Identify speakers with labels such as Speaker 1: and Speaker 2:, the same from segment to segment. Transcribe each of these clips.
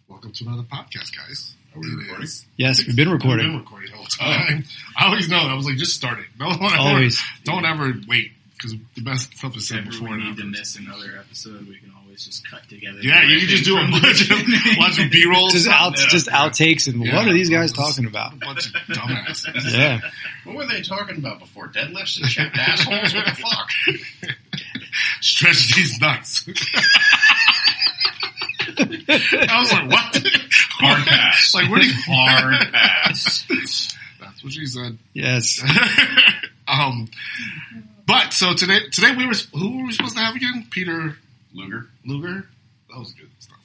Speaker 1: Welcome to another podcast, guys.
Speaker 2: Are we recording?
Speaker 3: Yes, we've been recording.
Speaker 1: We've been recording the whole time. I always know. I was like, just start it. Don't ever wait, because the best stuff is said before.
Speaker 2: If we need to miss another episode, we can always just cut together.
Speaker 1: Yeah, you can just do a bunch of B-rolls.
Speaker 3: Just outtakes and what are these guys talking about?
Speaker 1: A bunch of dumbasses.
Speaker 3: Yeah.
Speaker 2: What were they talking about before? Deadlifts and checked assholes? What the fuck?
Speaker 1: Stretch these nuts. I was like, what?
Speaker 2: Hard pass.
Speaker 1: Like, what are you?
Speaker 2: Hard pass.
Speaker 1: That's what she said.
Speaker 3: Yes.
Speaker 1: But so today who were we supposed to have again? Peter
Speaker 2: Luger.
Speaker 1: That was good stuff.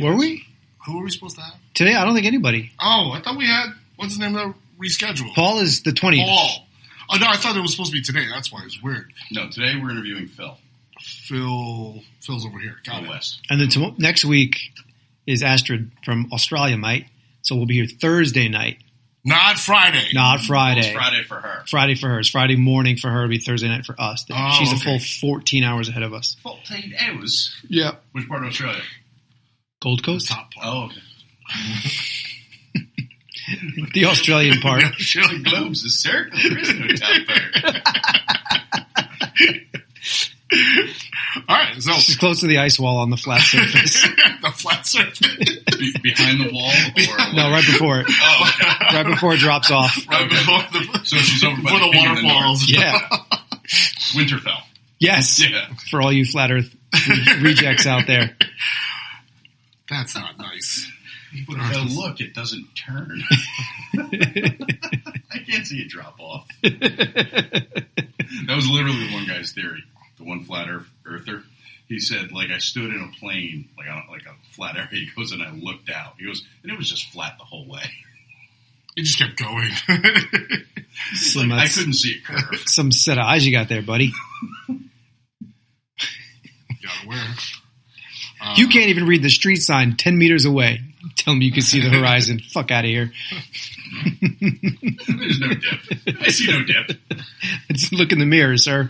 Speaker 3: Were we?
Speaker 1: Who were we supposed to have?
Speaker 3: Today, I don't think anybody.
Speaker 1: Oh, I thought we had, what's his name, that rescheduled?
Speaker 3: Paul is the 20th.
Speaker 1: Paul. Oh, no, I thought it was supposed to be today. That's why it was weird.
Speaker 2: No, today we're interviewing Phil.
Speaker 1: Phil's over here. Got it.
Speaker 2: West.
Speaker 3: And then next week is Astrid from Australia, mate. So we'll be here Thursday night.
Speaker 1: Not Friday.
Speaker 3: Not Friday.
Speaker 2: It's Friday for her.
Speaker 3: Friday for her. It's Friday morning for her. It'll be Thursday night for us. She's a full 14 hours ahead of us.
Speaker 2: 14 hours?
Speaker 3: Yeah.
Speaker 2: Which part of Australia?
Speaker 3: Gold Coast?
Speaker 1: The top part.
Speaker 2: Oh, okay.
Speaker 3: The Australian part.
Speaker 2: The Australian globe's a circle. There is no top part.
Speaker 1: All right, so
Speaker 3: She's close to the ice wall on the flat surface.
Speaker 1: the flat surface.
Speaker 2: Behind the wall? Or
Speaker 3: No, right before it.
Speaker 2: Oh, okay.
Speaker 3: Right before it drops off.
Speaker 1: Right before the,
Speaker 2: So she's over by
Speaker 1: before the
Speaker 2: King of the
Speaker 1: waterfalls.
Speaker 3: Yeah.
Speaker 2: Winterfell.
Speaker 3: Yes.
Speaker 2: Yeah.
Speaker 3: For all you flat earth rejects out there.
Speaker 1: That's not nice.
Speaker 2: Oh, look, it doesn't turn. I can't see it drop off. That was literally the one guy's theory. The one flat earther. He said, like, I stood in a plane, like a flat area. He goes, and I looked out. He goes, and it was just flat the whole way.
Speaker 1: It just kept going.
Speaker 2: I couldn't see it curve.
Speaker 3: Some set of eyes you got there, buddy.
Speaker 1: Gotta wear.
Speaker 3: You can't even read the street sign 10 meters away. Tell me you can see the horizon. Fuck out of here.
Speaker 2: There's no dip. I see no dip.
Speaker 3: Just look in the mirror, sir.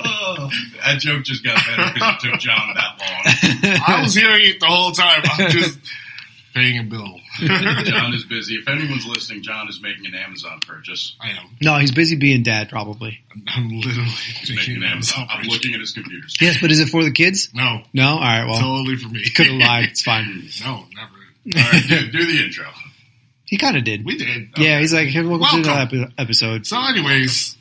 Speaker 2: Oh, that joke just got better because it took John that long.
Speaker 1: I was hearing it the whole time. I'm just paying a bill.
Speaker 2: John is busy. If anyone's listening, John is making an Amazon purchase.
Speaker 1: I am.
Speaker 3: No, he's busy being dad, probably.
Speaker 1: I'm literally
Speaker 2: Making an Amazon. I'm looking at his computers.
Speaker 3: Yes, but is it for the kids?
Speaker 1: No.
Speaker 3: No? All right, well.
Speaker 1: Totally for me.
Speaker 3: Could have lied. It's fine.
Speaker 1: No, never.
Speaker 2: All right, do the intro.
Speaker 3: He kind of did.
Speaker 1: We did.
Speaker 3: Yeah, he's like, hey, welcome to
Speaker 1: Welcome.
Speaker 3: the episode.
Speaker 1: So anyways,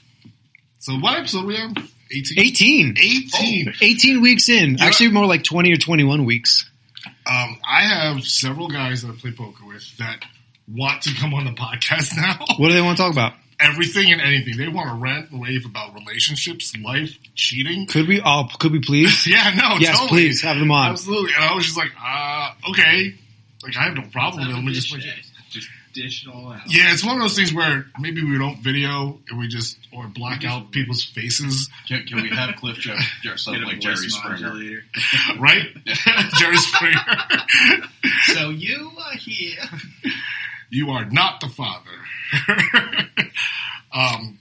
Speaker 1: so what episode we on?
Speaker 3: 18.
Speaker 1: 18.
Speaker 3: 18 weeks in. Actually, more like 20 or 21 weeks.
Speaker 1: I have several guys that I play poker with that want to come on the podcast now.
Speaker 3: What do they want to talk about?
Speaker 1: Everything and anything. They want to rant and rave about relationships, life, cheating.
Speaker 3: Could we please?
Speaker 1: Yeah, no,
Speaker 3: Yes,
Speaker 1: totally.
Speaker 3: please, have them on.
Speaker 1: Absolutely. And I was just like, okay. Like, I have no problem with it. Let me just
Speaker 2: dish it all out.
Speaker 1: Yeah, it's one of those things where maybe we don't video and we just, or black out people's faces.
Speaker 2: Can we have Cliff dress up like Jerry Springer?
Speaker 1: Right? Jerry Springer.
Speaker 2: So you are here.
Speaker 1: You are not the father.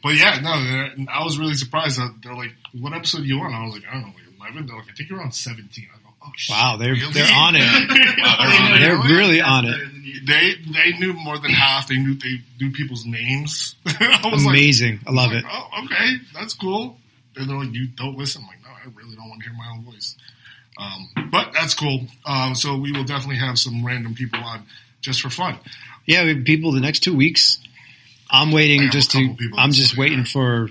Speaker 1: But yeah, no, I was really surprised that they're like, what episode are you on? I was like, I don't know, like 11? They're like, I think you're on 17. I go, oh shit.
Speaker 3: Wow, they're
Speaker 1: really?
Speaker 3: on it.
Speaker 2: Wow, they're on it.
Speaker 3: They're really on it.
Speaker 1: They knew more than half. They knew people's names. I was
Speaker 3: Amazing. I love it.
Speaker 1: Oh, okay, that's cool. And they're like, you don't listen. I'm like, no, I really don't want to hear my own voice. But that's cool. So we will definitely have some random people on just for fun.
Speaker 3: Yeah, we have people the next 2 weeks. I'm waiting I'm just waiting for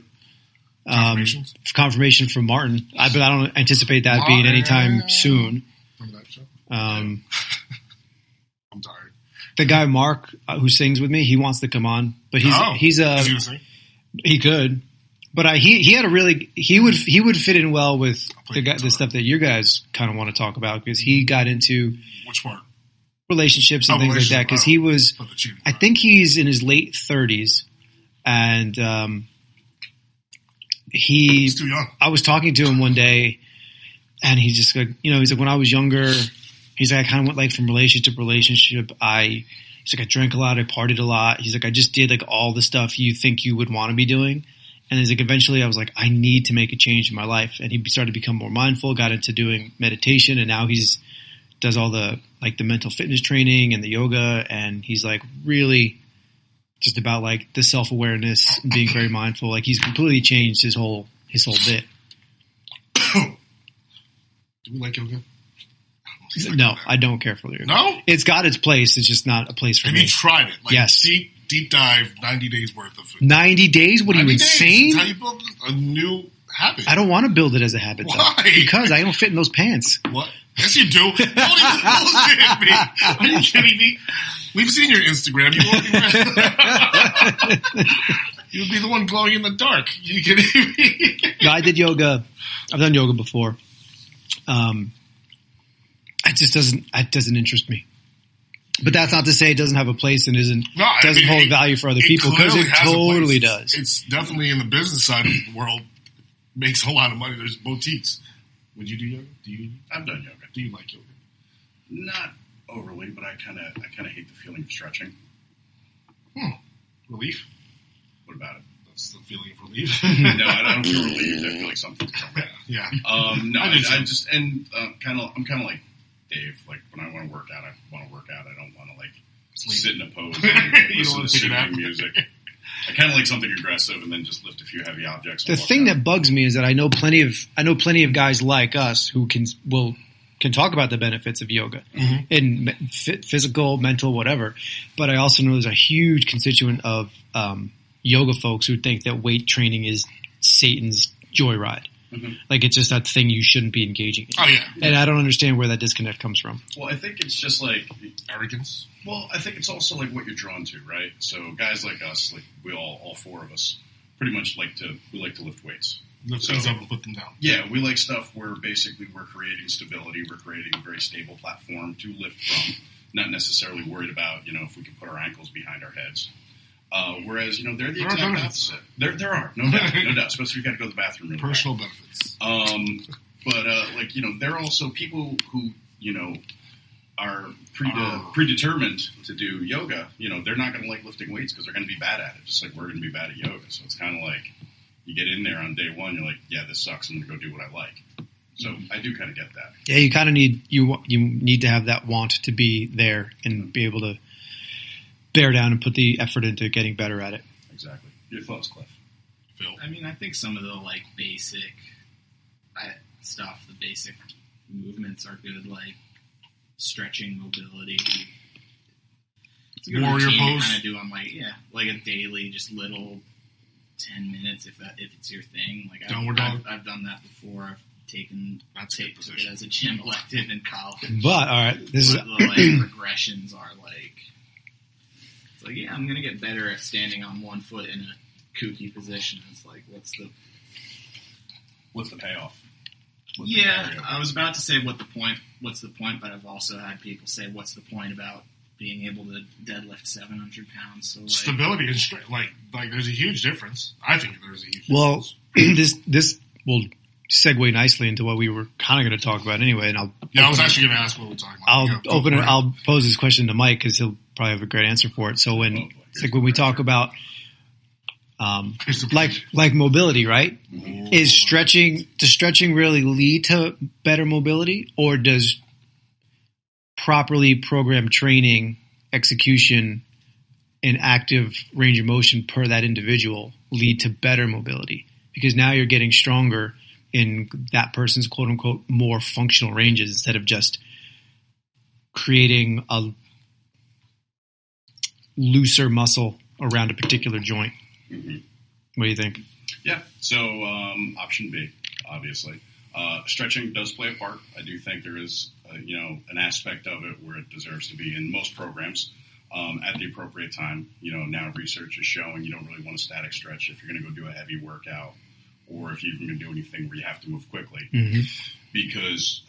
Speaker 3: confirmation from Martin. But I don't anticipate that being anytime soon.
Speaker 1: Remember that show?
Speaker 3: Um,
Speaker 1: I'm tired.
Speaker 3: The guy Mark who sings with me, he wants to come on, but
Speaker 1: Is he gonna sing?
Speaker 3: he could, but he had a really he would fit in well with the stuff that you guys kind of want to talk about because he got into
Speaker 1: Which part?
Speaker 3: relationships and things like that because he was I think he's in his late 30s and
Speaker 1: he's too young.
Speaker 3: I was talking to him one day and he just like he's like when I was younger. He's like, I kind of went like from relationship to relationship. He's like, I drank a lot. I partied a lot. He's like, I just did like all the stuff you think you would want to be doing. And it's like eventually I was like, I need to make a change in my life. And he started to become more mindful, got into doing meditation, and now does all the mental fitness training and the yoga, and he's like really just about like the self-awareness and being very mindful. Like he's completely changed his whole bit.
Speaker 1: Do we like yoga?
Speaker 3: No, I don't care for yoga.
Speaker 1: No?
Speaker 3: It's got its place. It's just not a place for
Speaker 1: Have
Speaker 3: me.
Speaker 1: you tried it? Like
Speaker 3: yes.
Speaker 1: Deep dive, 90 days worth of food.
Speaker 3: 90 days? What are you, insane?
Speaker 1: That's how you build a new habit.
Speaker 3: I don't want to build it as a habit.
Speaker 1: Why?
Speaker 3: Though, because I don't fit in those pants.
Speaker 1: What? Yes, you do. Don't even bullshit me. Are you kidding me? We've seen your Instagram. You'd be the one glowing in the dark. You kidding me?
Speaker 3: No, I did yoga. I've done yoga before. It doesn't interest me. But that's not to say it doesn't have a place and doesn't hold value for other people, because it totally does.
Speaker 1: It's definitely in the business side of the world. Makes a lot of money. There's boutiques. Would you do yoga?
Speaker 2: I've done yoga.
Speaker 1: Do you like yoga?
Speaker 2: Not overly, but I kind of hate the feeling of stretching.
Speaker 1: Relief?
Speaker 2: What about it?
Speaker 1: That's the feeling of relief.
Speaker 2: No, I don't feel relieved. I feel like something's wrong.
Speaker 1: Yeah.
Speaker 2: No, I just I'm kind of like Dave. Like when I want to work out, I want to work out. I don't want to like sit in a pose and listen to soothing music. I kind of like something aggressive and then just lift a few heavy objects.
Speaker 3: The thing that bugs me is that I know plenty of guys like us who can talk about the benefits of yoga in physical, mental, whatever. But I also know there's a huge constituent of yoga folks who think that weight training is Satan's joyride. Mm-hmm. Like it's just that thing you shouldn't be engaging in.
Speaker 1: Oh yeah.
Speaker 3: And I don't understand where that disconnect comes from.
Speaker 2: Well, I think it's just like
Speaker 1: arrogance.
Speaker 2: Well, I think it's also like what you're drawn to, right? So guys like us, like we all four of us, pretty much like to lift weights.
Speaker 1: Lift things up and put them down.
Speaker 2: Yeah, we like stuff where basically we're creating stability, we're creating a very stable platform to lift from, not necessarily worried about, if we can put our ankles behind our heads. Whereas, they're the exact opposite. There are, no doubt, especially if you've got to go to the bathroom. Really
Speaker 1: Personal benefits.
Speaker 2: But they're also people who, are predetermined to do yoga. They're not going to like lifting weights because they're going to be bad at it, just like we're going to be bad at yoga. So it's kind of like you get in there on day one, you're like, yeah, this sucks. I'm going to go do what I like. So I do kind of get that.
Speaker 3: Yeah, you kind of need to have that want to be there and be able to bear down and put the effort into getting better at it.
Speaker 2: Exactly. Your thoughts, Cliff?
Speaker 1: Phil?
Speaker 4: I mean, I think some of the basic stuff, the basic movements are good, like stretching, mobility. It's a good
Speaker 1: Warrior
Speaker 4: routine
Speaker 1: pose.
Speaker 4: to kind of do on like a daily, just little 10 minutes if it's your thing. Like
Speaker 1: Downward dog.
Speaker 4: I've done that before. I've taken it as a gym elective in college.
Speaker 3: But all right,
Speaker 4: the progressions are it's like, yeah, I'm gonna get better at standing on one foot in a kooky position. It's like, what's the
Speaker 2: payoff?
Speaker 4: I was about to say what's the point, but I've also had people say, what's the point about being able to deadlift 700 pounds? So
Speaker 1: stability and strength, like there's a huge difference. I think there's a huge difference.
Speaker 3: Well, this will segue nicely into what we were kind of going to talk about anyway. And
Speaker 1: I was actually going to ask what we're talking about.
Speaker 3: I'll pose this question to Mike because he'll probably have a great answer for it. So when we talk about like mobility, right? Does stretching really lead to better mobility, or does properly programmed training, execution, and active range of motion per that individual lead to better mobility? Because now you're getting stronger in that person's quote unquote more functional ranges instead of just creating a looser muscle around a particular joint. Mm-hmm. What do you think?
Speaker 2: Yeah. So option B, obviously. Stretching does play a part. I do think there is, an aspect of it where it deserves to be in most programs at the appropriate time. Now research is showing you don't really want a static stretch if you're going to go do a heavy workout, or if you're going to do anything where you have to move quickly. Mm-hmm. Because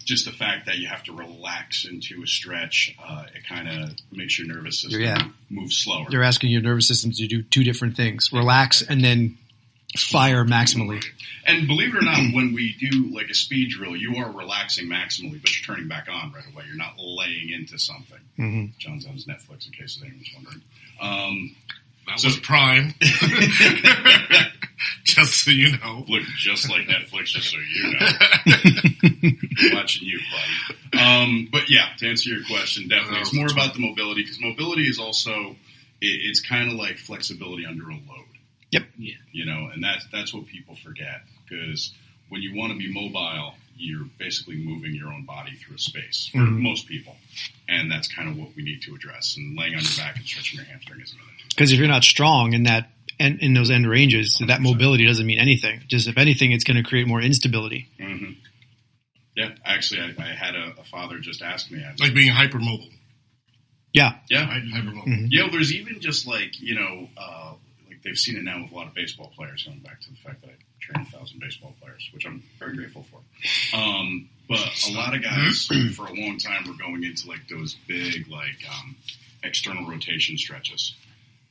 Speaker 2: just the fact that you have to relax into a stretch, it kind of makes your nervous system move slower.
Speaker 3: You're asking your nervous system to do two different things: relax and then fire maximally.
Speaker 2: And believe it or not, when we do like a speed drill, you are relaxing maximally, but you're turning back on right away. You're not laying into something. Mm-hmm. John's on his Netflix, in case anyone's wondering.
Speaker 1: That was Prime. Just so you know.
Speaker 2: Look just like Netflix, just so you know. Watching you, buddy. But yeah, to answer your question, definitely. It's more about the mobility, because mobility is also, it's kind of like flexibility under a load.
Speaker 3: Yep.
Speaker 4: Yeah.
Speaker 2: You know, and that's what people forget, because when you want to be mobile, you're basically moving your own body through a space for most people. And that's kind of what we need to address. And laying on your back and stretching your hamstring is another thing.
Speaker 3: Because if you're not strong in that and in those end ranges, 100%. That mobility doesn't mean anything. Just if anything, it's going to create more instability.
Speaker 2: Mm-hmm. Yeah, actually, I had a father just ask me.
Speaker 1: Like being hypermobile.
Speaker 3: Yeah.
Speaker 2: Yeah.
Speaker 1: Hypermobile.
Speaker 3: Mm-hmm.
Speaker 2: You know, there's even just like, you know, like they've seen it now with a lot of baseball players, going back to the fact that I trained 1,000 baseball players, which I'm very grateful for. But a lot of guys for a long time were going into like those big, like, external rotation stretches.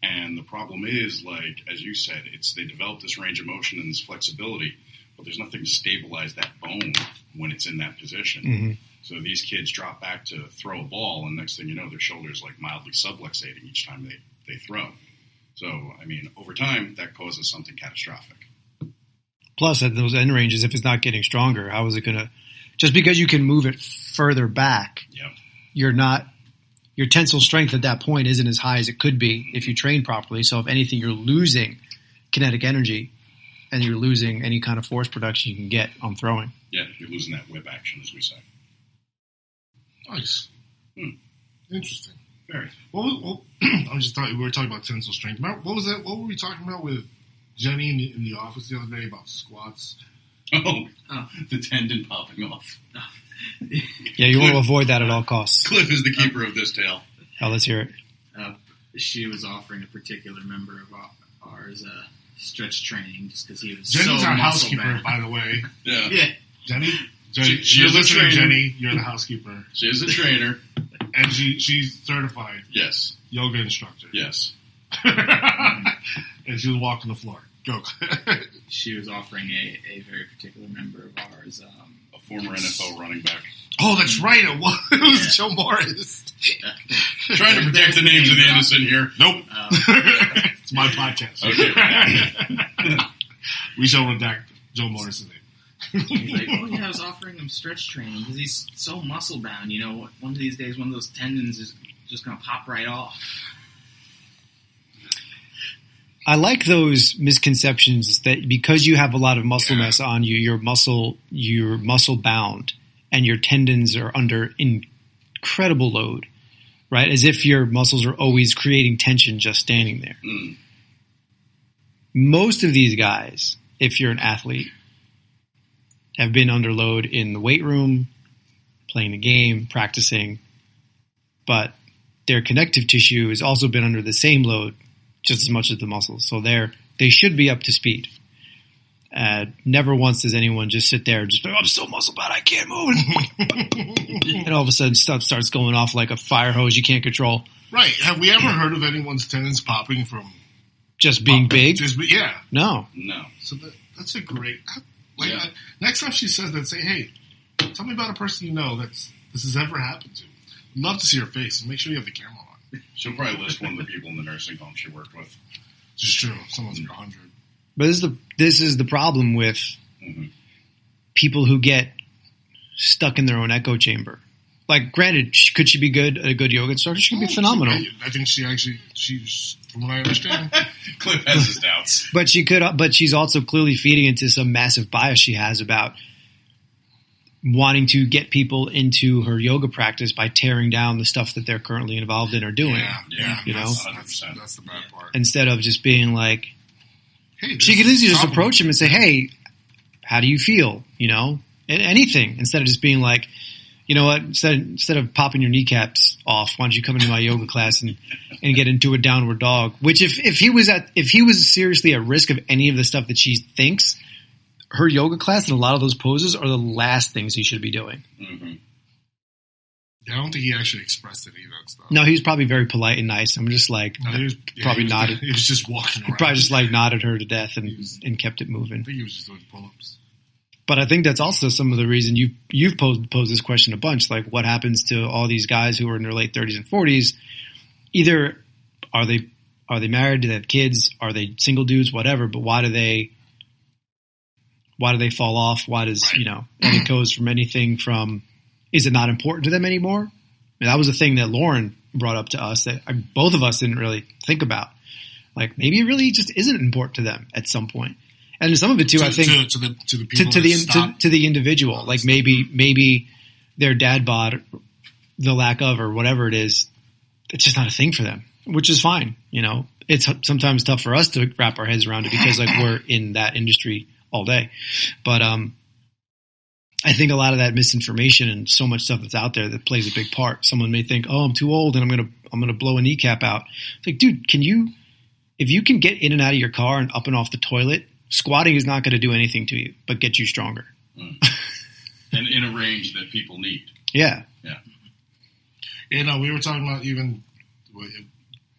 Speaker 2: And the problem is, like, as you said, they develop this range of motion and this flexibility, but there's nothing to stabilize that bone when it's in that position.
Speaker 3: Mm-hmm.
Speaker 2: So these kids drop back to throw a ball, and next thing you know, their shoulder's like mildly subluxating each time they throw. So, I mean, over time, that causes something catastrophic.
Speaker 3: Plus, at those end ranges, if it's not getting stronger, how is it going to – just because you can move it further back,
Speaker 2: Yep.
Speaker 3: you're not – your tensile strength at that point isn't as high as it could be if you train properly. So if anything, you're losing kinetic energy and you're losing any kind of force production you can get on throwing.
Speaker 2: Yeah, you're losing that whip action, as we say.
Speaker 1: Nice. Interesting.
Speaker 2: Very.
Speaker 1: I was just thought we were talking about tensile strength. Remember, what was that? What were we talking about with Jenny in the office the other day about squats?
Speaker 2: Oh, the tendon popping off.
Speaker 3: Yeah, you want to avoid that at all costs.
Speaker 2: Cliff is the keeper of this tale.
Speaker 3: Oh, let's hear it.
Speaker 4: She was offering a particular member of ours stretch training just because he was
Speaker 1: Jenny's
Speaker 4: so
Speaker 1: our
Speaker 4: muscle
Speaker 1: housekeeper,
Speaker 4: bound.
Speaker 1: by the way.
Speaker 2: Yeah.
Speaker 1: Jenny,
Speaker 2: She
Speaker 1: you're
Speaker 2: is a
Speaker 1: listening,
Speaker 2: trainer.
Speaker 1: Jenny. You're the housekeeper,
Speaker 2: She is a trainer.
Speaker 1: and she's certified
Speaker 2: Yes.
Speaker 1: yoga instructor.
Speaker 2: Yes.
Speaker 1: And she was walking the floor. Go.
Speaker 4: She was offering a very particular member of ours.
Speaker 2: A former NFL running back.
Speaker 1: Oh, that's right. It was Joe Morris.
Speaker 2: Trying to protect the names of the innocent here.
Speaker 1: Nope. It's my podcast.
Speaker 2: Okay.
Speaker 1: We shall redact Joe Morris's name.
Speaker 4: He's like, oh yeah, I was offering him stretch training because he's so muscle bound. You know, one of these days, one of those tendons is just going to pop right off.
Speaker 3: I like those misconceptions that because you have a lot of muscle mass on you, you're muscle bound and your tendons are under incredible load, right? As if your muscles are always creating tension just standing there.
Speaker 2: Mm.
Speaker 3: Most of these guys, if you're an athlete, have been under load in the weight room, playing the game, practicing, but their connective tissue has also been under the same load just as much as the muscles. So they should be up to speed. Never once does anyone just sit there and just, I'm so muscle bound, I can't move. And all of a sudden stuff starts going off like a fire hose you can't control.
Speaker 1: Right. Have we ever heard of anyone's tendons popping from
Speaker 3: Just being big?
Speaker 1: Yeah.
Speaker 3: No.
Speaker 2: No.
Speaker 1: So that's a great. Like,
Speaker 2: Yeah.
Speaker 1: next time she says that, say, hey, tell me about a person you know this has ever happened to. I'd love to see her face and make sure you have the camera on.
Speaker 2: She'll probably list one of the people in the nursing home she worked with.
Speaker 1: It's true. Someone's like 100.
Speaker 3: But this is the problem with people who get stuck in their own echo chamber. Like, granted, could she be a good yoga instructor? She could be phenomenal.
Speaker 1: I think she's, from what I understand.
Speaker 2: Cliff has his doubts.
Speaker 3: But she's also clearly feeding into some massive bias she has about wanting to get people into her yoga practice by tearing down the stuff that they're currently involved in or doing.
Speaker 1: Yeah.
Speaker 3: You know?
Speaker 1: That's the bad part.
Speaker 3: Instead of just being like,
Speaker 1: Hey,
Speaker 3: she could easily just approach him and say, hey, how do you feel? You know, anything. Instead of just being like, you know what, instead of popping your kneecaps off, why don't you come into my yoga class and get into a downward dog? Which if he was seriously at risk of any of the stuff that she thinks, her yoga class and a lot of those poses are the last things he should be doing.
Speaker 2: Mm-hmm.
Speaker 1: I don't think he actually expressed any of that stuff.
Speaker 3: No, he was probably very polite and nice. I'm just like, probably nodded.
Speaker 1: He was just walking around.
Speaker 3: Probably just like nodded her to death and kept it moving.
Speaker 1: I think he was just doing pull-ups.
Speaker 3: But I think that's also some of the reason you've posed this question a bunch. Like, what happens to all these guys who are in their late 30s and 40s? Either are they married? Do they have kids? Are they single dudes? Whatever. But why do they Why do they fall off? Why does,
Speaker 1: Right.
Speaker 3: and it goes from anything from, is it not important to them anymore? And that was a thing that Lauren brought up to us that both of us didn't really think about. Like, maybe it really just isn't important to them at some point. And some of it too, I think,
Speaker 1: to the people
Speaker 3: to the individual, like maybe their dad bod, the lack of, or whatever it is, it's just not a thing for them, which is fine. It's sometimes tough for us to wrap our heads around it because like we're in that industry all day. But, I think a lot of that misinformation and so much stuff that's out there that plays a big part. Someone may think, "Oh, I'm too old and I'm going to blow a kneecap out." It's like, dude, if you can get in and out of your car and up and off the toilet, squatting is not going to do anything to you, but get you stronger.
Speaker 2: And in a range that people need.
Speaker 3: Yeah.
Speaker 2: Yeah.
Speaker 1: We were talking about even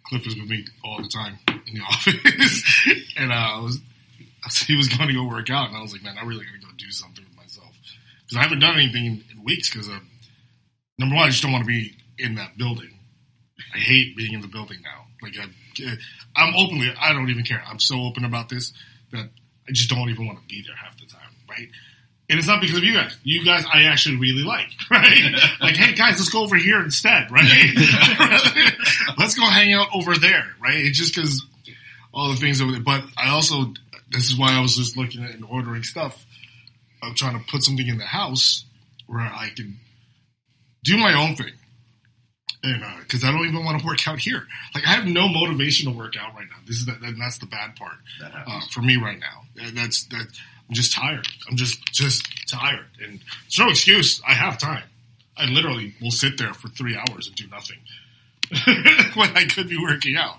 Speaker 1: Cliff was with me all the time in the office, and he was going to go work out, and I was like, man, I'm really going to go do something with myself because I haven't done anything in weeks. Because number one, I just don't want to be in that building. I hate being in the building now. Like I don't even care. I'm so open about this that I just don't even want to be there half the time, right? And it's not because of you guys. You guys I actually really like, right? Like, hey, guys, let's go over here instead, right? Let's go hang out over there, right? It's just because all the things over there. But this is why I was just looking at and ordering stuff. I'm trying to put something in the house where I can do my own thing. And because I don't even want to work out here. Like, I have no motivation to work out right now. That's the bad part for me right now. I'm just tired. I'm just tired. And it's no excuse. I have time. I literally will sit there for 3 hours and do nothing when I could be working out.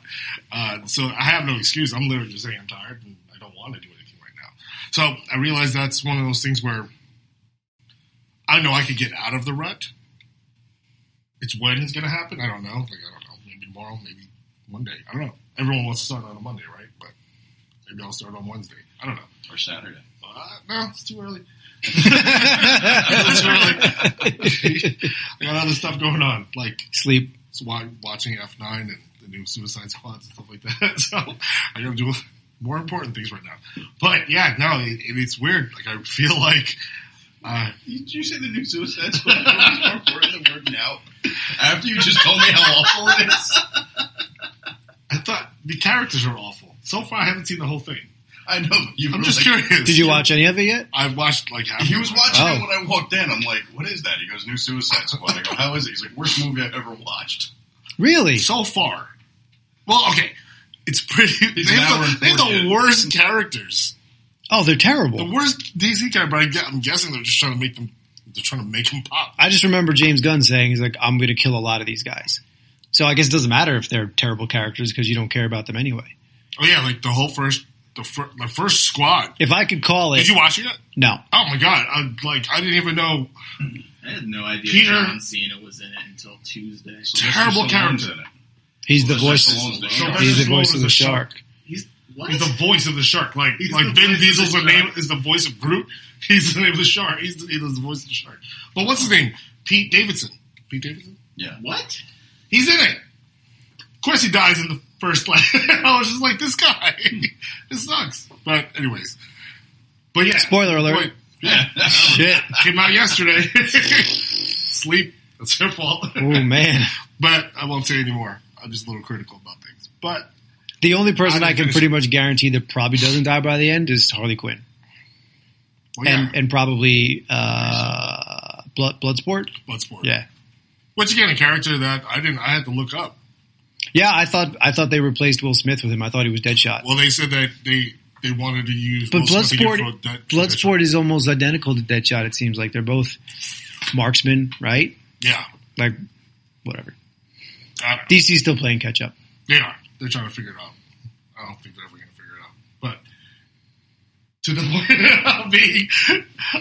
Speaker 1: So I have no excuse. I'm literally just saying I'm tired and I don't want to do anything right now. So I realized that's one of those things where I know I could get out of the rut. It's when it's going to happen. I don't know. I don't know. Maybe tomorrow, maybe Monday. I don't know. Everyone wants to start on a Monday, right? But maybe I'll start on Wednesday. I don't know.
Speaker 2: Or Saturday.
Speaker 1: No, it's too early. It's too early. I got other stuff going on, like
Speaker 3: sleep.
Speaker 1: Watching F9 and the new Suicide Squads and stuff like that. So I got to do more important things right now. But yeah, no, it's weird. Like I feel like.
Speaker 2: Did you say the new Suicide Squad was more important than working out? After you just told me how awful it is?
Speaker 1: I thought the characters are awful. So far, I haven't seen the whole thing.
Speaker 2: I know.
Speaker 1: I'm just curious.
Speaker 3: Did you watch any of it yet?
Speaker 1: I've watched like half.
Speaker 2: He was watching it when I walked in. I'm like, what is that? He goes, new Suicide Squad. I go, how is it? He's like, worst movie I've ever watched.
Speaker 3: Really?
Speaker 1: So far. Well, okay. It's pretty. They have the worst characters.
Speaker 3: Oh, they're terrible.
Speaker 1: The worst DC character, but I'm guessing they're just trying to make them. They're trying to make them pop.
Speaker 3: I just remember James Gunn saying, he's like, I'm going to kill a lot of these guys. So I guess it doesn't matter if they're terrible characters because you don't care about them anyway.
Speaker 1: Oh yeah, like the first squad.
Speaker 3: If I could call it.
Speaker 1: Did you watch it yet?
Speaker 3: No.
Speaker 1: Oh my god! I didn't even know.
Speaker 4: I had no idea John Cena was in it until Tuesday.
Speaker 1: Terrible character.
Speaker 3: He's the voice. He's the voice of the shark.
Speaker 4: He's what?
Speaker 1: He's the voice of the shark. Like Vin Diesel's the name is the voice of Groot. He's the name of the shark. He's the voice of the shark. But what's his name? Pete Davidson. Pete Davidson.
Speaker 2: Yeah.
Speaker 4: What?
Speaker 1: He's in it. Of course, he dies in the first play. I was just like, this guy. This sucks. But anyways. But yeah.
Speaker 3: Spoiler alert.
Speaker 1: Boy, yeah.
Speaker 3: Shit.
Speaker 1: Came out yesterday. Sleep. That's her fault.
Speaker 3: Oh, man.
Speaker 1: But I won't say anymore. I'm just a little critical about things. But
Speaker 3: the only person I can pretty much guarantee that probably doesn't die by the end is Harley Quinn.
Speaker 1: Well, yeah.
Speaker 3: And probably Bloodsport?
Speaker 1: Bloodsport.
Speaker 3: Yeah.
Speaker 1: Which again, a character that I had to look up.
Speaker 3: Yeah, I thought they replaced Will Smith with him. I thought he was Deadshot.
Speaker 1: Well, they said that they wanted to use
Speaker 3: but
Speaker 1: Will Smith
Speaker 3: Bloodsport is almost identical to Deadshot, it seems like. They're both marksmen, right?
Speaker 1: Yeah.
Speaker 3: Like, whatever.
Speaker 1: I don't know.
Speaker 3: DC's still playing catch up.
Speaker 1: They are. They're trying to figure it out. I don't think they're ever going to figure it out. But to the point of being,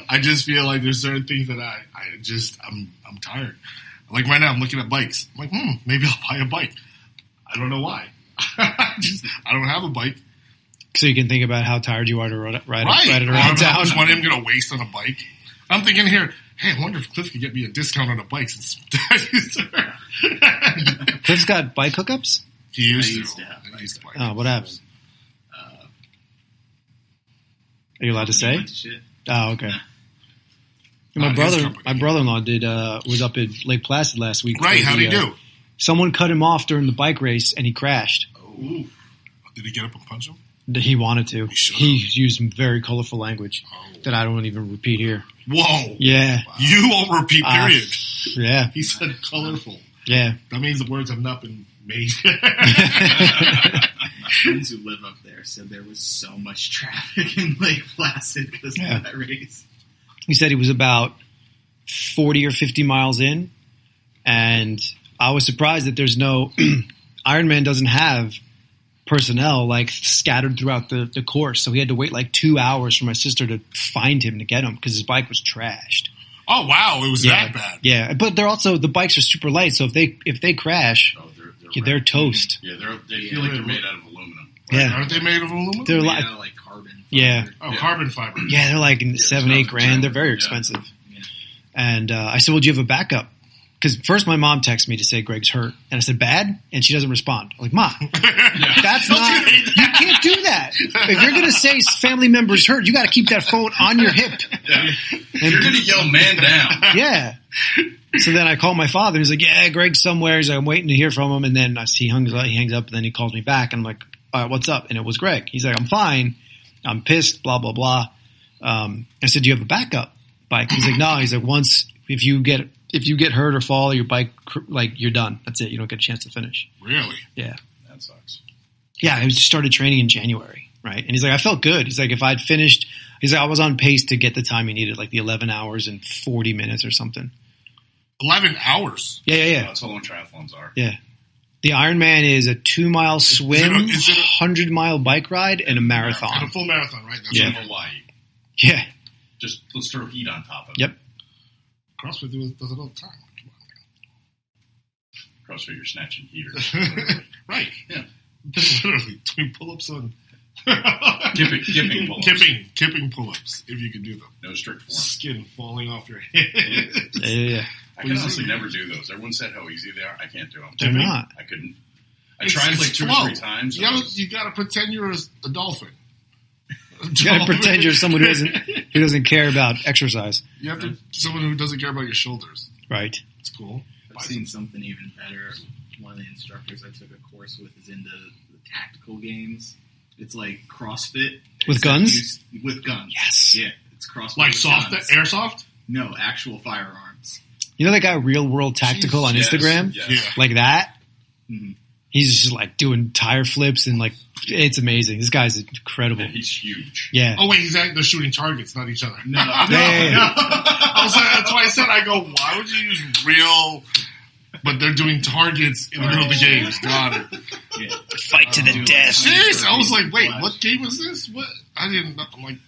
Speaker 1: I just feel like there's certain things that I'm tired. Like right now, I'm looking at bikes. I'm like, maybe I'll buy a bike. I don't know why. I don't have a bike.
Speaker 3: So you can think about how tired you are to ride it around
Speaker 1: How
Speaker 3: town.
Speaker 1: much money I'm going to waste on a bike. I'm thinking here, hey, I wonder if Cliff could get me a discount on a bike.
Speaker 3: Cliff's got bike hookups?
Speaker 1: He used to.
Speaker 3: Oh, what happens? Are you allowed to say?
Speaker 4: Shit.
Speaker 3: Oh, okay.
Speaker 1: Not his company.
Speaker 3: My brother-in-law was up at Lake Placid last week.
Speaker 1: Right, how'd he do?
Speaker 3: Someone cut him off during the bike race, and he crashed.
Speaker 1: Oh. Did he get up and punch him?
Speaker 3: He wanted to.
Speaker 1: He
Speaker 3: used some very colorful language that I don't even repeat here.
Speaker 1: Whoa.
Speaker 3: Yeah.
Speaker 1: Wow. You won't repeat, period.
Speaker 3: Yeah.
Speaker 1: He said colorful.
Speaker 3: Yeah.
Speaker 1: That means the words have not been made.
Speaker 4: My friends who live up there said there was so much traffic in Lake Placid because of that race.
Speaker 3: He said he was about 40 or 50 miles in, and I was surprised that there's no Ironman doesn't have personnel like scattered throughout the course, so he had to wait like 2 hours for my sister to find him to get him because his bike was trashed.
Speaker 1: Oh wow, it was that bad.
Speaker 3: Yeah, but the bikes are super light, so if they crash, they're toast.
Speaker 2: Yeah, they feel like they're made out of aluminum.
Speaker 3: Yeah,
Speaker 1: aren't they made of aluminum?
Speaker 3: They're
Speaker 4: like carbon.
Speaker 3: Yeah.
Speaker 1: Oh, carbon fiber.
Speaker 3: Yeah, they're like $7-8 grand. They're very expensive.
Speaker 4: Yeah.
Speaker 3: And I said, "Well, do you have a backup?" Because first my mom texted me to say Greg's hurt, and I said, "Bad?" And she doesn't respond. I'm like, "Ma, that's not. You can't do that. If you're going to say family member's hurt, you got to keep that phone on your hip."
Speaker 2: Yeah. You're going to yell "man down."
Speaker 3: Yeah. So then I call my father. He's like, "Yeah, Greg's somewhere." He's like, "I'm waiting to hear from him." And then he hangs up, and then he calls me back, and I'm like, "All right, what's up?" And it was Greg. He's like, "I'm fine. I'm pissed. Blah blah blah." I said, "Do you have a backup bike?" He's like, "No." He's like, "Once if you get hurt or fall, your bike like you're done. That's it. You don't get a chance to finish."
Speaker 1: Really?
Speaker 3: Yeah.
Speaker 2: That sucks.
Speaker 3: Yeah, I just started training in January, right? And he's like, I felt good. He's like, if I'd finished, he's like, I was on pace to get the time he needed, like the 11 hours and 40 minutes or something.
Speaker 1: 11 hours?
Speaker 3: Yeah.
Speaker 2: That's how long triathlons are.
Speaker 3: Yeah. The Ironman is a 2-mile swim, 100-mile bike ride, and a marathon.
Speaker 1: And a full marathon, right? That's
Speaker 2: In Hawaii.
Speaker 3: Yeah.
Speaker 2: Just let's throw heat on top of it.
Speaker 3: Yep.
Speaker 1: CrossFit does it all the time. Come on,
Speaker 2: CrossFit, you're snatching heaters.
Speaker 1: man. Right.
Speaker 2: Yeah.
Speaker 1: Literally, doing pull-ups on...
Speaker 2: Kipping pull-ups.
Speaker 1: Kipping pull-ups, if you can do them.
Speaker 2: No strict form.
Speaker 1: Skin falling off your head.
Speaker 3: Yeah.
Speaker 2: I can honestly never do those. Everyone said how easy they are. I can't do them.
Speaker 3: They're not.
Speaker 2: I couldn't. I tried like 2 or 3 times.
Speaker 1: You got to pretend you're a dolphin.
Speaker 3: You got to pretend you're someone who doesn't care about exercise.
Speaker 1: You have to someone who doesn't care about your shoulders.
Speaker 3: Right.
Speaker 1: It's cool.
Speaker 4: I've seen something even better. One of the instructors I took a course with is into the tactical games. It's like CrossFit.
Speaker 3: With guns?
Speaker 4: With guns.
Speaker 3: Yes.
Speaker 4: Yeah. It's CrossFit.
Speaker 1: Like
Speaker 4: with
Speaker 1: soft,
Speaker 4: guns.
Speaker 1: airsoft?
Speaker 4: No, actual firearms.
Speaker 3: You know that guy Real World Tactical on Instagram?
Speaker 2: Yes.
Speaker 1: Yeah.
Speaker 3: Like that?
Speaker 4: Mm-hmm.
Speaker 3: He's just like doing tire flips and like, it's amazing. This guy's incredible.
Speaker 2: Yeah, he's huge.
Speaker 3: Yeah.
Speaker 1: Oh wait, they're shooting targets, not each other.
Speaker 4: No.
Speaker 3: Yeah.
Speaker 1: I was like, that's why I said, why would you use real? But they're doing targets in the middle of the games. Got it.
Speaker 4: Yeah.
Speaker 3: Fight to the death.
Speaker 1: Seriously, I was like, wait, what game was this? What? I didn't know. I'm like,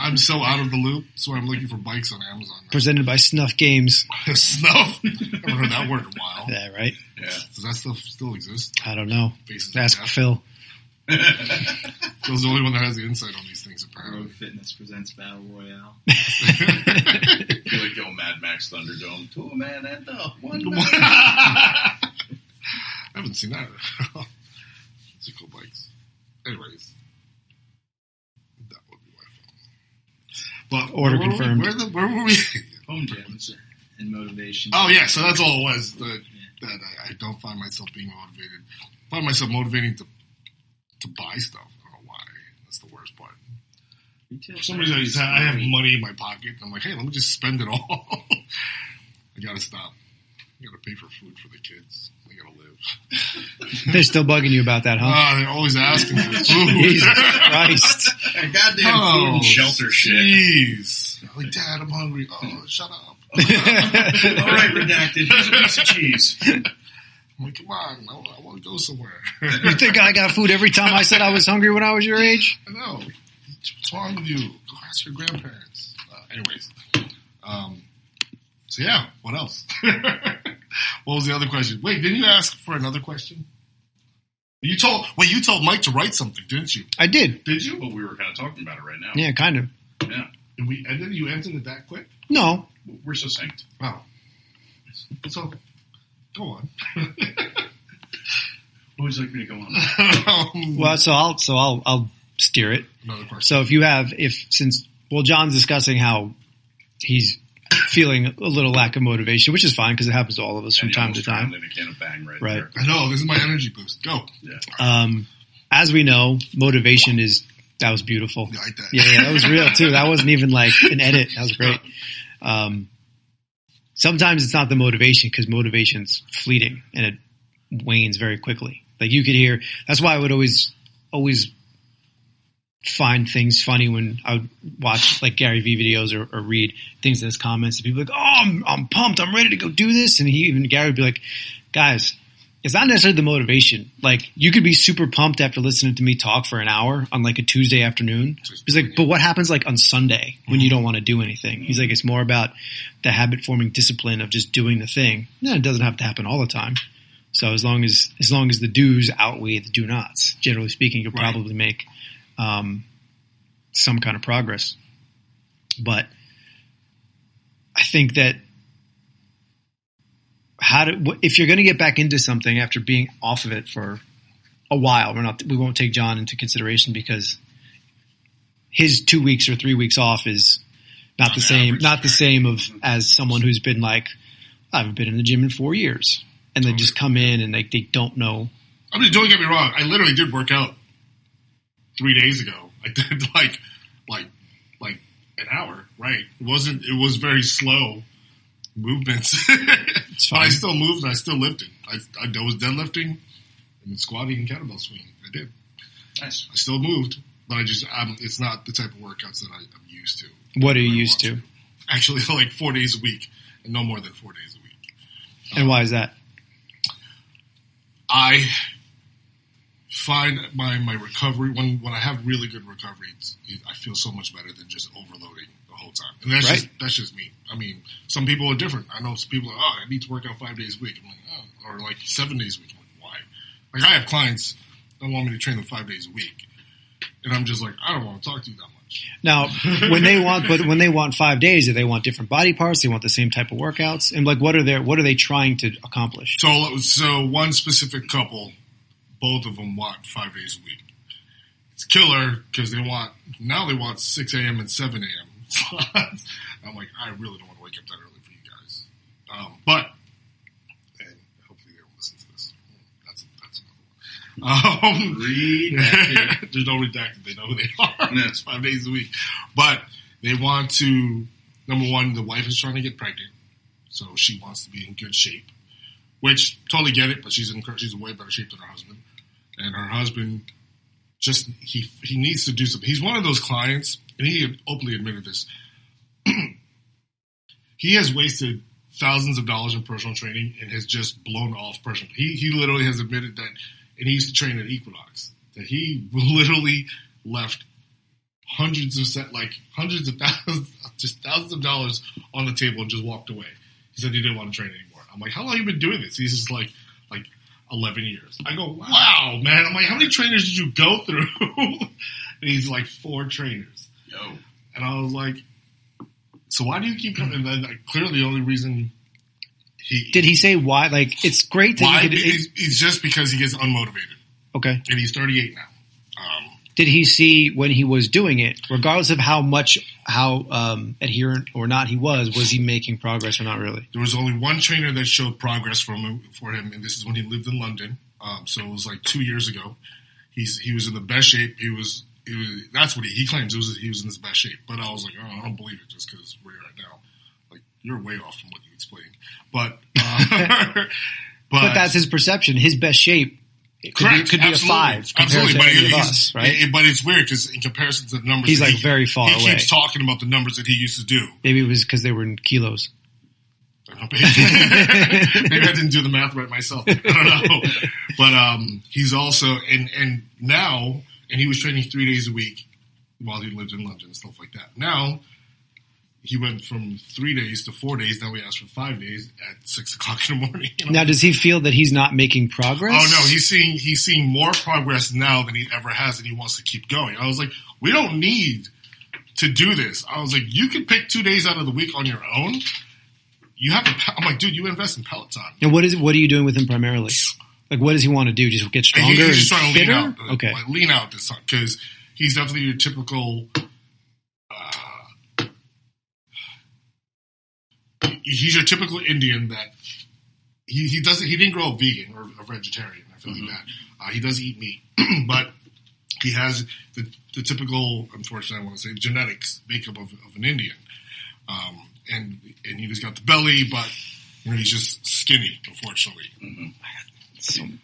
Speaker 1: I'm so out of the loop, so I'm looking for bikes on Amazon.
Speaker 3: Presented by Snuff Games.
Speaker 1: Snuff? Haven't heard that word in a while.
Speaker 3: Yeah, right?
Speaker 2: Yeah.
Speaker 1: Does that stuff still exist?
Speaker 3: I don't know.
Speaker 1: Faces of
Speaker 3: Ask
Speaker 1: Death?
Speaker 3: Phil.
Speaker 1: Phil's the only one that has the insight on these things, apparently.
Speaker 4: Rogue Fitness presents Battle Royale.
Speaker 2: I feel like go Mad Max Thunderdome. 2 man and 1 man.
Speaker 1: I haven't seen that. Those are cool bikes. Anyways. That would be my phone. But
Speaker 3: Order
Speaker 1: where were we?
Speaker 3: confirmed.
Speaker 1: Where were we?
Speaker 4: Home gyms and motivation.
Speaker 1: Oh, yeah, so that's all it was. That I don't find myself being motivated. I find myself motivating to buy stuff. I don't know why. That's the worst part. For some reason, I have money in my pocket. I'm like, hey, let me just spend it all. I gotta stop. I gotta pay for food for the kids. They gotta live.
Speaker 3: They're still bugging you about that, huh?
Speaker 1: They're always asking for food.
Speaker 3: Jesus Christ.
Speaker 2: And goddamn food and shelter shit.
Speaker 1: Jeez. I'm like, Dad, I'm hungry. Oh, shut up.
Speaker 2: All right, redacted. Here's a piece of cheese.
Speaker 1: I'm like, come on. I want to go somewhere.
Speaker 3: You think I got food every time I said I was hungry when I was your age?
Speaker 1: I know. What's wrong with you? Go ask your grandparents. Anyways. So yeah, what else? What was the other question? Wait, didn't you ask for another question? You told Mike to write something, didn't you?
Speaker 3: I did.
Speaker 1: Did you?
Speaker 2: Well, we were kind of talking about it right now.
Speaker 3: Yeah, kind of.
Speaker 2: Yeah.
Speaker 1: And then you entered it that quick?
Speaker 3: No.
Speaker 2: We're succinct.
Speaker 1: Wow. So, go on.
Speaker 2: What would you like me to go on?
Speaker 3: Well, so I'll steer it.
Speaker 1: Another question.
Speaker 3: So since Well, John's discussing how he's feeling a little lack of motivation, which is fine because it happens to all of us from time to time.
Speaker 2: In a can of bang right
Speaker 3: Right.
Speaker 2: there.
Speaker 1: I know, this is my energy boost. Go.
Speaker 2: Yeah.
Speaker 3: As we know, motivation that was beautiful.
Speaker 1: You like that?
Speaker 3: Yeah, that was real too. That wasn't even like an edit. That was great. Sometimes it's not the motivation because motivation's fleeting and it wanes very quickly. Like you could hear, that's why I would always find things funny when I would watch like Gary Vee videos or read things in his comments. And people are like, oh, I'm pumped. I'm ready to go do this. And Gary would be like, guys, it's not necessarily the motivation. Like you could be super pumped after listening to me talk for an hour on like a Tuesday afternoon. He's like, but what happens like on Sunday when you don't want to do anything? He's like, it's more about the habit forming discipline of just doing the thing. No, it doesn't have to happen all the time. So as long as the do's outweigh the do nots, generally speaking, you'll probably make some kind of progress. But I think that if you're going to get back into something after being off of it for a while, we won't take John into consideration because his 2 weeks or 3 weeks off is not the same as someone who's been like, I haven't been in the gym in 4 years, and they just come in and they don't know.
Speaker 1: I mean, don't get me wrong. I literally did work out 3 days ago. I did like an hour. Right? It was very slow movements.
Speaker 3: It's fine.
Speaker 1: But I still moved and I still lifted. I was deadlifting and squatting and kettlebell swinging. I did.
Speaker 2: Nice.
Speaker 1: I still moved, but it's not the type of workouts that I'm used to.
Speaker 3: What are you used to?
Speaker 1: Actually, like 4 days a week and no more than 4 days a week.
Speaker 3: And why is that?
Speaker 1: I find my recovery, when I have really good recovery, I feel so much better than just overloading the whole time. And that's just me. I mean, some people are different. I know some people are, I need to work out 5 days a week. I'm like, or like 7 days a week. I'm like, why? Like I have clients that want me to train them 5 days a week. And I'm just like, I don't want to talk to you that much.
Speaker 3: Now, when they want 5 days, do they want different body parts? They want the same type of workouts? And like, what are they trying to accomplish?
Speaker 1: So one specific couple, both of them want 5 days a week. It's killer because they want 6 a.m. and 7 a.m. I'm like, I really don't want to wake up that early for you guys. But, and hopefully they don't listen to this. That's another one.
Speaker 2: Redacted.
Speaker 1: There's no redacted. They know who they are. It's 5 days a week. But they want to, number one, the wife is trying to get pregnant. So she wants to be in good shape. Which, totally get it, but she's in way better shape than her husband. And her husband just, he needs to do something. He's one of those clients, and he openly admitted this. He has wasted thousands of dollars in personal training and has just blown off personal. He literally has admitted that, and he used to train at Equinox, that he literally left hundreds of thousands, just thousands of dollars on the table and just walked away. He said he didn't want to train anymore. I'm like, how long have you been doing this? He's just like 11 years. I go, wow, man. I'm like, how many trainers did you go through? And he's like 4 trainers.
Speaker 2: Yo.
Speaker 1: And I was like, so why do you keep coming? And then clearly the only reason
Speaker 3: did he say why? Like, it's great that
Speaker 1: why? It's just because he gets unmotivated.
Speaker 3: Okay.
Speaker 1: And he's 38 now.
Speaker 3: Did he see when he was doing it, regardless of how adherent or not he was he making progress or not really?
Speaker 1: There was only one trainer that showed progress for him, and this is when he lived in London. So it was like 2 years ago. He was in the best shape. That's what he claims. He was in his best shape. But I was like, I don't believe it just because we're right now. Like, you're way off from what you explained. But
Speaker 3: that's his perception. His best shape. It could be a 5 compared to any of us, right?
Speaker 1: But it's weird because in comparison to the numbers,
Speaker 3: he's like very far away.
Speaker 1: He keeps talking about the numbers that he used to do.
Speaker 3: Maybe it was because they were in kilos.
Speaker 1: Maybe I didn't do the math right myself. I don't know. But he's also and now he was training 3 days a week while he lived in London and stuff like that. Now he went from 3 days to 4 days. Now we asked for 5 days at 6 o'clock in the morning. You know?
Speaker 3: Now, does he feel that he's not making progress?
Speaker 1: Oh no, he's seeing more progress now than he ever has, and he wants to keep going. I was like, we don't need to do this. I was like, you can pick 2 days out of the week on your own. I'm like, dude, you invest in Peloton.
Speaker 3: And what are you doing with him primarily? Like, what does he want to do? Just get stronger?
Speaker 1: He's just trying to lean out.
Speaker 3: Okay,
Speaker 1: lean out this time because he's definitely your typical. he's your typical Indian that he didn't grow up vegan or vegetarian. I feel like that. He does eat meat, but he has the typical, unfortunately, I want to say, genetics makeup of an Indian. And he just got the belly, but he's just skinny, unfortunately.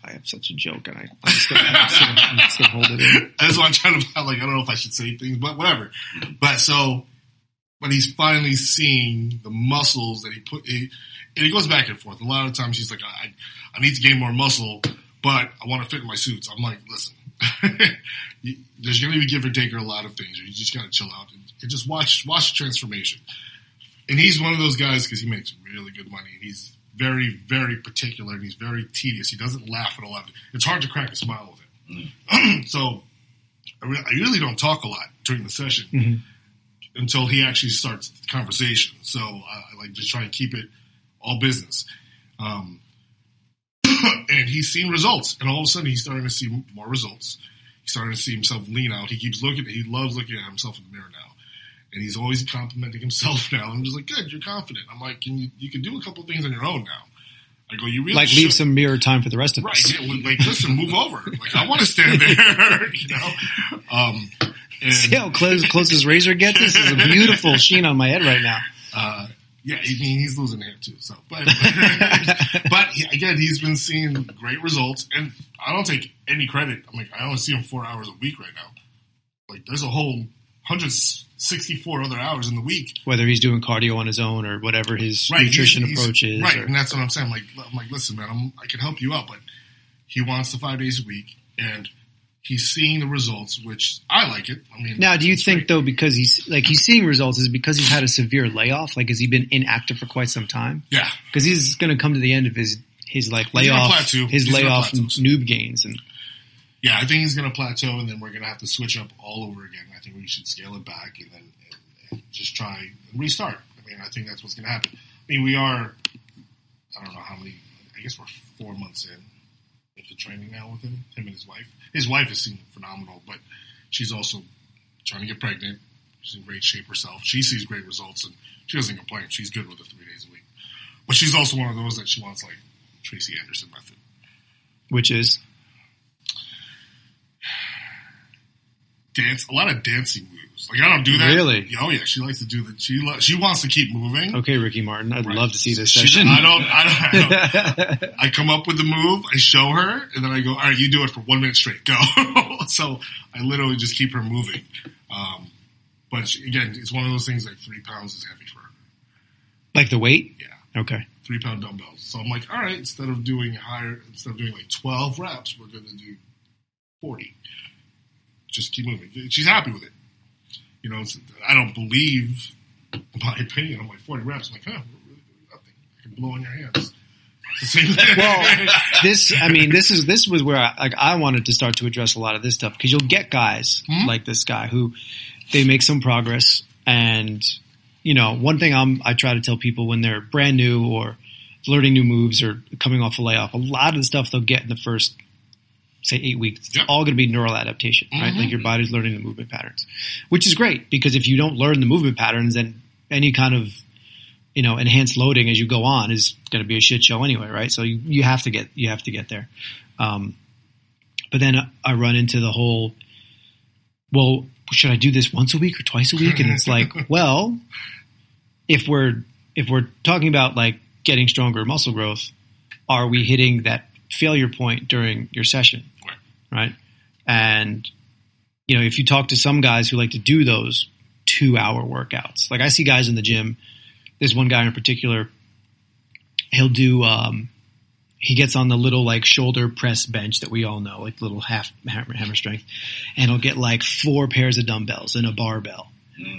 Speaker 3: I have such a joke, and I'm just gonna hold it in.
Speaker 1: That's why I'm trying to, I don't know if I should say things, but whatever. But he's finally seeing the muscles that and he goes back and forth. A lot of times he's like, I need to gain more muscle, but I want to fit in my suits. I'm like, listen, there's going to be give or take or a lot of things. You just got to chill out and just watch the transformation. And he's one of those guys because he makes really good money. And he's very, very particular, and he's very tedious. He doesn't laugh at a lot. It's hard to crack a smile with him. So I really don't talk a lot during the session until he actually starts the conversation. So I like to try and keep it all business. And he's seen results, and all of a sudden he's starting to see more results. He's starting to see himself lean out. He loves looking at himself in the mirror now. And he's always complimenting himself now. I'm just like, good, you're confident. I'm like, you can do a couple things on your own now. I go, you really
Speaker 3: like
Speaker 1: should.
Speaker 3: Leave some mirror time for the rest of us.
Speaker 1: Right. Yeah, like, listen, move over. Like, I want to stand there, And,
Speaker 3: see how close his razor gets? This is a beautiful sheen on my head right now.
Speaker 1: Yeah, he's losing hair too. So, but again, he's been seeing great results, and I don't take any credit. I'm like, I only see him 4 hours a week right now. Like, there's a whole 164 other hours in the week.
Speaker 3: Whether he's doing cardio on his own or whatever his nutrition approach is.
Speaker 1: Right, and that's what I'm saying. I'm like, listen, man, I can help you out, but he wants the 5 days a week, and he's seeing the results, which I like it. I mean,
Speaker 3: now, do you think though, because he's seeing results, is it because he's had a severe layoff? Like, has he been inactive for quite some time?
Speaker 1: Yeah,
Speaker 3: because he's going to come to the end of his like layoff, noob gains, and
Speaker 1: yeah, I think he's going to plateau, and then we're going to have to switch up all over again. I think we should scale it back and then and just try and restart. I mean, I think that's what's going to happen. I mean, we are, I don't know how many. I guess we're 4 months in. The training now with him and his wife. His wife is seeming phenomenal, but she's also trying to get pregnant. She's in great shape herself. She sees great results, and she doesn't complain. She's good with it 3 days a week. But she's also one of those that she wants, like, Tracy Anderson method.
Speaker 3: Which is?
Speaker 1: A lot of dancing moves. Like, I don't do that.
Speaker 3: Really?
Speaker 1: Oh, yeah. She likes to do that. She wants to keep moving.
Speaker 3: Okay, Ricky Martin. I'd love to see this session.
Speaker 1: I come up with the move, I show her, and then I go, all right, you do it for 1 minute straight. Go. So I literally just keep her moving. But again, it's one of those things like 3 pounds is heavy for her.
Speaker 3: Like the weight?
Speaker 1: Yeah.
Speaker 3: Okay.
Speaker 1: 3 pound dumbbells. So I'm like, all right, instead of doing like 12 reps, we're going to do 40. Just keep moving. She's happy with it. I don't believe, in my opinion, I'm like 40 reps. I'm like, we're really doing nothing. I can blow on your hands. It's the same thing.
Speaker 3: Well, this was where I wanted to start to address a lot of this stuff, because you'll get guys like this guy who they make some progress, and one thing I try to tell people when they're brand new or learning new moves or coming off a layoff, a lot of the stuff they'll get in the first, say, 8 weeks, it's all going to be neural adaptation, right? Like your body's learning the movement patterns, which is great, because if you don't learn the movement patterns, then any kind of, enhanced loading as you go on is going to be a shit show anyway, right? So you have to get there. But then I run into the whole, well, should I do this once a week or twice a week? And it's like, well, if we're talking about like getting stronger muscle growth, are we hitting that failure point during your session, right? And if you talk to some guys who like to do those 2-hour workouts, like I see guys in the gym. There's one guy in particular. He'll do. He gets on the little like shoulder press bench that we all know, like little half hammer strength, and he'll get like 4 pairs of dumbbells and a barbell.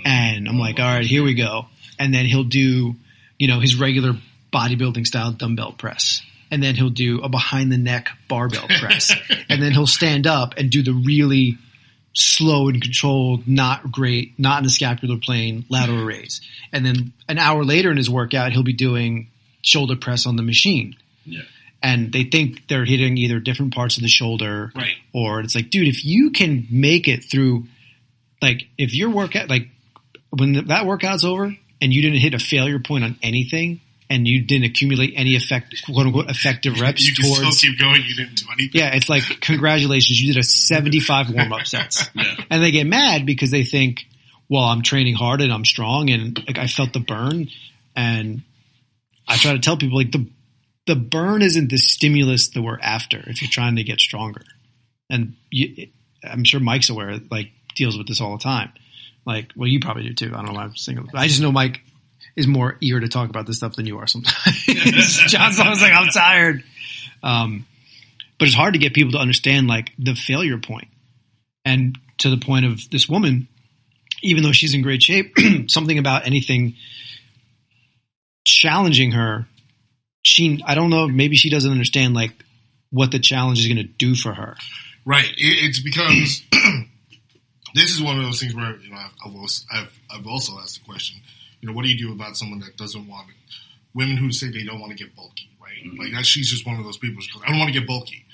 Speaker 3: And I'm like, all right, here we go. And then he'll do, his regular bodybuilding style dumbbell press. And then he'll do a behind the neck barbell press. And then he'll stand up and do the really slow and controlled, not great, not in the scapular plane, lateral raise. And then an hour later in his workout, he'll be doing shoulder press on the machine. Yeah. And they think they're hitting either different parts of the shoulder,
Speaker 1: right? Or
Speaker 3: it's like, dude, if you can make it through, like if your workout, like when that workout's over and you didn't hit a failure point on anything, and you didn't accumulate any quote unquote effective reps
Speaker 1: you can
Speaker 3: towards.
Speaker 1: still keep going. You didn't do anything.
Speaker 3: Yeah, it's like, congratulations, you did a 75 warm-up sets.
Speaker 2: Yeah.
Speaker 3: And they get mad because they think, well, I'm training hard and I'm strong and like I felt the burn. And I try to tell people like the burn isn't the stimulus that we're after if you're trying to get stronger. And I'm sure Mike's aware, like deals with this all the time. Like, well, you probably do too. I don't know why I'm single. I just know Mike is more eager to talk about this stuff than you are sometimes. John's always like, I'm tired. But it's hard to get people to understand like the failure point. And to the point of this woman, even though she's in great shape, something about anything challenging her, I don't know, maybe she doesn't understand like what the challenge is going to do for her.
Speaker 1: Right. It's because this is one of those things where, you know, I've also asked the question, you know, what do you do about someone that doesn't want it? Women who say they don't want to get bulky, right?
Speaker 2: Mm-hmm.
Speaker 1: Like she's just one of those people. She goes, I don't want to get bulky.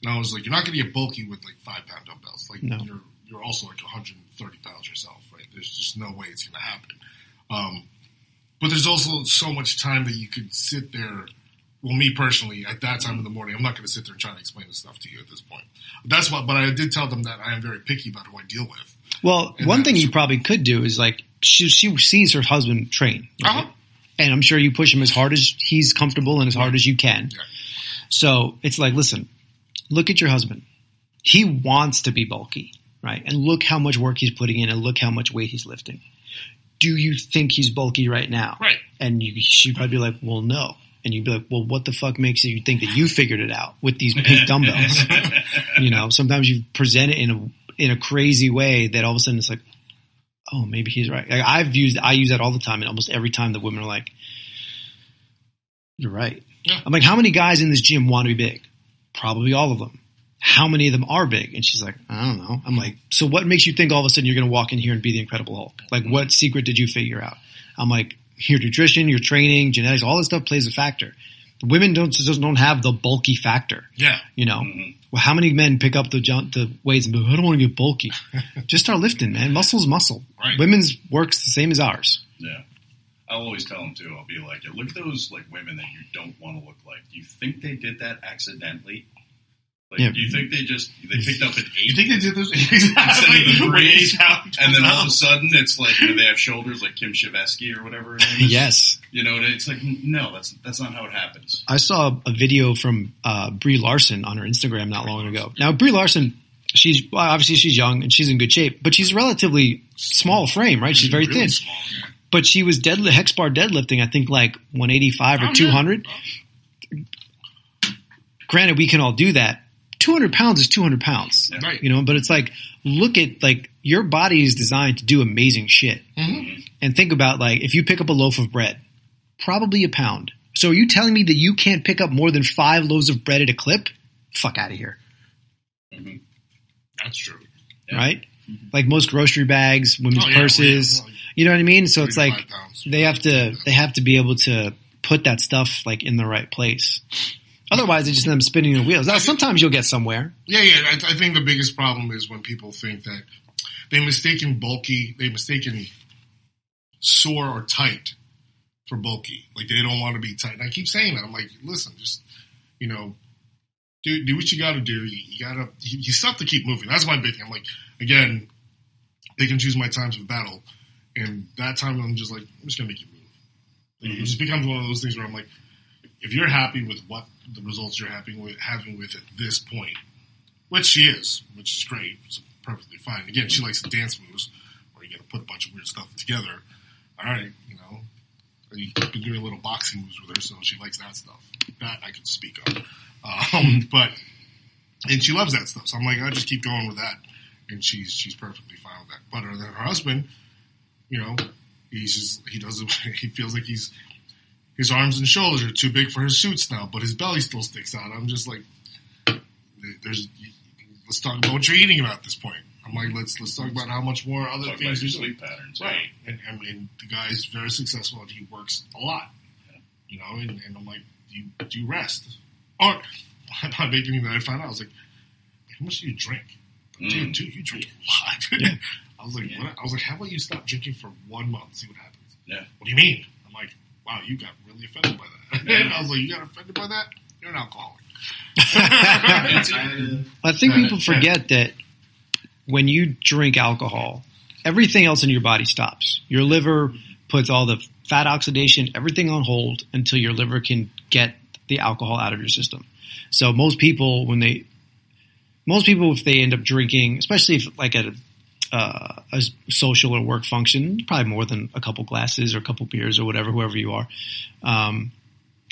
Speaker 1: And I was like, you're not going to get bulky with like 5-pound dumbbells. Like
Speaker 3: no.
Speaker 1: You're also like 130 pounds yourself, right? There's just no way it's going to happen. But there's also so much time that you could sit there. Well, me personally, at that time in the morning, I'm not going to sit there and try to explain this stuff to you at this point. That's why. But I did tell them that I am very picky about who I deal with.
Speaker 3: Well, and one thing you probably could do is like she sees her husband train, right?
Speaker 1: Uh-huh.
Speaker 3: And I'm sure you push him as hard as he's comfortable and as hard as you can.
Speaker 1: Yeah.
Speaker 3: So it's like, listen, look at your husband. He wants to be bulky, right? And look how much work he's putting in and look how much weight he's lifting. Do you think he's bulky right now?
Speaker 1: Right.
Speaker 3: And she'd probably be like, well, no. And you'd be like, well, what the fuck makes you think that you figured it out with these big dumbbells? You know, sometimes you present it in a crazy way that all of a sudden it's like, oh, maybe he's right. Like I use that all the time, and almost every time the women are like, you're right.
Speaker 1: Yeah.
Speaker 3: I'm like, how many guys in this gym want to be big? Probably all of them. How many of them are big? And she's like, I don't know. I'm like, so what makes you think all of a sudden you're going to walk in here and be the Incredible Hulk? Like, what secret did you figure out? I'm like, your nutrition, your training, genetics, all this stuff plays a factor. Women don't have the bulky factor.
Speaker 1: Yeah.
Speaker 3: You know, well, how many men pick up the weights and be like, I don't want to get bulky. Just start lifting, man. Muscle's muscle.
Speaker 1: Right.
Speaker 3: Women's works the same as ours.
Speaker 2: Yeah. I'll always tell them too. I'll be like, look at those like women that you don't want to look like. Do you think they did that accidentally? Like,
Speaker 3: Yeah.
Speaker 2: do you think they picked up an 8?
Speaker 1: You think they did this
Speaker 2: Instead of the 3,
Speaker 1: pound
Speaker 2: and then all of a sudden it's like, you know, they have shoulders like Kim Shevesky or whatever her name is.
Speaker 3: Yes.
Speaker 2: You know, it's like, no, that's not how it happens.
Speaker 3: I saw a video from Brie Larson on her Instagram not long ago. Now, Brie Larson, obviously she's young and she's in good shape, but she's relatively small frame, right? She's very
Speaker 1: really
Speaker 3: thin.
Speaker 1: small, yeah.
Speaker 3: But she was hex bar deadlifting, I think like 185 or 200.
Speaker 1: Yeah.
Speaker 3: Granted, we can all do that. 200 pounds is 200 pounds,
Speaker 2: Yeah.
Speaker 1: Right.
Speaker 3: you know, but it's like, look at like your body is designed to do amazing shit.
Speaker 1: Mm-hmm.
Speaker 3: And think about like, if you pick up a loaf of bread, probably a pound. So are you telling me that you can't pick up more than 5 loaves of bread at a clip? Fuck out of here.
Speaker 2: Mm-hmm.
Speaker 1: That's true.
Speaker 2: Yeah.
Speaker 3: Right? Like most grocery bags, women's
Speaker 1: Oh, yeah,
Speaker 3: purses,
Speaker 1: well,
Speaker 3: you know what I mean? So it's like,
Speaker 1: 35 pounds.
Speaker 3: they have to be able to put that stuff like in the right place. Otherwise, they just end up spinning the wheels. Now, sometimes you'll get somewhere.
Speaker 1: Yeah. I think the biggest problem is when people think that they mistaken sore or tight for bulky. Like they don't want to be tight. And I keep saying that. I'm like, listen, just, you know, do what you got to do. You still have to keep moving. That's my big thing. I'm like, again, they can choose my times of battle. And that time I'm just like, I'm just going to make you move. Like, It just becomes one of those things where I'm like, if you're happy with what the results you're having with at this point, which she is, which is great, it's perfectly fine. Again, she likes the dance moves where you got to put a bunch of weird stuff together. All right, you know, you've been doing little boxing moves with her, so she likes that stuff. That I can speak on. And she loves that stuff. So I'm like, I just keep going with that, and she's perfectly fine with that. But her husband, you know, he feels like his arms and shoulders are too big for his suits now, but his belly still sticks out. I'm just like, let's talk about what you're eating at this point. I'm like, let's talk about how much more other
Speaker 2: Talk
Speaker 1: things
Speaker 2: about your
Speaker 1: you're doing.
Speaker 2: sleep patterns.
Speaker 1: Right. And the guy is very successful and he works a lot. You know, and I'm like, do you rest? Or my big thing that I found out, I was like, how much do you drink? Dude, you drink a lot.
Speaker 3: Yeah.
Speaker 1: I was like, what? I was like, how about you stop drinking for 1 month, see what happens?
Speaker 2: Yeah.
Speaker 1: What do you mean? I'm like, wow, you got really offended by that. And I was like, you got offended by that? You're an alcoholic.
Speaker 3: I think people forget that when you drink alcohol, everything else in your body stops. Your liver puts all the fat oxidation, everything on hold until your liver can get the alcohol out of your system. So most people, if they end up drinking, especially if like at a social or work function, probably more than a couple glasses or a couple beers or whatever, whoever you are,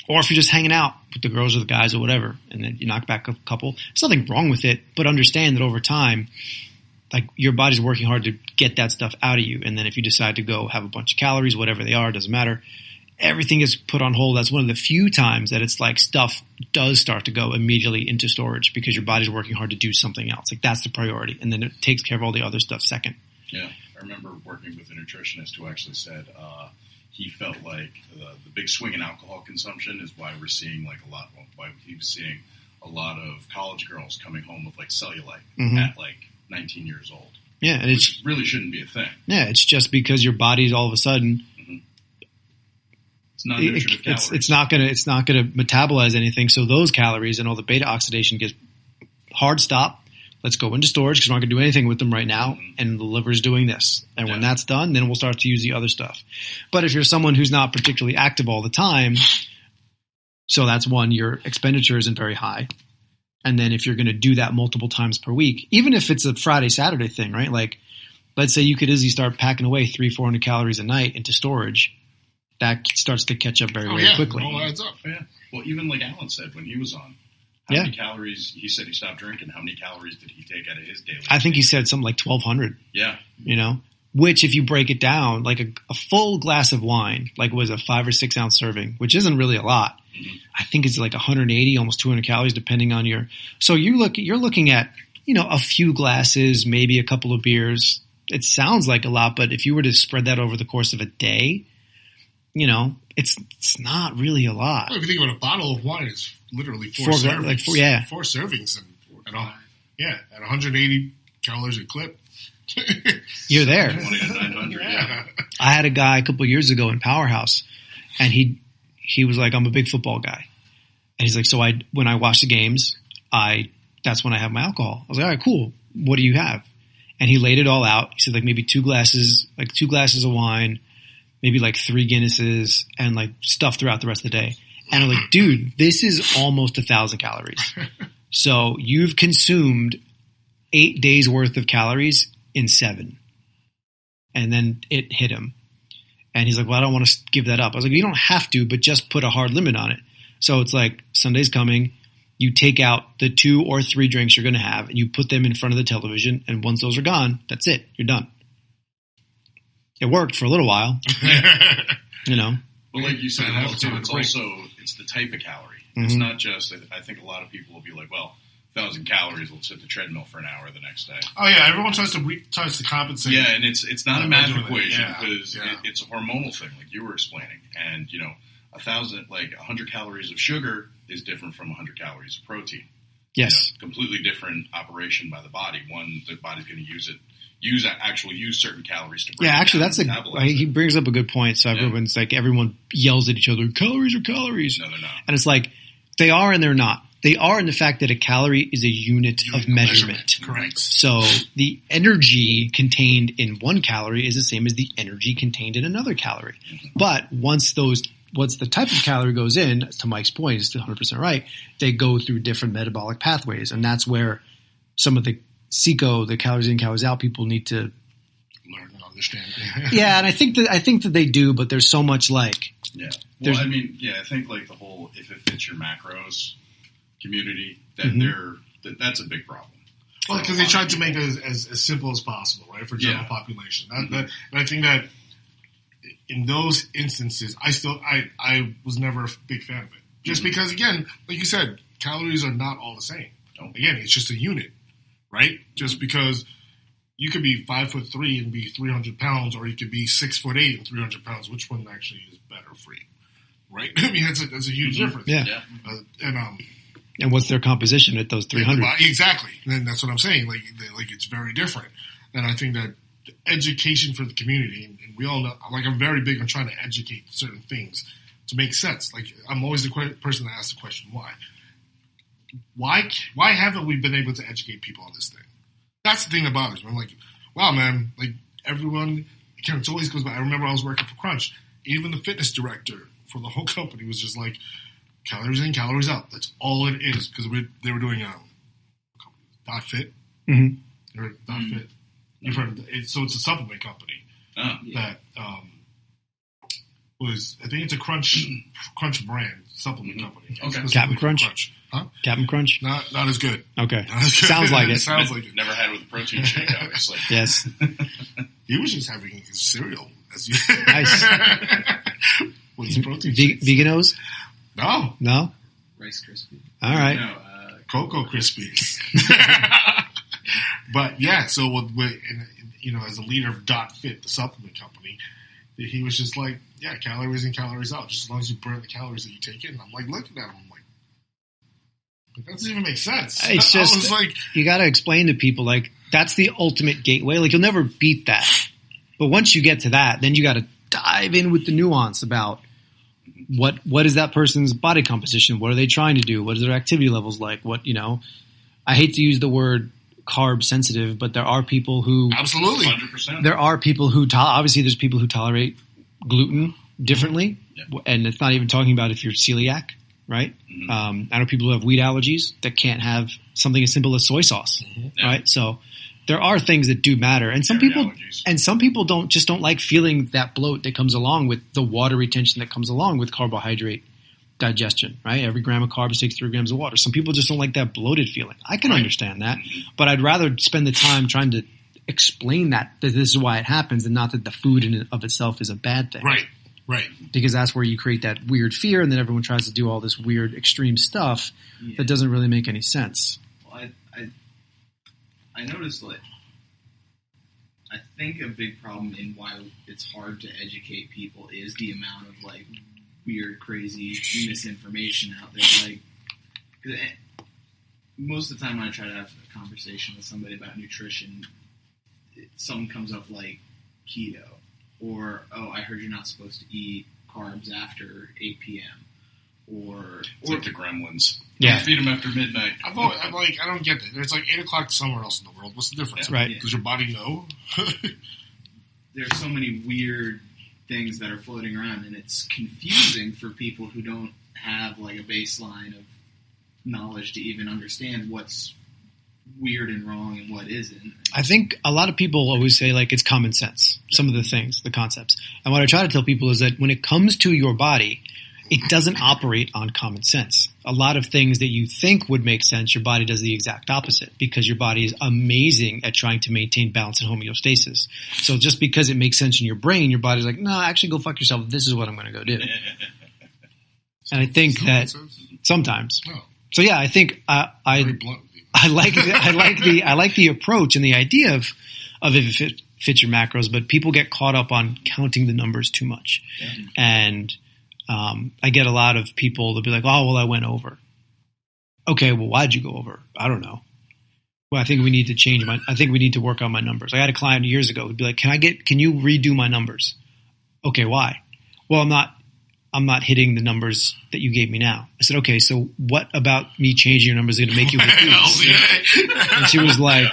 Speaker 3: or if you're just hanging out with the girls or the guys or whatever, and then you knock back a couple, there's nothing wrong with it, but understand that over time, like your body's working hard to get that stuff out of you. And then if you decide to go have a bunch of calories, whatever they are, doesn't matter. Everything is put on hold. That's one of the few times that it's like stuff does start to go immediately into storage because your body's working hard to do something else. Like that's the priority. And then it takes care of all the other stuff second.
Speaker 2: Yeah. I remember working with a nutritionist who actually said he felt like the big swing in alcohol consumption is why we're seeing like why he was seeing a lot of college girls coming home with like cellulite at like 19 years old.
Speaker 3: Yeah. And
Speaker 2: which really shouldn't be a thing.
Speaker 3: Yeah. It's just because your body's all of a sudden it's not going to metabolize anything. So those calories and all the beta oxidation gets hard stop. Let's go into storage because we're not going to do anything with them right now. And the liver's doing this. And when that's done, then we'll start to use the other stuff. But if you're someone who's not particularly active all the time, so that's one, your expenditure isn't very high. And then if you're going to do that multiple times per week, even if it's a Friday, Saturday thing, right? Like let's say you could easily start packing away 300-400 calories a night into storage. That starts to catch up very quickly.
Speaker 1: It all adds up.
Speaker 2: Yeah. Well, even like Alan said when he was on, how many calories, he said he stopped drinking, how many calories did he take out of his daily?
Speaker 3: I think he said something like 1,200.
Speaker 2: Yeah.
Speaker 3: You know, which if you break it down, like a full glass of wine, like was a 5 or 6 ounce serving, which isn't really a lot. Mm-hmm. I think it's like 180, almost 200 calories depending on so you're looking at, a few glasses, maybe a couple of beers. It sounds like a lot, but if you were to spread that over the course of a day, it's not really a lot.
Speaker 1: Well, if you think about a bottle of wine, it's literally four servings. 4 servings. At 180 calories a clip.
Speaker 3: You're there.
Speaker 2: 900, yeah.
Speaker 3: I had a guy a couple of years ago in Powerhouse, and he was like, I'm a big football guy. And he's like, so when I watch the games, that's when I have my alcohol. I was like, all right, cool. What do you have? And he laid it all out. He said like maybe 2 glasses of wine, maybe like 3 Guinnesses, and like stuff throughout the rest of the day. And I'm like, dude, this is almost 1,000 calories. So you've consumed 8 days worth of calories in 7. And then it hit him. And he's like, well, I don't want to give that up. I was like, you don't have to, but just put a hard limit on it. So it's like Sunday's coming. You take out the 2 or 3 drinks you're going to have and you put them in front of the television. And once those are gone, that's it. You're done. It worked for a little while,
Speaker 2: But like you said, it's the type of calorie. Mm-hmm. It's not just, I think a lot of people will be like, well, 1,000 calories, let's hit the treadmill for an hour the next day.
Speaker 1: Oh yeah, everyone tries to compensate.
Speaker 2: Yeah, and it's not a math equation because it's a hormonal thing, like you were explaining. And 100 calories of sugar is different from 100 calories of protein.
Speaker 3: Yes,
Speaker 2: completely different operation by the body. One, the body's going to use certain calories to break it down.
Speaker 3: He brings up a good point. So everyone yells at each other, calories are calories.
Speaker 2: No, they're not.
Speaker 3: And it's like, they are and they're not. They are in the fact that a calorie is a unit of measurement.
Speaker 1: Correct.
Speaker 3: So the energy contained in 1 calorie is the same as the energy contained in another calorie. Mm-hmm. But once the type of calorie goes in, to Mike's point, is 100% right, they go through different metabolic pathways. And that's where some of the CICO, the calories in, calories out, people need to
Speaker 1: learn and understand.
Speaker 3: Yeah, and I think that they do, but there's so much like.
Speaker 2: Yeah. Well, I think like the whole if it fits your macros community, that's a big problem.
Speaker 1: Well, because they tried to make it as simple as possible, right, for general population. And I think that in those instances, I was never a big fan of it. Just because, again, like you said, calories are not all the same. No. Again, it's just a unit, right? Just because you could be 5'3" and be 300 pounds, or you could be 6'8" and 300 pounds. Which one actually is better for you, right? I mean, that's a huge difference.
Speaker 3: Yeah. And what's their composition at those 300?
Speaker 1: Exactly. And that's what I'm saying. Like it's very different. And I think that education for the community, and we all know, like I'm very big on trying to educate certain things. to make sense. Like, I'm always the person that asks the question, why? Why haven't we been able to educate people on this thing? That's the thing that bothers me. I'm like, wow, man, like, everyone, it always goes back. I remember I was working for Crunch. Even the fitness director for the whole company was just like, calories in, calories out. That's all it is. Because they were doing Dot Fit.
Speaker 3: Mm-hmm.
Speaker 1: Or Dot Fit. You've heard of it. So it's a supplement company that was, I think it's a Crunch brand supplement company.
Speaker 3: Okay. Captain Crunch?
Speaker 1: Huh?
Speaker 3: Captain Crunch?
Speaker 1: Not as good.
Speaker 3: Okay.
Speaker 1: Not as good.
Speaker 3: Sounds like it.
Speaker 1: Sounds like it.
Speaker 2: Never had with a protein shake, obviously.
Speaker 3: Yes.
Speaker 1: He was just having his cereal.
Speaker 3: Nice.
Speaker 1: With his protein shakes.
Speaker 3: Veganos?
Speaker 1: No?
Speaker 4: Rice Krispies.
Speaker 3: All right.
Speaker 4: No,
Speaker 1: Cocoa Krispies. But yeah, so as a leader of Dot Fit, the supplement company, he was just like, yeah, calories in, calories out, just as long as you burn the calories that you take in. I'm like looking at him, I'm like, that doesn't even make sense.
Speaker 3: It's just like, you got to explain to people, like, that's the ultimate gateway. Like, you'll never beat that. But once you get to that, then you got to dive in with the nuance about what is that person's body composition? What are they trying to do? What are their activity levels like? I hate to use the word carb sensitive, but there are people who
Speaker 1: absolutely
Speaker 2: 100%.
Speaker 1: There
Speaker 3: are people who obviously there's people who tolerate gluten differently, and it's not even talking about if you're celiac, right? Mm-hmm. I know people who have wheat allergies that can't have something as simple as soy sauce, right? So there are things that do matter, and some people don't like feeling that bloat that comes along with the water retention that comes along with carbohydrate digestion, right? Every gram of carbs takes 3 grams of water. Some people just don't like that bloated feeling. I can understand that, but I'd rather spend the time trying to explain that this is why it happens, and not that the food in and of itself is a bad thing.
Speaker 1: Right.
Speaker 3: Because that's where you create that weird fear, and then everyone tries to do all this weird extreme stuff that doesn't really make any sense.
Speaker 4: Well, I noticed, like, I think a big problem in why it's hard to educate people is the amount of, like, weird, crazy misinformation out there. Like, 'cause most of the time when I try to have a conversation with somebody about nutrition, something comes up like keto, or, oh, I heard you're not supposed to eat carbs after 8 p.m.
Speaker 2: It's like the gremlins.
Speaker 3: Yeah.
Speaker 2: Don't feed them after midnight.
Speaker 1: I'm like, I don't get that. It's like 8 o'clock somewhere else in the world. What's the difference?
Speaker 3: Yeah. Right.
Speaker 1: Does your body know?
Speaker 4: There's so many weird things that are floating around, and it's confusing for people who don't have, like, a baseline of knowledge to even understand what's weird and wrong and what isn't.
Speaker 3: I think a lot of people always say, like, it's common sense, some of the things, the concepts. And what I try to tell people is that when it comes to your body, it doesn't operate on common sense. A lot of things that you think would make sense, your body does the exact opposite, because your body is amazing at trying to maintain balance and homeostasis. So just because it makes sense in your brain, your body's like, no, actually go fuck yourself. This is what I'm going to go do. And I think that sometimes.
Speaker 1: Oh.
Speaker 3: So yeah, I think I like the approach and the idea of if it fits your macros, but people get caught up on counting the numbers too much. Yeah. And I get a lot of people that'll be like, oh, well, I went over. Okay, well, why'd you go over? I don't know. Well, I think we need to work on my numbers. I had a client years ago who'd be like, can you redo my numbers? Okay, why? Well, I'm not hitting the numbers that you gave me now. I said, okay, so what about me changing your numbers is going to make you hit these? And she was like,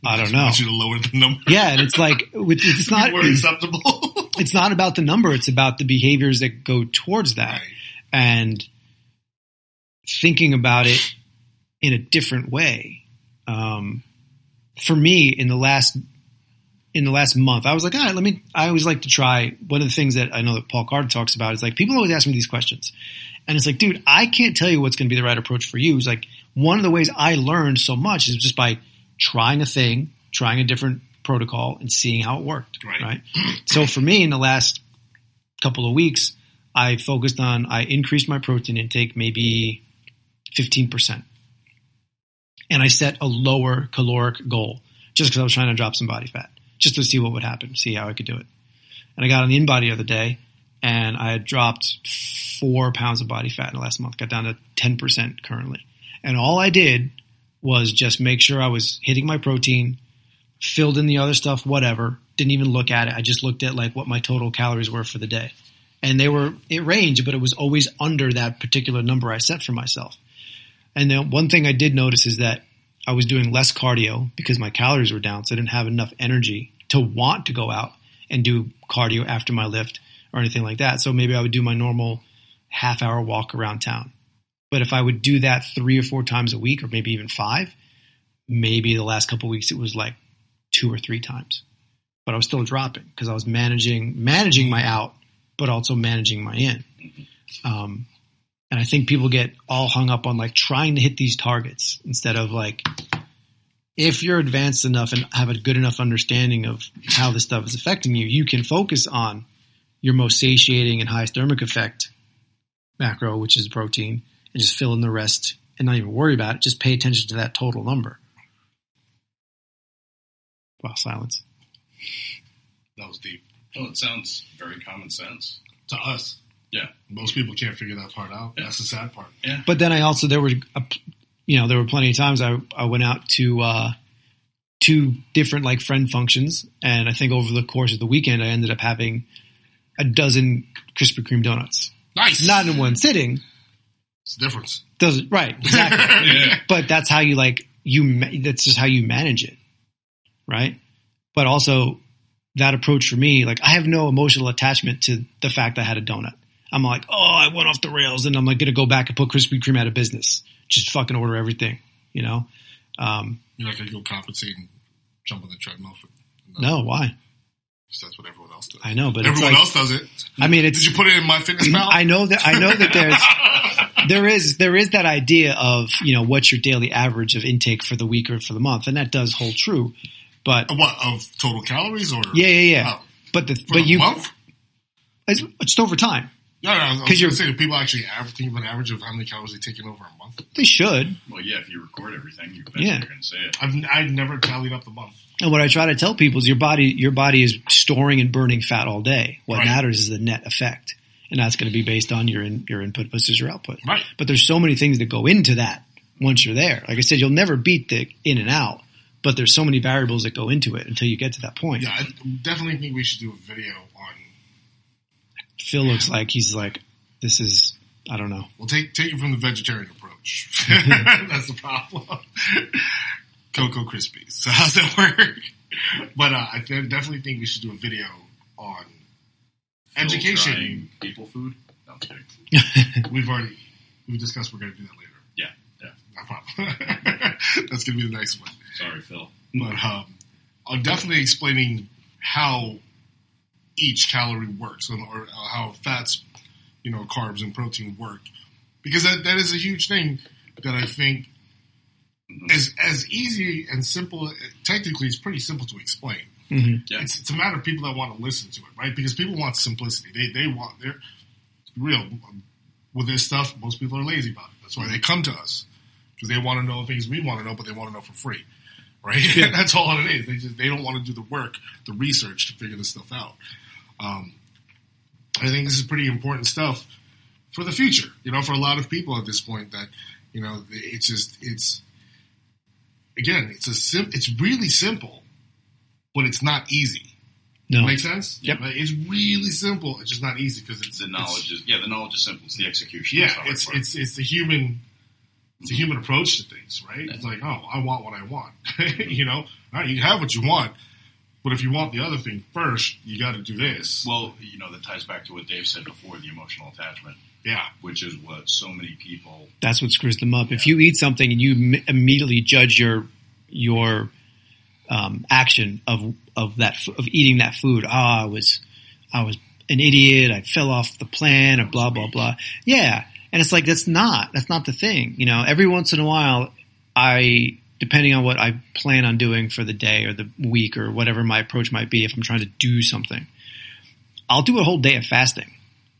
Speaker 3: I don't know.
Speaker 1: I want you to lower the number.
Speaker 3: Yeah, and it's like, it's not
Speaker 1: more acceptable.
Speaker 3: It's not about the number. It's about the behaviors that go towards that. Right. And thinking about it in a different way. For me, in the last month, I was like, all right, I always like to try. One of the things that I know that Paul Carter talks about is, like, people always ask me these questions. And it's like, dude, I can't tell you what's going to be the right approach for you. It's like, one of the ways I learned so much is just by trying a thing, trying a different protocol, and seeing how it worked. Right? So for me, in the last couple of weeks, I increased my protein intake maybe 15%. And I set a lower caloric goal just because I was trying to drop some body fat, just to see what would happen, see how I could do it. And I got on the InBody the other day, and I had dropped 4 pounds of body fat in the last month, got down to 10% currently. And all I did was just make sure I was hitting my protein, filled in the other stuff, whatever. Didn't even look at it. I just looked at like what my total calories were for the day. And it ranged, but it was always under that particular number I set for myself. And then one thing I did notice is that I was doing less cardio because my calories were down, so I didn't have enough energy to want to go out and do cardio after my lift or anything like that. So maybe I would do my normal half-hour walk around town. But if I would do that 3 or 4 times a week, or maybe even 5, maybe the last couple of weeks it was like 2 or 3 times. But I was still dropping because I was managing my out, but also managing my in. And I think people get all hung up on like trying to hit these targets instead of like, if you're advanced enough and have a good enough understanding of how this stuff is affecting you, you can focus on your most satiating and highest thermic effect macro, which is protein, and just fill in the rest and not even worry about it. Just pay attention to that total number. Wow, silence.
Speaker 1: That was deep.
Speaker 2: Well, it sounds very common sense.
Speaker 1: To us.
Speaker 2: Yeah.
Speaker 1: Most people can't figure that part out. Yeah. That's the sad part.
Speaker 2: Yeah.
Speaker 3: But then there were plenty of times I went out to 2 different like friend functions, and I think over the course of the weekend I ended up having a dozen Krispy Kreme donuts.
Speaker 1: Nice.
Speaker 3: Not in one sitting.
Speaker 1: It's the difference.
Speaker 3: Right, exactly.
Speaker 2: Yeah.
Speaker 3: But that's how that's just how you manage it, right? But also that approach for me, like I have no emotional attachment to the fact I had a donut. I'm like, oh, I went off the rails, and I'm like going to go back and put Krispy Kreme out of business. Just fucking order everything, you know?
Speaker 1: You're not going to go compensate and jump on the treadmill for
Speaker 3: no, why?
Speaker 1: Because that's what everyone else does.
Speaker 3: I know, but
Speaker 1: everyone else does it.
Speaker 3: I mean,
Speaker 1: did you put it in MyFitnessPal?
Speaker 3: I know that there is that idea of, you know, what's your daily average of intake for the week or for the month, and that does hold true. But
Speaker 1: what, of total calories or
Speaker 3: yeah.
Speaker 1: Oh,
Speaker 3: but
Speaker 1: month?
Speaker 3: It's just over time.
Speaker 1: No, I was going to say, do people actually think of an average of how many calories they take in over a month?
Speaker 3: They should.
Speaker 2: Well, yeah, if you record everything, you're going to say it.
Speaker 1: I've never tallied up the month.
Speaker 3: And what I try to tell people is your body is storing and burning fat all day. What
Speaker 1: Right.
Speaker 3: matters is the net effect. And that's going to be based on your input versus your output.
Speaker 1: Right.
Speaker 3: But there's so many things that go into that once you're there. Like I said, you'll never beat the in and out, but there's so many variables that go into it until you get to that point.
Speaker 1: Yeah, I definitely think we should do a video on...
Speaker 3: Phil looks like he's like, this is, I don't know.
Speaker 1: We'll take you from the vegetarian approach. That's the problem. Cocoa Krispies. So how's that work? But I definitely think we should do a video on education.
Speaker 2: Trying people food? No, I'm kidding.
Speaker 1: We've discussed we're going to do that later.
Speaker 2: Yeah.
Speaker 1: No problem. That's going to be the next one.
Speaker 2: Sorry, Phil.
Speaker 1: But I'm definitely explaining how each calorie works, or how fats, you know, carbs and protein work, because that is a huge thing that I think is as easy and simple. Technically, it's pretty simple to explain.
Speaker 3: Mm-hmm.
Speaker 2: Yeah.
Speaker 1: It's a matter of people that want to listen to it, right? Because people want simplicity. They want their real with this stuff. Most people are lazy about it. That's why they come to us, because they want to know things we want to know, but they want to know for free, right?
Speaker 3: Yeah.
Speaker 1: That's all it is. They don't want to do the work, the research to figure this stuff out. I think this is pretty important stuff for the future, you know, for a lot of people at this point, that, you know, it's really simple, but it's not easy.
Speaker 3: No.
Speaker 1: Make sense?
Speaker 3: Yep.
Speaker 1: Like, it's really simple. It's just not easy because
Speaker 2: The knowledge is simple. It's the execution.
Speaker 1: Yeah,
Speaker 2: that's how it works.
Speaker 1: it's the human approach to things, right? It's like, oh, I want what I want. You know, all right, you have what you want, but if you want the other thing first, you got to do this.
Speaker 2: Well, you know, that ties back to what Dave said before, the emotional attachment.
Speaker 1: Yeah.
Speaker 2: Which is what so many people...
Speaker 3: That's what screws them up. If you eat something and you immediately judge your action of eating that food, I was an idiot, I fell off the plan, or blah blah blah. Yeah, and it's like that's not the thing. You know, every once in a while, depending on what I plan on doing for the day or the week or whatever my approach might be, if I'm trying to do something, I'll do a whole day of fasting.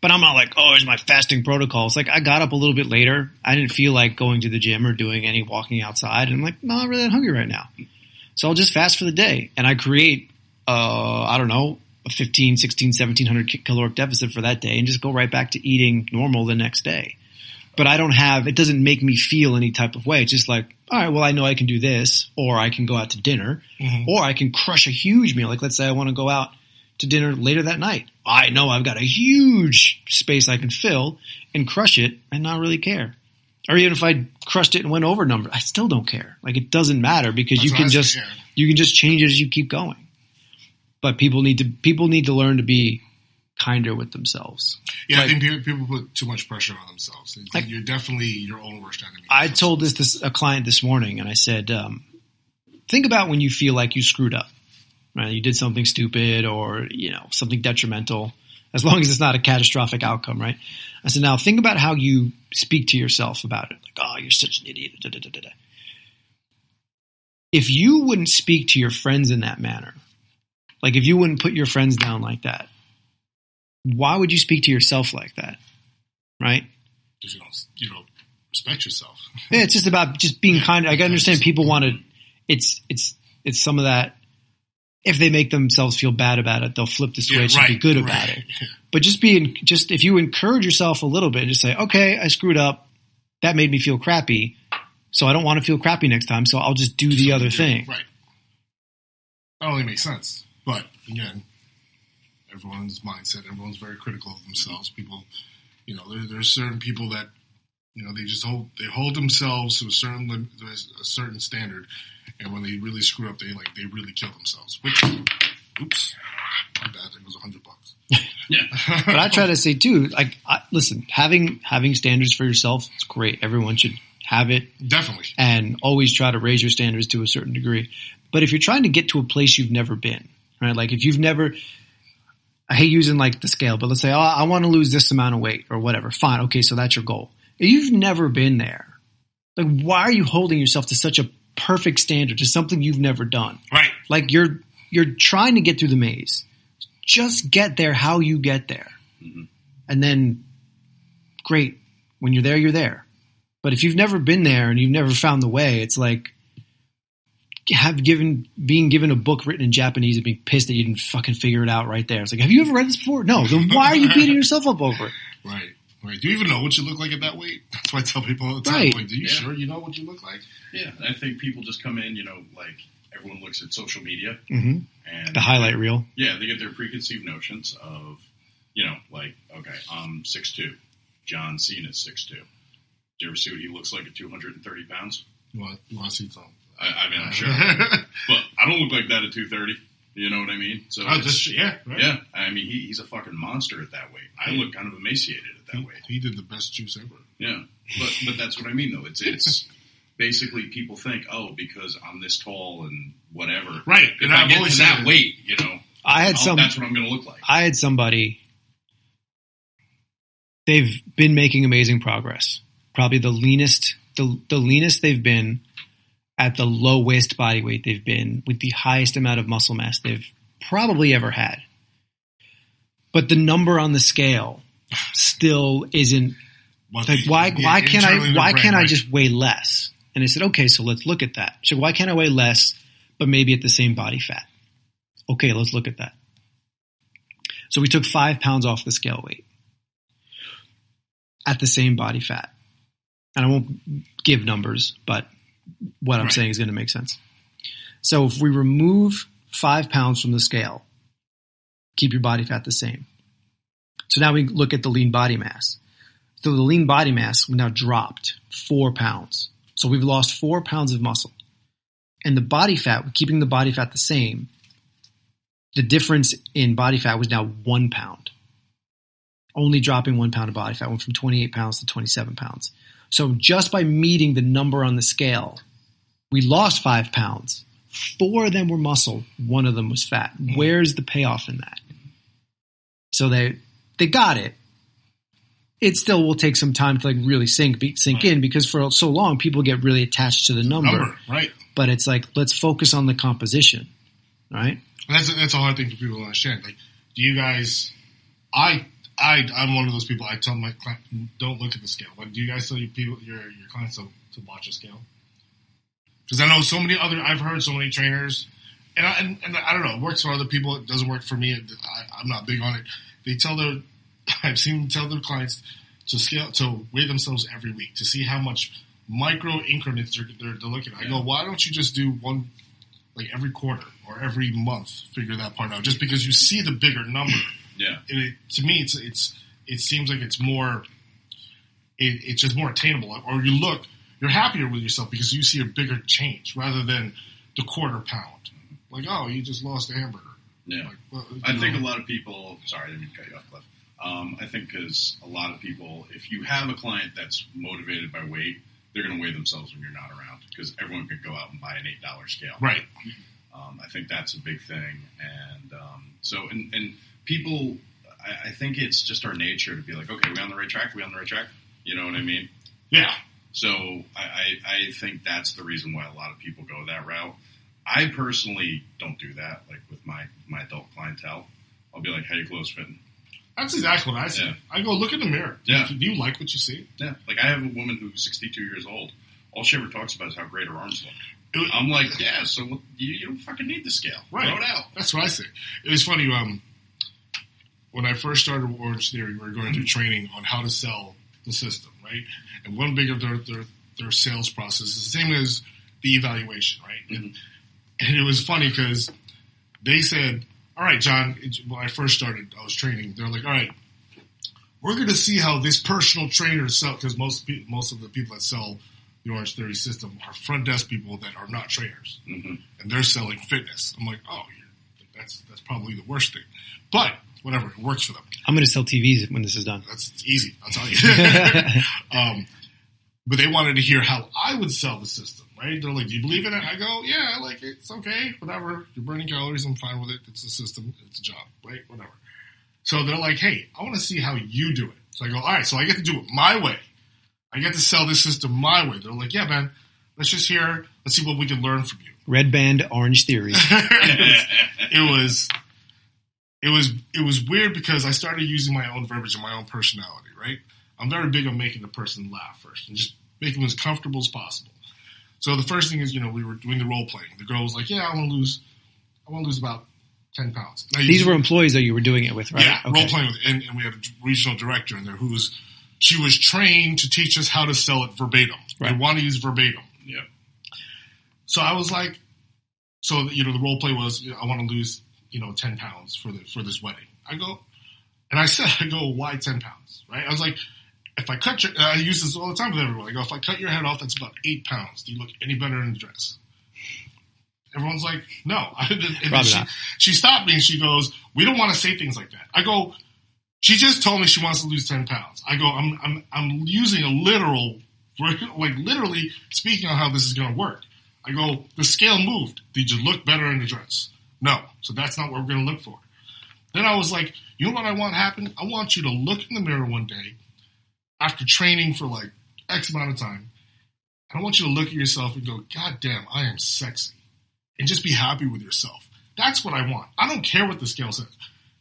Speaker 3: But I'm not like, oh, here's my fasting protocol. It's like I got up a little bit later. I didn't feel like going to the gym or doing any walking outside. And I'm like, no, I'm not really that hungry right now. So I'll just fast for the day. And I create, I don't know, a 15, 16, 1700 caloric deficit for that day and just go right back to eating normal the next day. but it doesn't make me feel any type of way. It's just like, all right, well, I know I can do this, or I can go out to dinner, or I can crush a huge meal. Like, let's say I want to go out to dinner later that night. I know I've got a huge space I can fill and crush it and not really care. Or even if I crushed it and went over number, I still don't care. Like, it doesn't matter because you can just change it as you keep going. But people need to learn to be kinder with themselves.
Speaker 1: Yeah, like, I think people put too much pressure on themselves. Like, you're definitely your own worst enemy.
Speaker 3: I told a client this morning, and I said, think about when you feel like you screwed up. Right? You did something stupid or, something detrimental, as long as it's not a catastrophic outcome, right? I said, now think about how you speak to yourself about it. Like, oh, you're such an idiot. Da, da, da, da, da. If you wouldn't speak to your friends in that manner, like if you wouldn't put your friends down like that, why would you speak to yourself like that? Right?
Speaker 1: Because you don't respect yourself.
Speaker 3: Yeah, it's just about just being kind. I understand people want to. It's some of that. If they make themselves feel bad about it, they'll flip the switch and be good about it. But if you encourage yourself a little bit, just say, okay, I screwed up. That made me feel crappy. So I don't want to feel crappy next time. So I'll just do the other thing.
Speaker 1: Right. That only makes sense. But again, everyone's mindset, everyone's very critical of themselves. People, there's certain people that, they hold themselves to a certain standard. And when they really screw up, they really kill themselves. Which, oops, my bad. It was $100.
Speaker 2: Yeah.
Speaker 3: But I try to say too, like, listen, having standards for yourself is great. Everyone should have it.
Speaker 1: Definitely. And
Speaker 3: always try to raise your standards to a certain degree. But if you're trying to get to a place you've never been, right? Like if you've never, I hate using like the scale, but let's say, I want to lose this amount of weight or whatever. Fine. Okay. So that's your goal. If you've never been there, like, why are you holding yourself to such a perfect standard, to something you've never done?
Speaker 1: Right.
Speaker 3: Like you're trying to get through the maze. Just get there how you get there. Mm-hmm. And then great. When you're there, you're there. But if you've never been there and you've never found the way, it's like being given a book written in Japanese and being pissed that you didn't fucking figure it out right there. It's like, have you ever read this before? No. Then why are you beating yourself up over it?
Speaker 1: Right. Right. Do you even know what you look like at that weight? That's why I tell people all the time.
Speaker 3: Right.
Speaker 1: Like, do you sure you know what you look like?
Speaker 2: Yeah. I think people just come in, like everyone looks at social media.
Speaker 3: Mm-hmm.
Speaker 2: And
Speaker 3: the highlight reel.
Speaker 2: Yeah. They get their preconceived notions of, like, okay, I'm 6'2". John Cena's 6'2". Do you ever see what he looks like at 230 pounds?
Speaker 1: Well, you want to see something?
Speaker 2: I mean, I'm sure. But I don't look like that at 230. You know what I mean? So
Speaker 1: right.
Speaker 2: Yeah. I mean, he's a fucking monster at that weight. I look kind of emaciated at that weight.
Speaker 1: He did the best juice ever.
Speaker 2: Yeah, but that's what I mean though. It's basically people think, oh, because I'm this tall and whatever.
Speaker 1: Right.
Speaker 2: If I get to that weight, that's what I'm going to look like.
Speaker 3: I had somebody. They've been making amazing progress. Probably the leanest they've been. At the lowest body weight they've been, with the highest amount of muscle mass they've probably ever had. But the number on the scale still isn't like, why can't I just weigh less? And I said, okay, so let's look at that. So why can't I weigh less, but maybe at the same body fat? Okay, let's look at that. So we took 5 pounds off the scale weight at the same body fat. And I won't give numbers, but what I'm saying is going to make sense. So if we remove 5 pounds from the scale, keep your body fat the same. So now we look at the lean body mass. So the lean body mass now dropped 4 pounds. So we've lost 4 pounds of muscle. And the body fat, keeping the body fat the same, the difference in body fat was now 1 pound. Only dropping 1 pound of body fat, went from 28 pounds to 27 pounds. So just by meeting the number on the scale, we lost 5 pounds. 4 of them were muscle. 1 of them was fat. Where's the payoff in that? So they got it. It still will take some time to like really sink in, because for so long people get really attached to the number.
Speaker 1: Right.
Speaker 3: But it's like, let's focus on the composition, right?
Speaker 1: That's a hard thing for people to understand. Like, do you guys? I'm one of those people. I tell my clients, don't look at the scale. But do you guys tell your clients to watch a scale? Because I know I've heard so many trainers, and I don't know, it works for other people. It doesn't work for me. I'm not big on it. I've seen them tell their clients to weigh themselves every week to see how much micro increments they're looking at. I go, why don't you just do one like every quarter or every month? Figure that part out. Just because you see the bigger number.
Speaker 2: Yeah.
Speaker 1: To me, it seems like it's more. It's just more attainable. Or you're happier with yourself because you see a bigger change rather than the quarter pound. Like, oh, you just lost a hamburger.
Speaker 2: Yeah.
Speaker 1: Like, well,
Speaker 2: I think a lot of people. Sorry, I didn't mean to cut you off, Cliff. I think because a lot of people, if you have a client that's motivated by weight, they're going to weigh themselves when you're not around because everyone could go out and buy an $8 scale.
Speaker 1: Right.
Speaker 2: I think that's a big thing. And people, I think it's just our nature to be like, okay, we on the right track? We on the right track? You know what I mean?
Speaker 1: Yeah.
Speaker 2: So I think that's the reason why a lot of people go that route. I personally don't do that, like with my adult clientele. I'll be like, how you clothes fitting?
Speaker 1: That's exactly what I say.
Speaker 2: Yeah.
Speaker 1: I go, look in the mirror.
Speaker 2: Yeah.
Speaker 1: Do you like what you see?
Speaker 2: Yeah. Like I have a woman who's 62 years old. All she ever talks about is how great her arms look. I'm like, yeah, so you don't fucking need the scale.
Speaker 1: Right.
Speaker 2: Throw it out.
Speaker 1: That's what I say. It was funny, when I first started Orange Theory, we were going through training on how to sell the system, right? And one big of their sales process is the same as the evaluation, right?
Speaker 2: Mm-hmm.
Speaker 1: And it was funny because they said, all right, John, when I first started, I was training, they're like, all right, we're going to see how this personal trainer sells, because most of the people that sell the Orange Theory system are front desk people that are not trainers, and they're selling fitness. I'm like, oh, that's probably the worst thing. But whatever, it works for them.
Speaker 3: I'm going to sell TVs when this is done.
Speaker 1: It's easy, I'll tell you. But they wanted to hear how I would sell the system, right? They're like, do you believe in it? I go, yeah, I like it. It's okay, whatever. You're burning calories. I'm fine with it. It's a system. It's a job, right? Whatever. So they're like, hey, I want to see how you do it. So I go, all right, so I get to do it my way. I get to sell this system my way. They're like, yeah, man, let's just hear, let's see what we can learn from you.
Speaker 3: Red Band, Orange Theory.
Speaker 1: It was weird because I started using my own verbiage and my own personality, right? I'm very big on making the person laugh first and just making them as comfortable as possible. So the first thing is, we were doing the role playing. The girl was like, yeah, I want to lose about 10 pounds.
Speaker 3: These were employees that you were doing it with, right?
Speaker 1: Yeah, okay. Role playing with, and we had a regional director in there she was trained to teach us how to sell it verbatim. Right. They want to use verbatim.
Speaker 2: Yeah.
Speaker 1: So I was like, the role play was, I want to lose, 10 pounds for this wedding. I go, why 10 pounds? Right? I was like, if I cut I use this all the time with everyone. I go, if I cut your head off, that's about 8 pounds. Do you look any better in the dress? Everyone's like, no. She stopped me and she goes, we don't want to say things like that. I go, she just told me she wants to lose 10 pounds. I go, I'm using a literal, like literally speaking on how this is going to work. I go, the scale moved. Did you look better in the dress? No. So that's not what we're going to look for. Then I was like, you know what I want to happen? I want you to look in the mirror one day after training for like X amount of time. And I want you to look at yourself and go, God damn, I am sexy. And just be happy with yourself. That's what I want. I don't care what the scale says.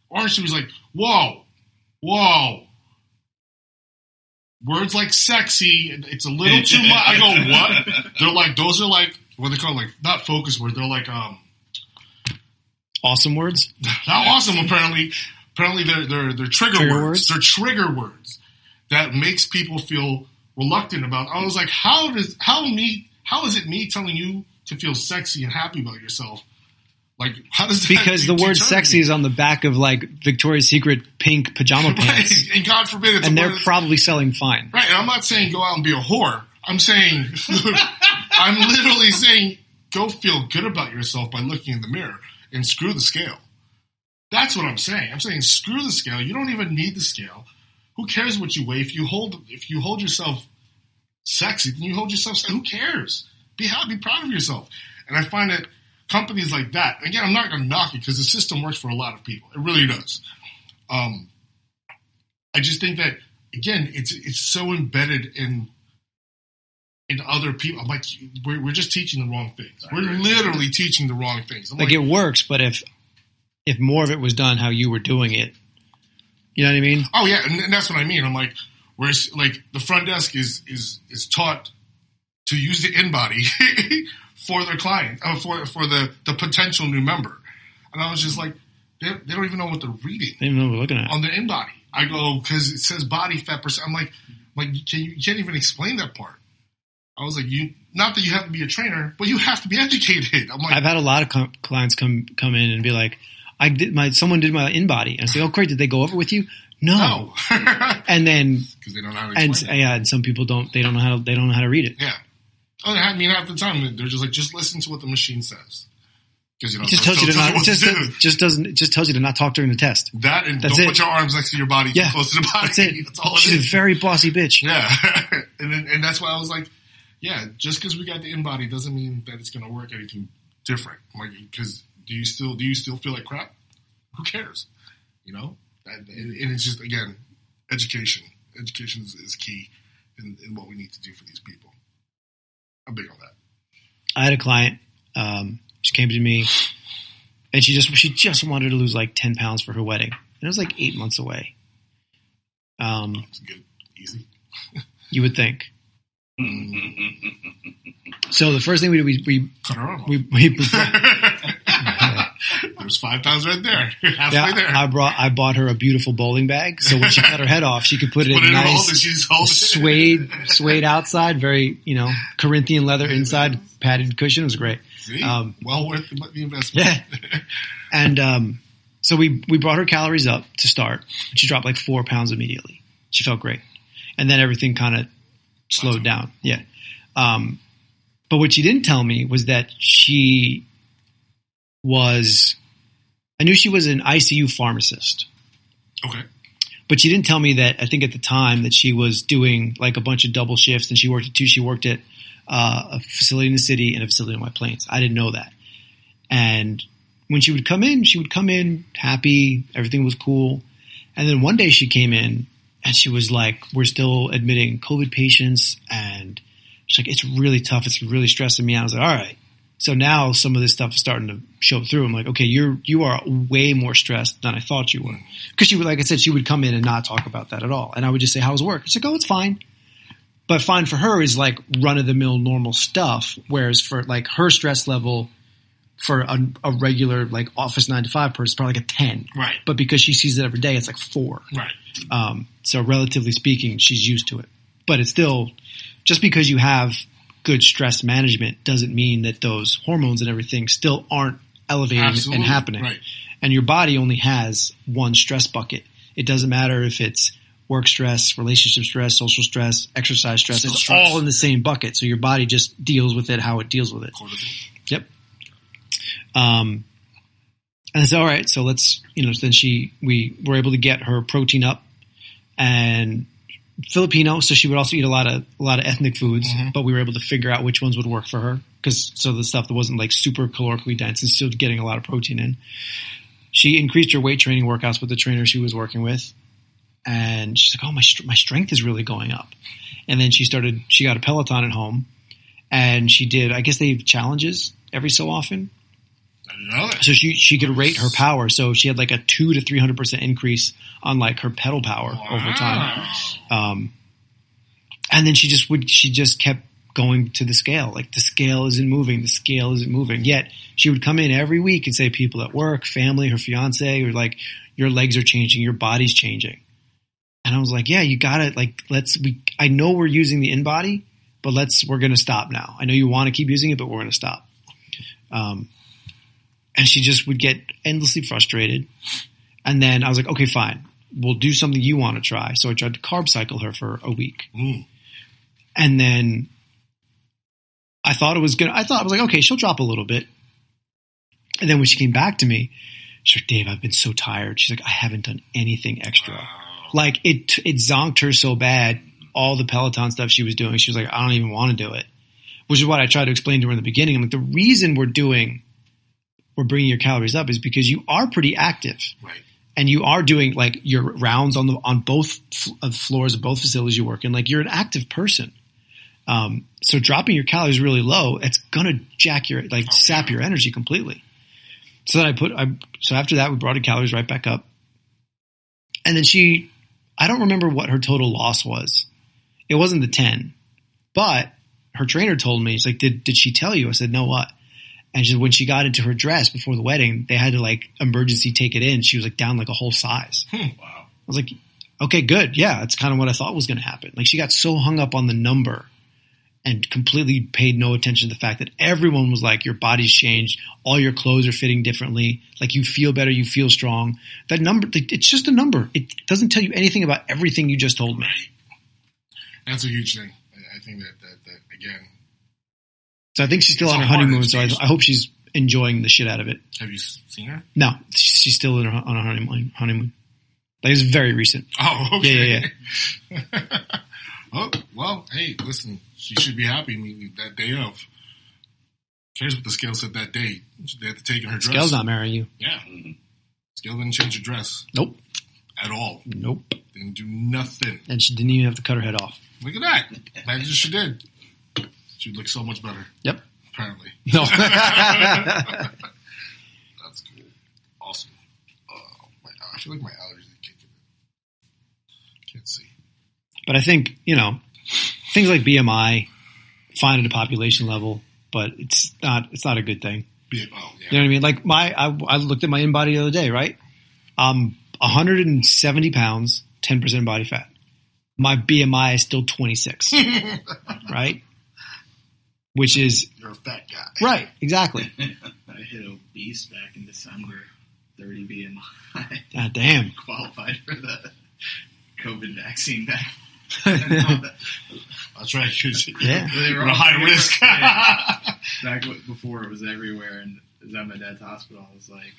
Speaker 1: Orange was like, whoa. Words like sexy, it's a little too much. I go, what? They're like, those are like, what they call like, not focus words. They're like,
Speaker 3: awesome words?
Speaker 1: Not awesome, apparently. Apparently they're trigger words. They're trigger words that makes people feel reluctant about. I was like, how is it me telling you to feel sexy and happy about yourself? Like, how does that
Speaker 3: because the word sexy is on the back of like Victoria's Secret pink pajama pants.
Speaker 1: Right. And God forbid it's
Speaker 3: and they're probably selling fine.
Speaker 1: Right. And I'm not saying go out and be a whore. I'm saying, I'm literally saying go feel good about yourself by looking in the mirror and screw the scale. That's what I'm saying. I'm saying screw the scale. You don't even need the scale. Who cares what you weigh? If you hold yourself sexy, then you hold yourself sexy. Who cares? Be happy, be proud of yourself. And I find that companies like that, again, I'm not going to knock it because the system works for a lot of people. It really does. I just think that, again, it's so embedded in other people. I'm like, we're just teaching the wrong things. We're literally teaching the wrong things.
Speaker 3: Like it works, but if more of it was done how you were doing it, you know what I mean?
Speaker 1: Oh yeah, and that's what I mean. I'm like, whereas like the front desk is taught to use the in-body for their client, for the potential new member, and I was just like, they don't even know what they're reading.
Speaker 3: They don't even know what we're looking at
Speaker 1: on the in-body. I go, because it says body fat percent. I'm like, you can't even explain that part. I was like, not that you have to be a trainer, but you have to be educated. I'm like,
Speaker 3: I've had a lot of clients come in and be like, someone did my InBody. And I say, oh great, did they go over with you? No. And then,
Speaker 1: because they don't know how to explain it.
Speaker 3: And some people don't know how to read it.
Speaker 1: Yeah. Oh, I mean, half the time they're just like, just listen to what the machine says. Because
Speaker 3: it just tells you to not. It just tells you to not talk during the test.
Speaker 1: That and don't put your arms next to your body, too close to the body.
Speaker 3: That's it.
Speaker 1: That's all it
Speaker 3: She's
Speaker 1: is.
Speaker 3: a very bossy bitch.
Speaker 1: Yeah, and that's why I was like, yeah, just because we got the InBody doesn't mean that it's going to work anything different. Like, because do you still feel like crap? Who cares? You know, and it's just, again, education. Education is key in what we need to do for these people. I'm big on that.
Speaker 3: I had a client. She came to me, and she just wanted to lose like 10 pounds for her wedding, and it was like 8 months away.
Speaker 1: It's good, easy.
Speaker 3: You would think. So the first thing we
Speaker 1: cut her arm off. There's 5 pounds right there, halfway there.
Speaker 3: I bought her a beautiful bowling bag, so when she cut her head off, she could put it in nice suede outside, very Corinthian leather inside, padded cushion. It was great.
Speaker 1: See? Well worth the investment.
Speaker 3: Yeah. And so we brought her calories up to start. She dropped like 4 pounds immediately. She felt great, and then everything kind of slowed down. Yeah. But what she didn't tell me was that I knew she was an ICU pharmacist.
Speaker 1: Okay.
Speaker 3: But she didn't tell me that, I think at the time, that she was doing like a bunch of double shifts, and she worked at two. She worked at a facility in the city and a facility in White Plains. I didn't know that. And when she would come in happy, everything was cool. And then one day she came in and she was like, we're still admitting COVID patients, and she's like, it's really tough. It's really stressing me out. I was like, all right. So now some of this stuff is starting to show through. I'm like, okay, you are way more stressed than I thought you were. Because she would, like I said, she would come in and not talk about that at all. And I would just say, how's work? She's like, oh, it's fine. But fine for her is like run of the mill normal stuff. Whereas for like her stress level for a regular like office 9 to 5 person is probably like a 10.
Speaker 1: Right.
Speaker 3: But because she sees it every day, it's like 4.
Speaker 1: Right.
Speaker 3: So relatively speaking, she's used to it. But it's still, just because you have good stress management doesn't mean that those hormones and everything still aren't elevating and happening.
Speaker 1: Right.
Speaker 3: And your body only has one stress bucket. It doesn't matter if it's work stress, relationship stress, social stress, exercise stress. It's all in the same bucket. So your body just deals with it how it deals with it. Yep. And I said, all right, so let's, then we were able to get her protein up, and Filipino, so she would also eat a lot of ethnic foods, but we were able to figure out which ones would work for her, so the stuff that wasn't like super calorically dense and still getting a lot of protein in. She increased her weight training workouts with the trainer she was working with, and she's like, oh, my strength is really going up. And then she got a Peloton at home, and she did, I guess they have challenges every so often.
Speaker 1: I didn't know that.
Speaker 3: So she could rate her power. So she had like a 200 to 300% increase on like her pedal power over time. And then she just kept going to the scale. Like the scale isn't moving. Yet she would come in every week and say people at work, family, her fiance, or like, your legs are changing, your body's changing. And I was like, yeah, you got it. Like, I know we're using the InBody, but we're going to stop now. I know you want to keep using it, but we're going to stop. And she just would get endlessly frustrated. And then I was like, okay, fine. We'll do something you want to try. So I tried to carb cycle her for a week. And then I thought I was like, okay, she'll drop a little bit. And then when she came back to me, she's like, Dave, I've been so tired. She's like, I haven't done anything extra. Like it zonked her so bad. All the Peloton stuff she was doing, she was like, I don't even want to do it. Which is what I tried to explain to her in the beginning. I'm like, the reason we're bringing your calories up is because you are pretty active.
Speaker 1: Right.
Speaker 3: And you are doing like your rounds on both floors of both facilities you work in. Like you're an active person. So dropping your calories really low, it's going to sap your energy completely. So then so after that, we brought her calories right back up. And then I don't remember what her total loss was. It wasn't the 10, but her trainer told me, she's like, did she tell you? I said, no, what? And when she got into her dress before the wedding, they had to like emergency take it in. She was like down like a whole size.
Speaker 2: Wow.
Speaker 3: I was like, okay, good. Yeah, that's kind of what I thought was going to happen. Like she got so hung up on the number and completely paid no attention to the fact that everyone was like, your body's changed. All your clothes are fitting differently. Like you feel better. You feel strong. That number, it's just a number. It doesn't tell you anything about everything you just told me.
Speaker 1: That's a huge thing. I think that again.
Speaker 3: So I think she's still on her honeymoon. So I hope she's enjoying the shit out of it.
Speaker 1: Have you seen her?
Speaker 3: No, she's still on her honeymoon. Like it's very recent.
Speaker 1: Oh, okay.
Speaker 3: Yeah.
Speaker 1: Oh, well, hey, listen, she should be happy. I mean, that day of. Cares what the scale said that day. They had to take in her dress.
Speaker 3: Scale's not marrying you.
Speaker 1: Yeah. Scale didn't change her dress.
Speaker 3: Nope.
Speaker 1: At all.
Speaker 3: Nope.
Speaker 1: Didn't do nothing.
Speaker 3: And she didn't even have to cut her head off.
Speaker 1: Look at that. Imagine she did. She'd look so much better.
Speaker 3: Yep.
Speaker 1: Apparently.
Speaker 3: No.
Speaker 1: That's cool. Awesome. I feel like my allergies are kicking in. Can't see.
Speaker 3: But I think, things like BMI, fine at a population level, but it's not a good thing.
Speaker 1: Yeah.
Speaker 3: You know what I mean? Like I looked at my in-body the other day, right? 170 pounds, 10% body fat. My BMI is still 26, right? Which is...
Speaker 1: You're a fat guy.
Speaker 3: Right, exactly.
Speaker 4: I hit obese back in December, 30 BMI.
Speaker 3: God damn.
Speaker 4: Qualified for the COVID vaccine back.
Speaker 1: That's right.
Speaker 3: Yeah.
Speaker 4: They were
Speaker 1: a high risk.
Speaker 4: Back before it was everywhere, and I was at my dad's hospital. I was like,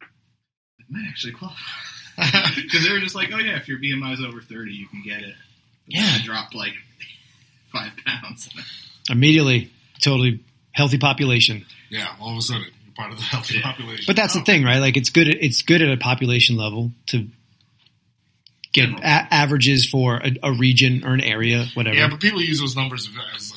Speaker 4: I might actually qualify. Because they were just like, oh yeah, if your BMI is over 30, you can get it. But
Speaker 3: yeah.
Speaker 4: I dropped like 5 pounds.
Speaker 3: Immediately, totally healthy population.
Speaker 1: Yeah, all of a sudden, you're part of the healthy population.
Speaker 3: But that's the thing, right? Like it's good at a population level to get averages for a region or an area, whatever.
Speaker 1: Yeah, but people use those numbers as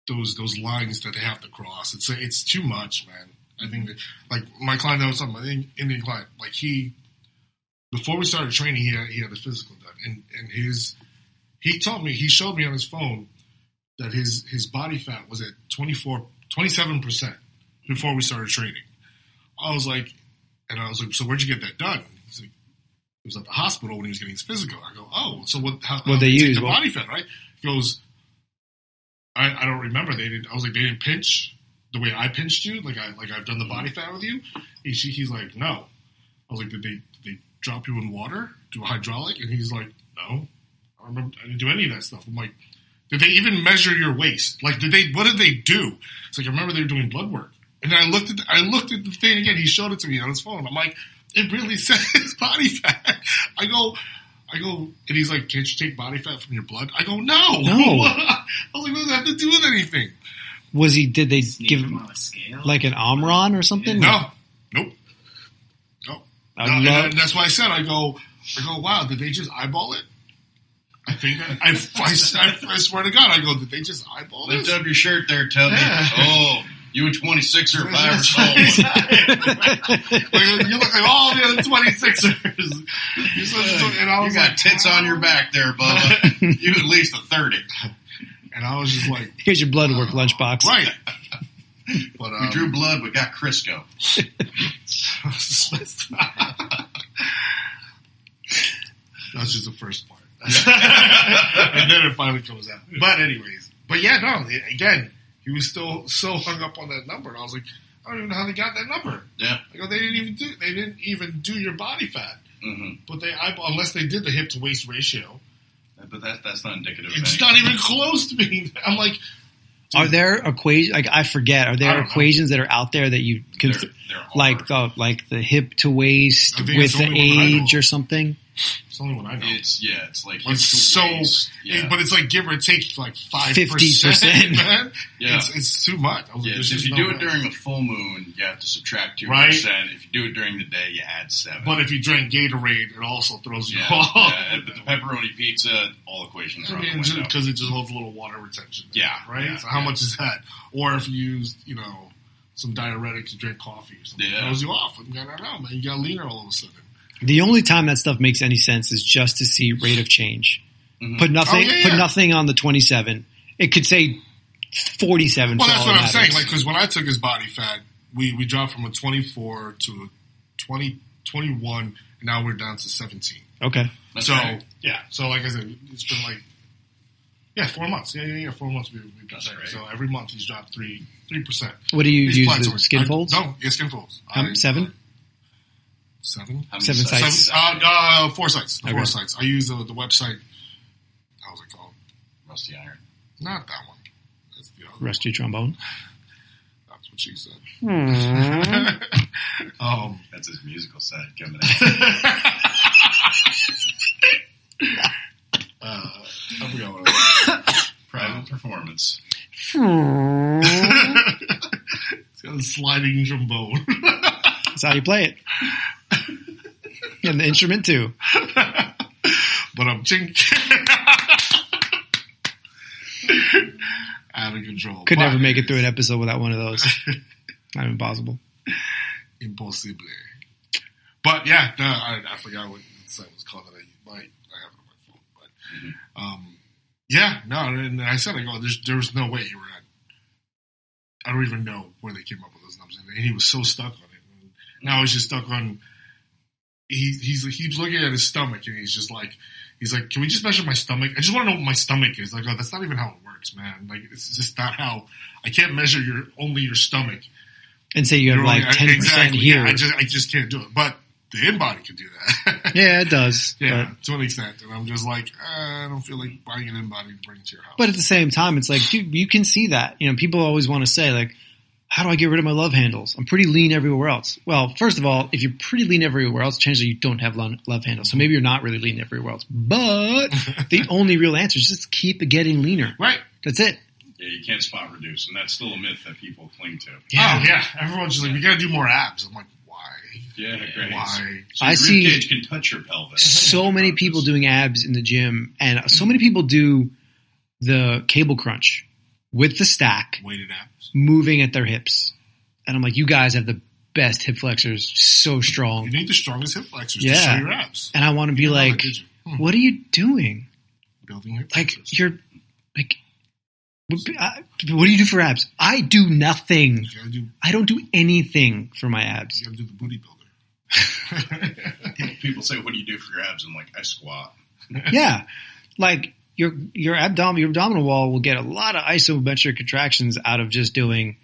Speaker 1: those lines that they have to cross. It's too much, man. I think that, like my client that was talking about, my Indian client, like before we started training, he had his physical done, and he told me, he showed me on his phone that his body fat was at 27% before we started training. I was like, so where'd you get that done? He's like, it was at the hospital when he was getting his physical. I go, oh, so how
Speaker 3: they use
Speaker 1: the body fat, right? He goes, I don't remember. They didn't pinch the way I pinched you, like I've done the body fat with you. He's like, no. I was like, did they drop you in water, do a hydraulic? And he's like, no. I remember I didn't do any of that stuff. I'm like, did they even measure your waist? Like, what did they do? It's like I remember they were doing blood work, and then I looked at the thing again. He showed it to me on his phone. I'm like, it really says body fat. I go, and he's like, can't you take body fat from your blood? I go, no. I was like, what does that have to do with anything?
Speaker 3: Did they give
Speaker 4: him on a scale?
Speaker 3: Like an Omron or something?
Speaker 1: No. Nope. No. And that's why I said, I go, wow, did they just eyeball it? I think I swear to God, I go, did they just eyeball it?
Speaker 2: Lift up your shirt there, Tubby.
Speaker 1: Yeah.
Speaker 2: Oh, you a 26er, 5 or so.
Speaker 1: You look like all the other 26ers.
Speaker 2: You got tits on your back there, Bubba. You at least a 30.
Speaker 1: And I was just like,
Speaker 3: here's your blood work lunchbox.
Speaker 1: Right. But,
Speaker 2: we drew blood, but got Crisco.
Speaker 1: That's just the first part. And then it finally comes out. But anyways. But yeah, no, again, he was still so hung up on that number. And I was like, I don't even know how they got that number.
Speaker 2: Yeah.
Speaker 1: I go, they didn't even do your body fat. Mm-hmm. But they eyeball, unless they did the hip to waist ratio.
Speaker 2: But that's not indicative.
Speaker 1: It's not even close to being. I'm like,
Speaker 3: are there equations? Like I forget. Are there equations that are out there that you can like the hip to waist with the age or something?
Speaker 1: It's the only one I know.
Speaker 2: It's like
Speaker 1: it's so,
Speaker 2: yeah.
Speaker 1: But it's like give or take like 5%.
Speaker 3: 50%,
Speaker 1: man.
Speaker 2: Yeah,
Speaker 1: it's too much. I was
Speaker 2: like, if you do it during a full moon, you have to subtract 2%.
Speaker 1: Right?
Speaker 2: If you do it during the day, you add 7.
Speaker 1: But if you drink Gatorade, it also throws you off.
Speaker 2: Yeah, but the pepperoni pizza, all equations are
Speaker 1: because it just holds a little water retention. There,
Speaker 2: yeah,
Speaker 1: right.
Speaker 2: Yeah,
Speaker 1: so how much is that? Or if you use some diuretic to drink coffee or something, it throws you off. I don't know, man. You got leaner all of a sudden.
Speaker 3: The only time that stuff makes any sense is just to see rate of change. Mm-hmm. Put nothing on the 27. It could say 47.
Speaker 1: Well, that's what I'm saying. Like, because when I took his body fat, we dropped from a 24 to a 21, Now we're down to 17.
Speaker 3: Okay.
Speaker 2: That's
Speaker 1: so
Speaker 2: right.
Speaker 1: yeah, so like I said, it's been like 4 months. Yeah. 4 months we've got
Speaker 2: That's
Speaker 1: there.
Speaker 2: right.
Speaker 1: So every month he's dropped 3%.
Speaker 3: What do you
Speaker 1: He's
Speaker 3: use?
Speaker 1: plateauing.
Speaker 3: The skin folds?
Speaker 1: No, yeah, skin folds.
Speaker 3: 7?
Speaker 1: 7?
Speaker 2: How many
Speaker 3: 7 sites.
Speaker 1: 4 sites. The
Speaker 3: Okay.
Speaker 1: 4 sites. I use the website. How's it called?
Speaker 2: Rusty iron.
Speaker 1: Not that one. That's the other.
Speaker 3: Rusty trombone.
Speaker 1: That's what she said.
Speaker 2: That's his musical side coming out.
Speaker 1: I forgot what it was.
Speaker 2: Private performance.
Speaker 1: It's got a sliding trombone.
Speaker 3: That's how you play it. And the instrument too.
Speaker 1: But I'm chink. Out of control.
Speaker 3: Could
Speaker 1: But-
Speaker 3: never make it through an episode without one of those. Not impossible.
Speaker 1: Impossible. But yeah, no, I forgot what the site was called that I have it on my phone. But yeah, no, and I said, there was no way you were at. I don't even know where they came up with those numbers, and he was so stuck on it. And now he's just stuck on. He's looking at his stomach, and he's like, can we just measure my stomach? I just want to know what my stomach is. Like, that's not even how it works, man. Like, it's just not how. I can't measure only your stomach.
Speaker 3: And say you have like 10%
Speaker 1: exactly.
Speaker 3: here.
Speaker 1: Yeah, I just can't do it. But the in-body can do that.
Speaker 3: Yeah, it does.
Speaker 1: Yeah, to an extent. And I'm just like, I don't feel like buying an in-body to bring to your house.
Speaker 3: But at the same time, it's like, dude, you can see that. You know, people always want to say, like, how do I get rid of my love handles? I'm pretty lean everywhere else. Well, first of all, if you're pretty lean everywhere else, chances are you don't have love handles. So maybe you're not really lean everywhere else. But the only real answer is just keep getting leaner.
Speaker 1: Right.
Speaker 3: That's it.
Speaker 2: Yeah, you can't spot reduce, and that's still a myth that people cling to.
Speaker 3: Yeah.
Speaker 1: Oh, yeah. Everyone's just like, we got to do more abs. I'm like, why?
Speaker 2: Yeah, great.
Speaker 1: Why?
Speaker 2: So
Speaker 3: I
Speaker 2: your
Speaker 3: see-
Speaker 2: ribcage can touch your pelvis.
Speaker 3: So many people doing abs in the gym, and so many people do the cable crunch with the stack,
Speaker 1: Weighted abs.
Speaker 3: moving at their hips. And I'm like, you guys have the best hip flexors, so
Speaker 1: You
Speaker 3: strong.
Speaker 1: need the strongest hip flexors to
Speaker 3: Yeah.
Speaker 1: show your abs.
Speaker 3: And I want to be
Speaker 1: You didn't know
Speaker 3: like,
Speaker 1: that, did you?
Speaker 3: what are you doing?
Speaker 1: Building hip
Speaker 3: Like,
Speaker 1: flexors.
Speaker 3: you're like, what do you do for abs? I do nothing. I don't do anything for my abs.
Speaker 1: You gotta do the booty builder.
Speaker 2: People say, what do you do for your abs? I'm like, I squat.
Speaker 3: Yeah. Like, your abdominal wall will get a lot of isometric contractions out of just doing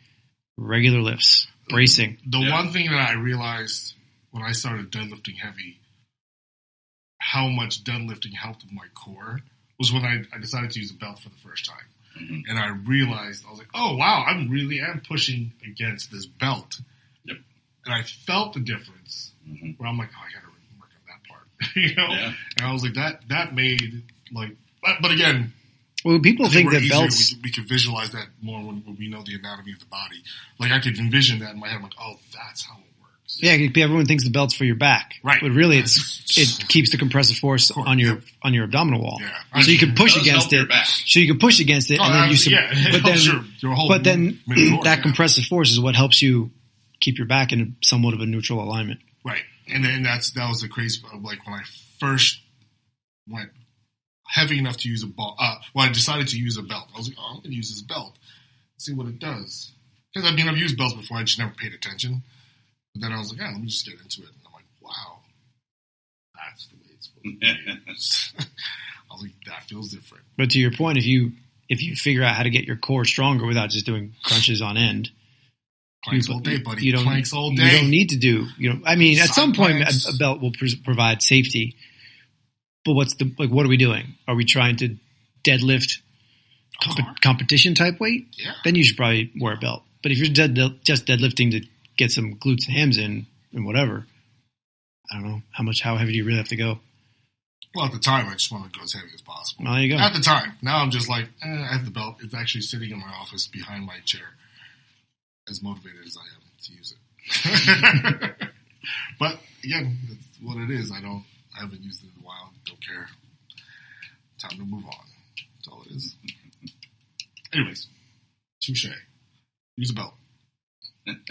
Speaker 3: regular lifts, bracing.
Speaker 1: The
Speaker 2: Yeah.
Speaker 1: one thing that I realized when I started deadlifting heavy, how much deadlifting helped with my core, was when I decided to use a belt for the first time.
Speaker 2: Mhm.
Speaker 1: And I realized, I was like, oh, wow, I really am pushing against this belt.
Speaker 2: Yep.
Speaker 1: And I felt the difference
Speaker 2: Mhm.
Speaker 1: where I'm like, oh, I got to work on that part. You know?
Speaker 2: Yeah.
Speaker 1: And I was like, that made, like, but again,
Speaker 3: Well, people
Speaker 1: I think
Speaker 3: think
Speaker 1: we're
Speaker 3: that
Speaker 1: easier.
Speaker 3: belts.
Speaker 1: We could visualize that more when we know the anatomy of the body. Like, I could envision that in my head. I'm like, oh, that's how it works.
Speaker 3: Yeah, everyone thinks the belt's for your back,
Speaker 1: Right.
Speaker 3: But really, it keeps the compressive force
Speaker 1: Course,
Speaker 3: on your
Speaker 1: yep.
Speaker 3: on your abdominal wall.
Speaker 1: Yeah.
Speaker 3: So you can push
Speaker 2: It does
Speaker 3: against
Speaker 2: help your
Speaker 3: it.
Speaker 2: back.
Speaker 3: So you can push against it,
Speaker 1: Oh,
Speaker 3: and then you.
Speaker 1: yeah, it
Speaker 3: But
Speaker 1: helps
Speaker 3: then,
Speaker 1: your whole
Speaker 3: but then
Speaker 1: mid-core,
Speaker 3: that
Speaker 1: yeah.
Speaker 3: compressive force is what helps you keep your back in somewhat of a neutral alignment.
Speaker 1: Right. And then that was the crazy part. Like, when I first went heavy enough to use a ball, I decided to use a belt. I was like, oh, I'm going to use this belt, see what it does. Because, I mean, I've used belts before. I just never paid attention. But then I was like, let me just get into it. And I'm like, wow, that's the way it's supposed to be used. I was like, that feels different.
Speaker 3: But to your point, if you figure out how to get your core stronger without just doing crunches on end,
Speaker 1: Planks all day, buddy.
Speaker 3: you don't
Speaker 1: Planks all
Speaker 3: you
Speaker 1: day.
Speaker 3: don't need to do. I mean, at
Speaker 1: Side
Speaker 3: some point,
Speaker 1: planks.
Speaker 3: a belt will provide safety. But what are we doing? Are we trying to deadlift competition type weight?
Speaker 1: Yeah.
Speaker 3: Then you should probably wear a belt. But if you're just deadlifting to get some glutes and hams in and whatever, I don't know how heavy do you really have to go?
Speaker 1: Well, at the time, I just wanted to go as heavy as possible.
Speaker 3: Well, there you go.
Speaker 1: At the time. Now I'm just like, I have the belt. It's actually sitting in my office behind my chair. As motivated as I am to use it. But again, that's what it is. I haven't used it in a while. Don't care. Time to move on. That's all it is. Anyways, touche. Use a belt.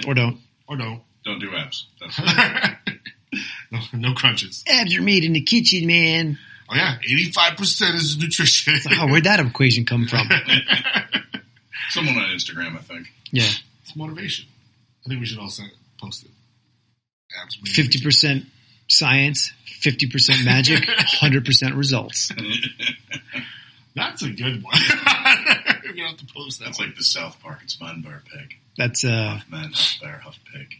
Speaker 3: Or don't.
Speaker 1: Or no.
Speaker 2: Don't do abs. That's
Speaker 1: No crunches.
Speaker 3: Abs are made in the kitchen, man.
Speaker 1: Oh yeah, 85% is nutrition.
Speaker 3: Oh, where'd that equation come from?
Speaker 2: someone on Instagram, I think.
Speaker 3: Yeah.
Speaker 1: It's motivation. I think we should all post it. Abs.
Speaker 3: 50% science, 50% magic, 100% results.
Speaker 1: That's a good one. You're gonna have to post that.
Speaker 2: That's
Speaker 1: one.
Speaker 2: like the South Park. It's man, bear, pig.
Speaker 3: That's
Speaker 2: Huff man, huff bear, huff pig.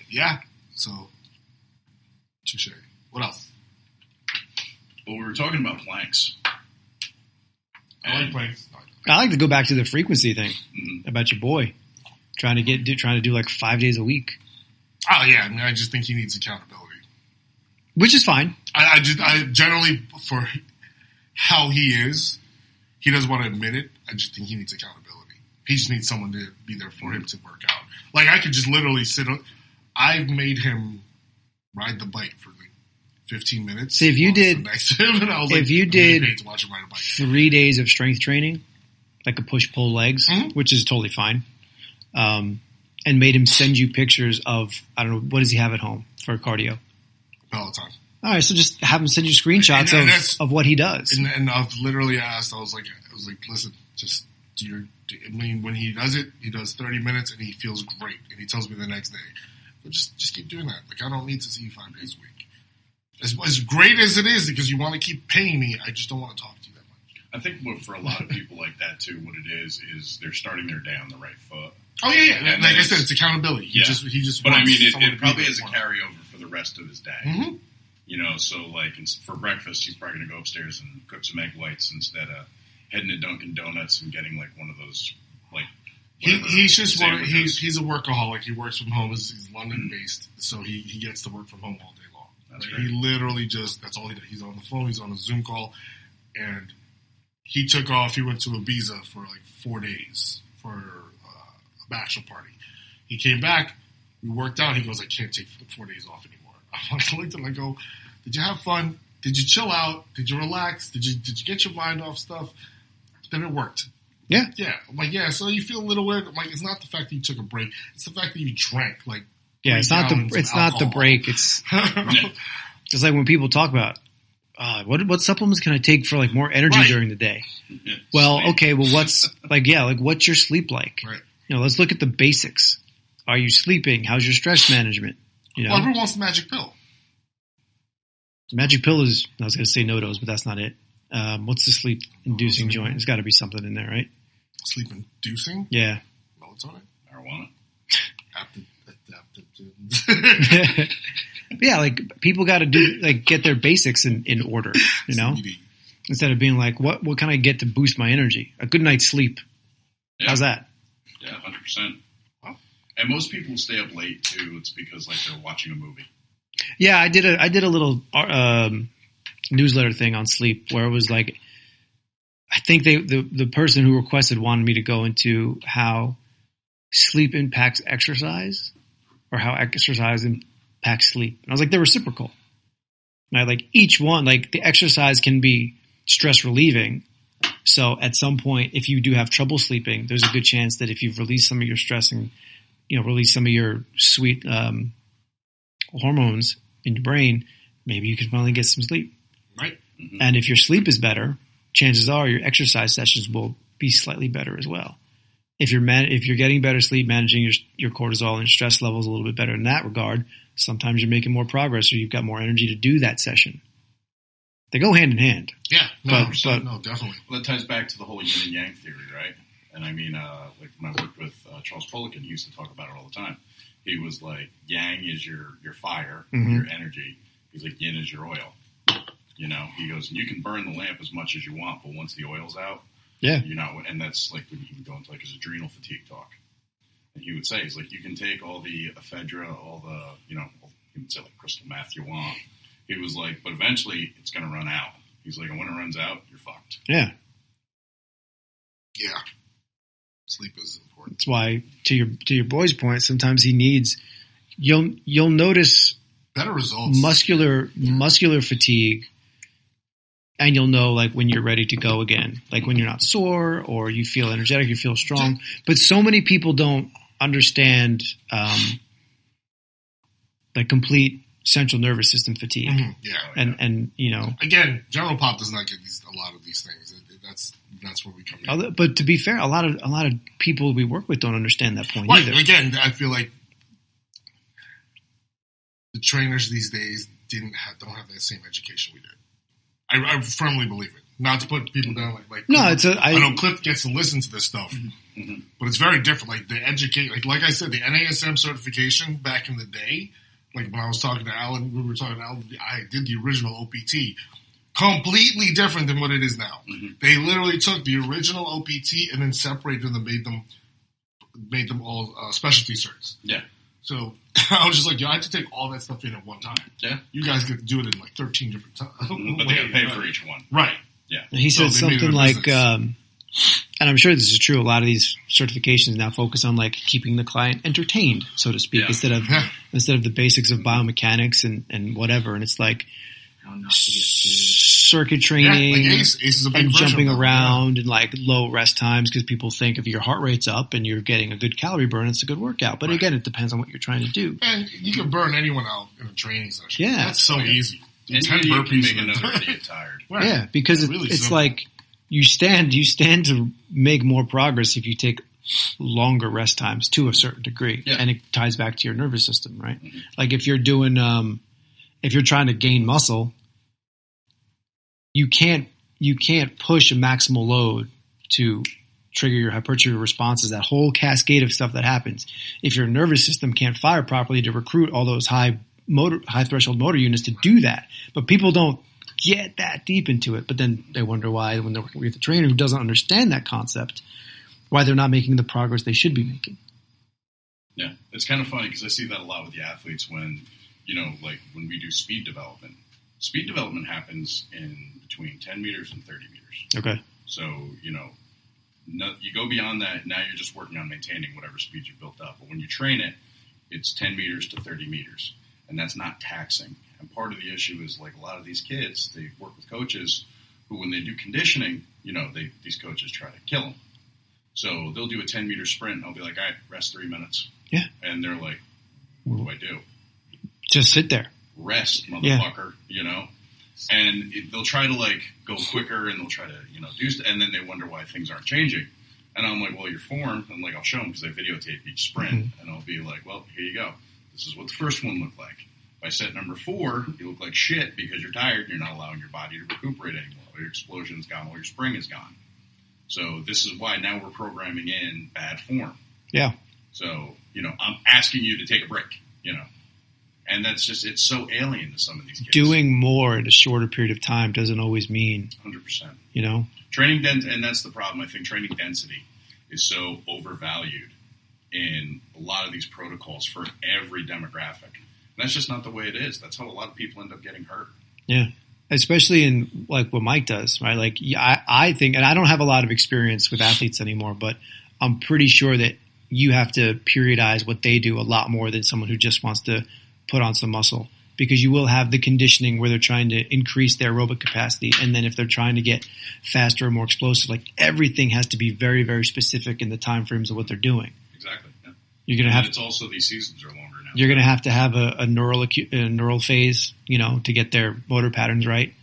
Speaker 1: Yeah. So, touche. What else?
Speaker 2: Well, we were talking about planks.
Speaker 1: I like planks.
Speaker 3: I like to go back to the frequency thing
Speaker 2: Mhm.
Speaker 3: about your boy trying to do like 5 days a week,
Speaker 1: Oh yeah, I mean, I just think he needs accountability.
Speaker 3: which is fine.
Speaker 1: I generally, for how he is, he doesn't want to admit it. I just think he needs accountability. He just needs someone to be there for him to work out. Like I could just literally I've made him ride the bike for like 15 minutes.
Speaker 3: See, if you did-
Speaker 1: next to him, and I was
Speaker 3: if
Speaker 1: like,
Speaker 3: you
Speaker 1: I'm getting
Speaker 3: did-
Speaker 1: paid to watch him ride a bike.
Speaker 3: 3 days of strength training, like a push-pull legs,
Speaker 1: Mhm.
Speaker 3: which is totally fine, and made him send you pictures of, I don't know, what does he have at home for cardio?
Speaker 1: Peloton.
Speaker 3: All right, so just have him send you screenshots
Speaker 1: And that's-
Speaker 3: of what he does.
Speaker 1: And I've literally asked. I was like, listen, just I mean, when he does it, he does 30 minutes and he feels great, and he tells me the next day. But just keep doing that. Like I don't need to see you 5 days a week. As great as it is, because you want to keep paying me, I just don't want to talk to you that much.
Speaker 2: I think for a lot of people like that too, what it is they're starting their day on the right foot.
Speaker 1: Oh yeah.
Speaker 2: And
Speaker 1: Like I said, it's accountability. He
Speaker 2: Yeah.
Speaker 1: just.
Speaker 2: But I
Speaker 1: wants
Speaker 2: mean,
Speaker 1: someone to
Speaker 2: it
Speaker 1: be
Speaker 2: probably
Speaker 1: there
Speaker 2: has a
Speaker 1: for him.
Speaker 2: carryover for the rest of his day.
Speaker 1: Mhm.
Speaker 2: You know, so like for breakfast, he's probably going to go upstairs and cook some egg whites instead of heading to Dunkin' Donuts and getting like one of those like.
Speaker 1: He's just
Speaker 2: sandwiches.
Speaker 1: he's a workaholic. He works from home. He's London based, so he gets to work from home all day long.
Speaker 2: That's
Speaker 1: Like,
Speaker 2: great.
Speaker 1: he literally that's all he does. He's on the phone. He's on a Zoom call, and he took off. He went to Ibiza for like 4 days for a bachelor party. He came back. We worked out. He goes, I can't take 4 days off anymore. I looked at him. I go, did you have fun? Did you chill out? Did you relax? Did you get your mind off stuff? Then it worked.
Speaker 3: Yeah.
Speaker 1: Yeah. I'm like, yeah, so you feel a little weird. I'm like, it's not the fact that you took a break. It's the fact that you drank, like,
Speaker 3: Yeah, it's
Speaker 1: 3
Speaker 3: not
Speaker 1: gallons
Speaker 3: the
Speaker 1: of
Speaker 3: it's not the
Speaker 1: alcohol.
Speaker 3: break. It's just like when people talk about what supplements can I take for like more energy
Speaker 1: Right.
Speaker 3: during the day?
Speaker 2: Yeah,
Speaker 3: Well,
Speaker 2: sleep.
Speaker 3: okay, well what's what's your sleep like?
Speaker 1: Right.
Speaker 3: You know, let's look at the basics. Are you sleeping? How's your stress management? You know,
Speaker 1: Well, everyone wants the magic pill.
Speaker 3: the magic pill is, I was going to say no-dose, but that's not it. What's the sleep inducing joint? There's got to be something in there, right?
Speaker 1: Sleep inducing.
Speaker 3: Yeah.
Speaker 1: Melatonin.
Speaker 2: Marijuana.
Speaker 1: Adaptogens.
Speaker 3: Yeah, like people got to get their basics in order, you know,
Speaker 1: CBD.
Speaker 3: instead of being like, what can I get to boost my energy? A good night's sleep.
Speaker 2: Yeah.
Speaker 3: How's that?
Speaker 2: Yeah, 100%.
Speaker 1: Wow.
Speaker 2: And most people stay up late too. It's because like they're watching a movie.
Speaker 3: Yeah, I did a little newsletter thing on sleep where it was like, I think the person who requested wanted me to go into how sleep impacts exercise or how exercise impacts sleep. And I was like, they're reciprocal. And I like each one, like the exercise can be stress relieving. So at some point, if you do have trouble sleeping, there's a good chance that if you've released some of your stress and, release some of your sweet hormones in your brain, maybe you can finally get some sleep.
Speaker 1: Right.
Speaker 2: Mhm.
Speaker 3: And if your sleep is better, chances are your exercise sessions will be slightly better as well. If you're getting better sleep, managing your cortisol and your stress levels a little bit better in that regard, sometimes you're making more progress or you've got more energy to do that session. They go hand in hand.
Speaker 1: Yeah. No,
Speaker 3: But-
Speaker 1: no, definitely.
Speaker 2: Well, that ties back to the whole yin and yang theory, right? And I mean, like when I worked with Charles Poliquin, he used to talk about it all the time. He was like, yang is your fire,
Speaker 3: Mhm.
Speaker 2: your energy. He's like, yin is your oil. You know, he goes, and you can burn the lamp as much as you want, but once the oil's out,
Speaker 3: Yeah.
Speaker 2: you're not, and that's like when you can go into like his adrenal fatigue talk. And he would say, he's like, you can take all the ephedra, all the, he would say like crystal meth you want. He was like, but eventually it's going to run out. He's like, and when it runs out, you're fucked.
Speaker 3: Yeah.
Speaker 1: Yeah. Sleep is important.
Speaker 3: That's why to your boy's point, sometimes he needs, you'll notice
Speaker 1: Better results.
Speaker 3: muscular fatigue, and you'll know like when you're ready to go again, like when you're not sore or you feel energetic, you feel strong. But so many people don't understand the complete central nervous system fatigue,
Speaker 1: Mhm. Yeah.
Speaker 3: and
Speaker 1: Again, general pop does not get a lot of these things. that's where we come in.
Speaker 3: But to be fair, a lot of people we work with don't understand that point
Speaker 1: right.
Speaker 3: either.
Speaker 1: Again, I feel like the trainers these days don't have that same education we did. I firmly believe it. Not to put people down like
Speaker 3: no,
Speaker 1: I know Cliff gets to listen to this stuff, but it's very different. Like the like I said, the NASM certification back in the day, like when I was talking to Alan, we were talking to Alan, I did the original OPT, completely different than what it is now. They literally took the original OPT and then separated them, made them all specialty certs.
Speaker 2: Yeah.
Speaker 1: So I was just like, I had to take all that stuff in at one time.
Speaker 2: Yeah.
Speaker 1: You guys get to do it in like 13 different times.
Speaker 2: But they got to pay for each one.
Speaker 1: Right.
Speaker 2: Yeah.
Speaker 3: He said something like, and I'm sure this is true, a lot of these certifications now focus on like keeping the client entertained, so to speak, instead of the basics of biomechanics and whatever. And it's like
Speaker 4: How not to get sued.
Speaker 3: circuit training
Speaker 1: like Ace is a big
Speaker 3: and
Speaker 1: version
Speaker 3: jumping
Speaker 1: of that,
Speaker 3: around and like low rest times because people think if your heart rate's up and you're getting a good calorie burn, it's a good workout. But again, it depends on what you're trying to do.
Speaker 1: And you can burn anyone out in a training session.
Speaker 3: Yeah.
Speaker 1: That's so easy.
Speaker 2: And
Speaker 1: 10
Speaker 2: you can
Speaker 1: burpees
Speaker 2: make
Speaker 1: in a-
Speaker 2: another idiot tired.
Speaker 1: Right.
Speaker 3: Yeah, because
Speaker 1: Really
Speaker 3: it's
Speaker 1: simple.
Speaker 3: like you stand to make more progress if you take longer rest times to a certain degree, and it ties back to your nervous system, right? Like if you're doing, if you're trying to gain muscle, you can't push a maximal load to trigger your hypertrophy responses. That whole cascade of stuff that happens. If your nervous system can't fire properly to recruit all those high threshold motor units to do that, but people don't get that deep into it. But then they wonder why, when they're working with a trainer who doesn't understand that concept, why they're not making the progress they should be making.
Speaker 2: Yeah, it's kind of funny because I see that a lot with the athletes when, like when we do speed development. Speed development happens in between 10 meters and 30 meters.
Speaker 3: Okay.
Speaker 2: So, you go beyond that, now you're just working on maintaining whatever speed you built up. But when you train it, it's 10 meters to 30 meters. And that's not taxing. And part of the issue is like a lot of these kids, they work with coaches who, when they do conditioning, these coaches try to kill them. So they'll do a 10-meter sprint, and I'll be like, all right, rest 3 minutes.
Speaker 3: Yeah.
Speaker 2: And they're like, what do I do?
Speaker 3: Just sit there.
Speaker 2: Rest, motherfucker, And they'll try to, like, go quicker, and they'll try to, do and then they wonder why things aren't changing. And I'm like, well, your form, and, like, I'll show them because I videotape each sprint, and I'll be like, well, here you go. This is what the first one looked like. By set number 4, you look like shit because you're tired and you're not allowing your body to recuperate anymore. All your explosion's gone, all your spring is gone. So this is why now we're programming in bad form.
Speaker 3: Yeah.
Speaker 2: So, I'm asking you to take a break, And that's just, it's so alien to some of these kids.
Speaker 3: Doing more in a shorter period of time doesn't always mean,
Speaker 2: 100%. Training density, and that's the problem. I think training density is so overvalued in a lot of these protocols for every demographic. And that's just not the way it is. That's how a lot of people end up getting hurt.
Speaker 3: Yeah. Especially in like what Mike does, right? Like I think, and I don't have a lot of experience with athletes anymore, but I'm pretty sure that you have to periodize what they do a lot more than someone who just wants to put on some muscle, because you will have the conditioning where they're trying to increase their aerobic capacity. And then if they're trying to get faster and more explosive, like everything has to be very, very specific in the time frames of what they're doing.
Speaker 2: Exactly. Yeah.
Speaker 3: You're going to have,
Speaker 2: it's also these seasons are longer now.
Speaker 3: You're going to have a neural phase, to get their motor patterns right.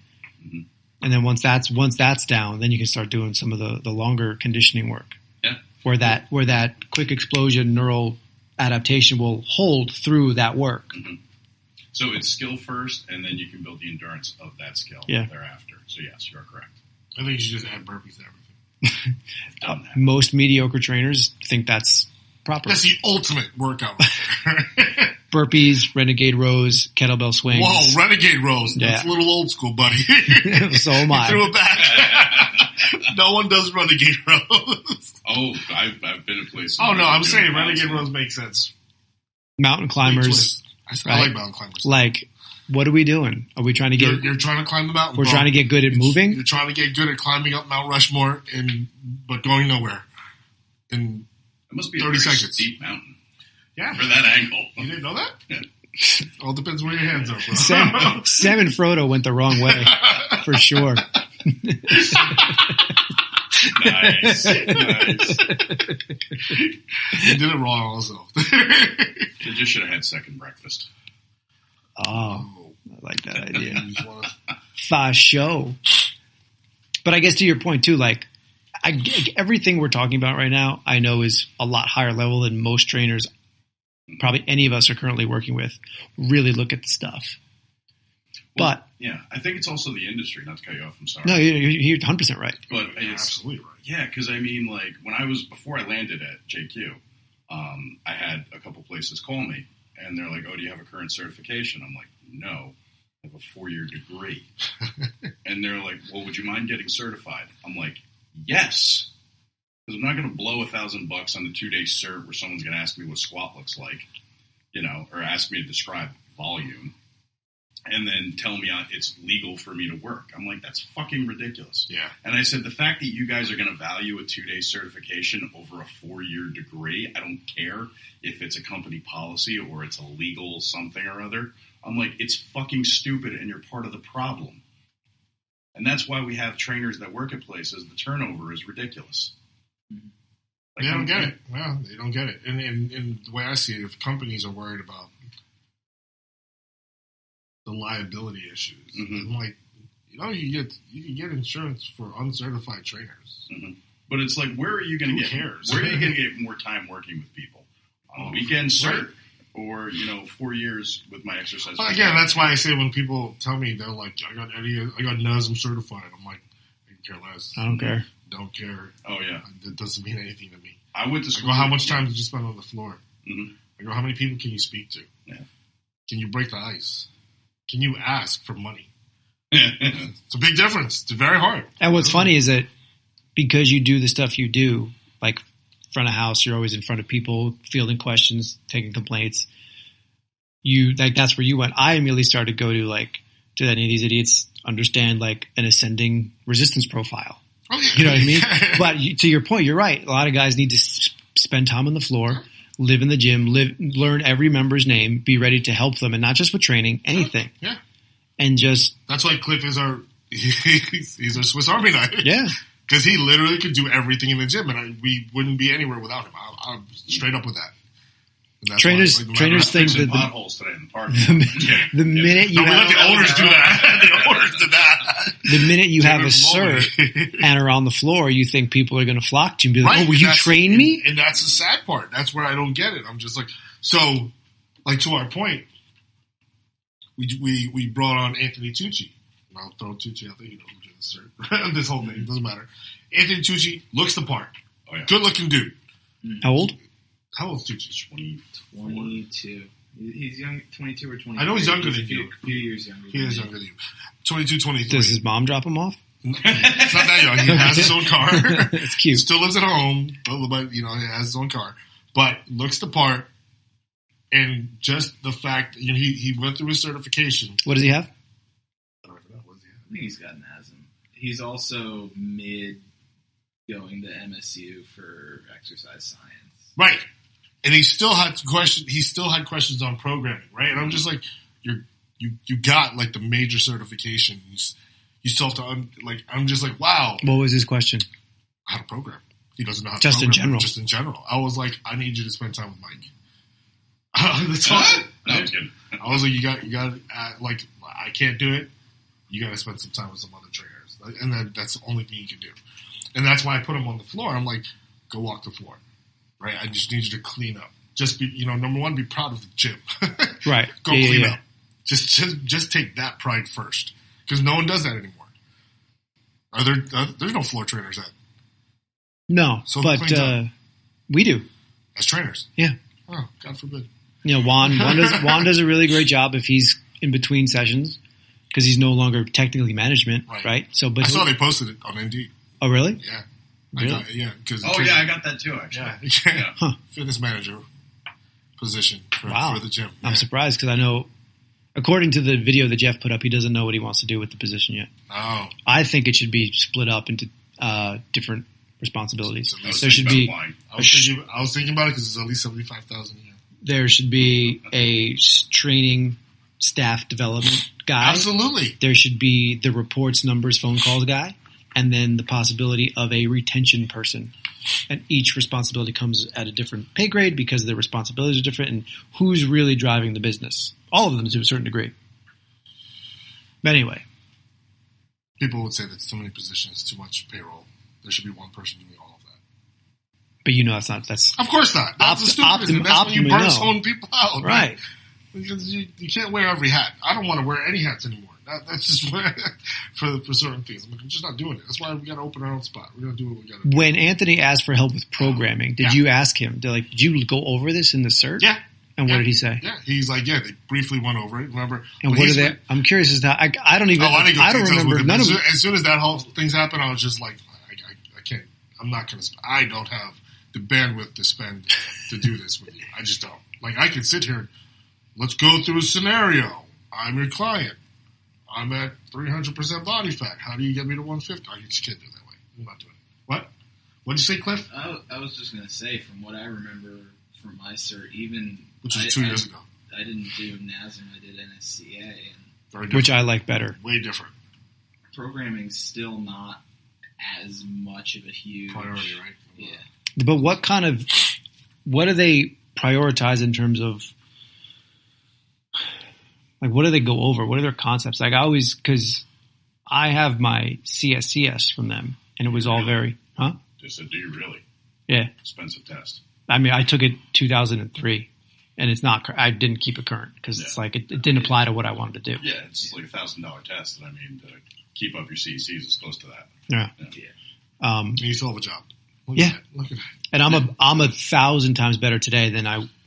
Speaker 2: Mm-hmm.
Speaker 3: And then once that's down, then you can start doing some of the longer conditioning work.
Speaker 2: Yeah.
Speaker 3: Where that quick explosion neural adaptation will hold through that work.
Speaker 2: Mm-hmm. So it's skill first, and then you can build the endurance of that skill thereafter. So yes, you are correct.
Speaker 1: I think you should just add burpees to everything.
Speaker 2: I've done that.
Speaker 3: Most mediocre trainers think that's proper.
Speaker 1: That's the ultimate workout.
Speaker 3: Burpees, renegade rows, kettlebell swings.
Speaker 1: Whoa, renegade rows.
Speaker 3: Yeah.
Speaker 1: That's a little old school, buddy.
Speaker 3: So am I.
Speaker 1: Threw it back. No one does renegade rows.
Speaker 2: Oh, I've been in places.
Speaker 1: Oh, no, I'm saying renegade rows make sense.
Speaker 3: Mountain climbers.
Speaker 1: I like mountain climbers.
Speaker 3: Like, what are we doing? Are we trying to get...
Speaker 1: You're trying to climb the mountain.
Speaker 3: We're trying to get good at moving?
Speaker 1: You're trying to get good at climbing up Mount Rushmore, but going nowhere in
Speaker 2: it must be
Speaker 1: 30
Speaker 2: a very
Speaker 1: seconds.
Speaker 2: Steep mountain.
Speaker 1: Yeah.
Speaker 2: For that angle.
Speaker 1: You didn't know that?
Speaker 2: Yeah.
Speaker 1: All depends where your hands are, bro.
Speaker 3: Sam and Frodo went the wrong way, for sure.
Speaker 2: Nice.
Speaker 1: You did it wrong also.
Speaker 2: You just should have had second breakfast.
Speaker 3: Oh, I like that idea.
Speaker 1: You just wanna-
Speaker 3: For show. But I guess to your point too, like everything we're talking about right now, I know is a lot higher level than most trainers, probably any of us are currently working with, really look at the stuff.
Speaker 2: Well,
Speaker 3: But
Speaker 2: yeah, I think it's also the industry. Not to cut you off, I'm sorry.
Speaker 3: no, you're 100% right.
Speaker 2: But
Speaker 1: You're
Speaker 2: it's
Speaker 1: absolutely right.
Speaker 2: yeah, because I mean, like before I landed at JQ, I had a couple places call me, and they're like, "Oh, do you have a current certification?" I'm like, "No, I have a 4-year degree." And they're like, "Well, would you mind getting certified?" I'm like, "Yes," because I'm not going to blow $1,000 on a 2-day cert where someone's going to ask me what squat looks like, or ask me to describe volume, and then tell me it's legal for me to work. I'm like, that's fucking ridiculous.
Speaker 1: Yeah.
Speaker 2: And I said, the fact that you guys are going to value a 2-day certification over a 4-year degree, I don't care if it's a company policy or it's a legal something or other. I'm like, it's fucking stupid and you're part of the problem. And that's why we have trainers that work at places. The turnover is ridiculous.
Speaker 1: They don't get it. Well, they don't get it. And the way I see it, if companies are worried about the liability issues, I'm like, you can get insurance for uncertified trainers.
Speaker 2: But it's like, where are you going to get?
Speaker 1: Cares?
Speaker 2: Where are you going to get more time working with people? On a weekend cert, or 4 years with my exercise.
Speaker 1: Well, again, that's why I say when people tell me they're like, I got NASM certified. I'm like, I can care less.
Speaker 3: I don't care.
Speaker 1: Don't care.
Speaker 2: Oh yeah,
Speaker 1: it doesn't mean anything to me.
Speaker 2: I went to school.
Speaker 1: I go, how much time did you spend on the floor?
Speaker 2: Mm-hmm.
Speaker 1: I go, how many people can you speak to?
Speaker 2: Yeah.
Speaker 1: Can you break the ice? Can you ask for money? It's a big difference. It's very hard.
Speaker 3: And what's funny is that because you do the stuff you do, like front of house, you're always in front of people, fielding questions, taking complaints. That's where you went. I immediately started to go to do any of these idiots understand like an ascending resistance profile.
Speaker 1: Oh, yeah.
Speaker 3: You know what I mean? But to your point, you're right. A lot of guys need to spend time on the floor, live in the gym, learn every member's name, be ready to help them, and not just with training, anything.
Speaker 1: Yeah.
Speaker 3: And just
Speaker 1: that's why Cliff is he's our Swiss Army knife.
Speaker 3: Yeah.
Speaker 1: Because he literally could do everything in the gym, and we wouldn't be anywhere without him. I'm straight up with that.
Speaker 3: Trainers think that
Speaker 2: potholes today in the park.
Speaker 3: The minute you
Speaker 1: let the owners do that. The owners do that.
Speaker 3: The minute you have a cert and are on the floor, you think people are going to flock to you and be like, "Oh, will you train me?"
Speaker 1: And that's the sad part. That's where I don't get it. I'm just like, so, like to our point, we brought on Anthony Tucci. And I'll throw Tucci out there. You know who did the cert. This whole thing. It doesn't matter. Anthony Tucci looks the part. Oh, yeah. Good looking dude.
Speaker 3: How old?
Speaker 1: How old is Tucci?
Speaker 4: 22. He's young, 22 or 23.
Speaker 1: I know he's younger than you.
Speaker 4: A few years younger.
Speaker 1: He is younger than you. 22, 23.
Speaker 3: Does his mom drop him off?
Speaker 1: It's not that young. He has his own car.
Speaker 3: It's cute.
Speaker 1: Still lives at home, but he has his own car. But looks the part, and just the fact he went through his certification.
Speaker 3: What does he have?
Speaker 4: I think he's got an asthma. He's also going to MSU for exercise science. Right.
Speaker 1: And he still had questions. He still had questions on programming, right? And I'm just like, you got like the major certifications. You still have to I'm just like, wow.
Speaker 3: What was his question?
Speaker 1: How to program? He doesn't know how to
Speaker 3: just
Speaker 1: program.
Speaker 3: In general.
Speaker 1: Just in general. I was like, I need you to spend time with Mike. That's all.
Speaker 2: No, I'm kidding.
Speaker 1: I was like, you got I can't do it. You got to spend some time with some other trainers, and that's the only thing you can do. And that's why I put him on the floor. I'm like, go walk the floor. Right, I just need you to clean up. Just be, number one, be proud of the gym.
Speaker 3: Right,
Speaker 1: go clean up. Just take that pride first, because no one does that anymore. There's no floor trainers at.
Speaker 3: No, so but we do
Speaker 1: as trainers.
Speaker 3: Yeah.
Speaker 1: Oh, God forbid.
Speaker 3: Juan does a really great job if he's in between sessions because he's no longer technically management, right? So, but
Speaker 1: I saw they posted it on Indeed.
Speaker 3: Oh, really?
Speaker 1: Yeah.
Speaker 3: Really?
Speaker 2: I got that too, actually.
Speaker 1: Yeah. Huh. Fitness manager position for the gym. Yeah.
Speaker 3: I'm surprised because I know, according to the video that Jeff put up, he doesn't know what he wants to do with the position yet.
Speaker 1: Oh.
Speaker 3: I think it should be split up into different responsibilities.
Speaker 2: There should be.
Speaker 1: I was thinking about it because it's at least $75,000 a year.
Speaker 3: There should be a training staff development guy.
Speaker 1: Absolutely.
Speaker 3: There should be the reports, numbers, phone calls guy. And then the possibility of a retention person. And each responsibility comes at a different pay grade because their responsibilities are different and who's really driving the business. All of them to a certain degree. But anyway,
Speaker 1: People would say that's too many positions, too much payroll. There should be one person doing all of that.
Speaker 3: But that's not. That's
Speaker 1: of course not. That's the stupidest. That's when you burn some people out,
Speaker 3: right?
Speaker 1: Because you can't wear every hat. I don't want to wear any hats anymore. That's just for certain things. I'm just not doing it. That's why we got to open our own spot. We're going to do what we got to do.
Speaker 3: When Anthony asked for help with programming, did you ask him? Did you go over this in the cert?
Speaker 1: Yeah.
Speaker 3: And what did he say?
Speaker 1: Yeah, he's like, they briefly went over it. Remember?
Speaker 3: And what are they? I'm curious as to I don't even. I don't remember none of it.
Speaker 1: As soon as that whole things happened, I was just like, I can't. I'm not going to. I don't have the bandwidth to spend to do this with you. I just don't. Like, I could sit here. Let's go through a scenario. I'm your client. I'm at 300% body fat. How do you get me to 150? I just can't do it that way. I'm not doing it. What? What'd you say, Cliff?
Speaker 4: I was just going to say, from what I remember from my cert,
Speaker 1: which was 2 years ago.
Speaker 4: I didn't do NASM. I did NSCA,
Speaker 3: which I like better.
Speaker 1: Way different.
Speaker 4: Programming's still not as much of a huge
Speaker 1: priority, right?
Speaker 4: Yeah.
Speaker 3: But what do they prioritize in terms of? Like, what do they go over? What are their concepts? Like, because I have my CSCS from them, and it was all very,
Speaker 2: Just said, do you really?
Speaker 3: Yeah.
Speaker 2: Expensive test.
Speaker 3: I mean, I took it 2003, and it's not, I didn't keep it current, because it's like, it didn't apply to what I wanted to do.
Speaker 2: Yeah, it's like $1,000 test, and I mean, to keep up your CECs is close to that.
Speaker 3: Yeah.
Speaker 1: And you still have a job. Look
Speaker 3: at
Speaker 1: that. Look at that.
Speaker 3: And I'm 1,000 times better today than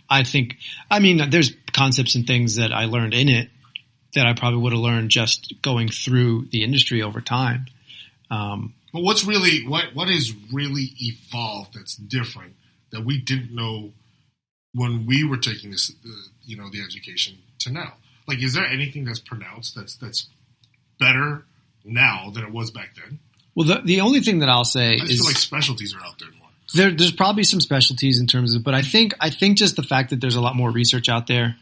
Speaker 3: I think. I mean, there's concepts and things that I learned in it that I probably would have learned just going through the industry over time.
Speaker 1: But what is really evolved that's different that we didn't know when we were taking this, the education to now? Like, is there anything that's pronounced that's better now than it was back then?
Speaker 3: Well, the only thing that I'll say
Speaker 1: I just feel like specialties are out there more.
Speaker 3: There's probably some specialties in terms of, but I think just the fact that there's a lot more research out there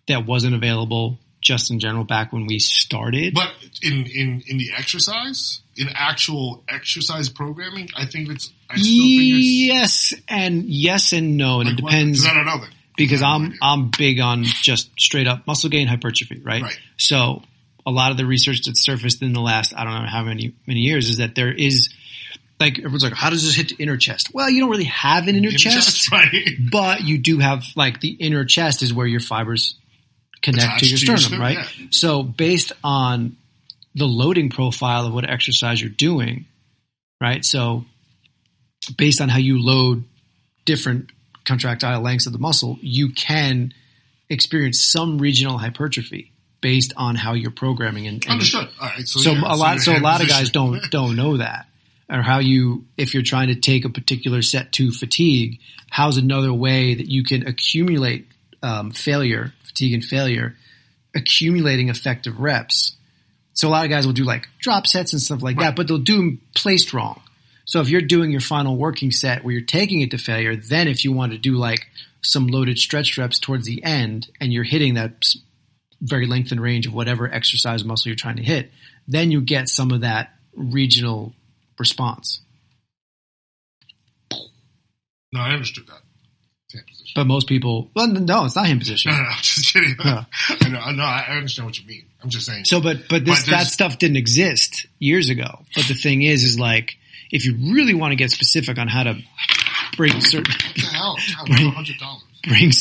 Speaker 3: that wasn't available just in general back when we started.
Speaker 1: But in the exercise, in actual exercise programming, I still think it's
Speaker 3: yes and no, and like, it depends.
Speaker 1: Because I don't know that.
Speaker 3: Because I'm big on just straight up muscle gain hypertrophy, right?
Speaker 1: Right.
Speaker 3: So a lot of the research that's surfaced in the last, I don't know how many years, is that there is, like, everyone's like, how does this hit the inner chest? Well, you don't really have an inner chest,
Speaker 1: right.
Speaker 3: But you do have, like, the inner chest is where your fibers connect to your sternum, right? Yeah. So based on the loading profile of what exercise you're doing, right? So based on how you load different contractile lengths of the muscle, you can experience some regional hypertrophy based on how you're programming. And
Speaker 1: understood. All right.
Speaker 3: A lot of guys don't know that, or how if you're trying to take a particular set to fatigue, how's another way that you can accumulate fatigue and failure, accumulating effective reps. So a lot of guys will do like drop sets and stuff like that, but they'll do them placed wrong. So if you're doing your final working set where you're taking it to failure, then if you want to do like some loaded stretch reps towards the end and you're hitting that very lengthened range of whatever exercise muscle you're trying to hit, then you get some of that regional response.
Speaker 1: No, I understood that.
Speaker 3: But most people, well, no, it's not hand position.
Speaker 1: No, I'm just kidding.
Speaker 3: No.
Speaker 1: I understand what you mean. I'm just saying.
Speaker 3: So, but that stuff didn't exist years ago. But the thing is like, if you really want to get specific on how to bring certain,
Speaker 1: what the hell? $100.
Speaker 3: bring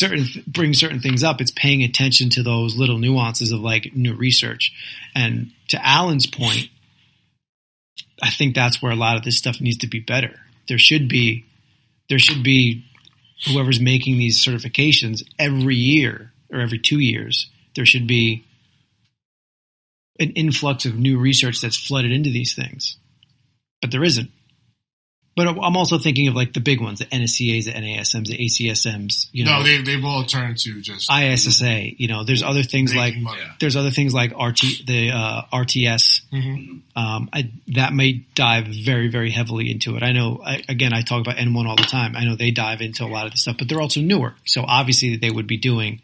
Speaker 3: certain things up, it's paying attention to those little nuances of like new research. And to Alan's point, I think that's where a lot of this stuff needs to be better. There should be whoever's making these certifications every year or every 2 years, there should be an influx of new research that's flooded into these things. But there isn't. But I'm also thinking of like the big ones, the NSCAs, the NASMs, the ACSMs.
Speaker 1: No, they've all turned to just
Speaker 3: ISSA. There's other things like RTS.
Speaker 1: Mm-hmm.
Speaker 3: That may dive very, very heavily into it. I know. I talk about N1 all the time. I know they dive into a lot of this stuff, but they're also newer. So obviously they would be doing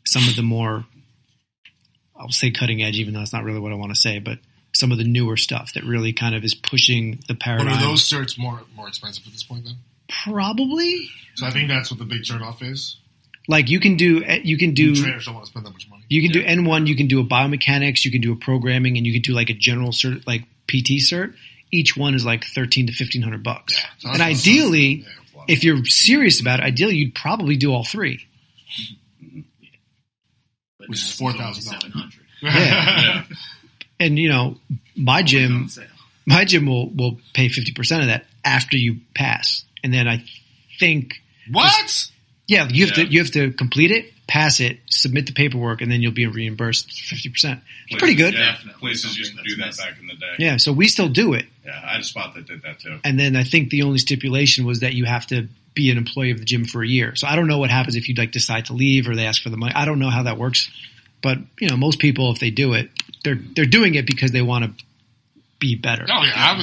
Speaker 3: some of the more, I'll say cutting edge, even though that's not really what I want to say, but some of the newer stuff that really kind of is pushing the paradigm.
Speaker 1: But are those certs more expensive at this point then?
Speaker 3: Probably.
Speaker 1: So I think that's what the big turnoff is.
Speaker 3: Like you can do
Speaker 1: trainers don't want to spend that much money.
Speaker 3: You can do N1, you can do a biomechanics, you can do a programming, and you can do like a general cert, like PT cert, each one is like $1,300 to $1,500.
Speaker 1: Yeah, so
Speaker 3: And
Speaker 1: that's
Speaker 3: ideally,
Speaker 1: yeah,
Speaker 3: if you're serious about it, ideally you'd probably do all three.
Speaker 4: But
Speaker 1: Which
Speaker 4: now
Speaker 1: is
Speaker 4: it's only
Speaker 1: $4,000.
Speaker 4: $700.
Speaker 2: Yeah.
Speaker 3: And my
Speaker 4: Always
Speaker 3: gym
Speaker 4: on sale.
Speaker 3: will pay 50% of that after you pass. And then I think
Speaker 1: What?
Speaker 3: you have to complete it, pass it, submit the paperwork, and then you'll be reimbursed 50%. It's pretty good.
Speaker 2: Yeah,
Speaker 4: Definitely
Speaker 2: places used to
Speaker 4: something
Speaker 2: do that
Speaker 4: that's
Speaker 2: back in the day.
Speaker 3: Yeah, so we still do it.
Speaker 2: Yeah, I had a spot that did that too.
Speaker 3: And then I think the only stipulation was that you have to be an employee of the gym for a year. So I don't know what happens if you decide to leave or they ask for the money. I don't know how that works. But most people, if they do it, they're doing it because they want to be better.
Speaker 1: Oh yeah,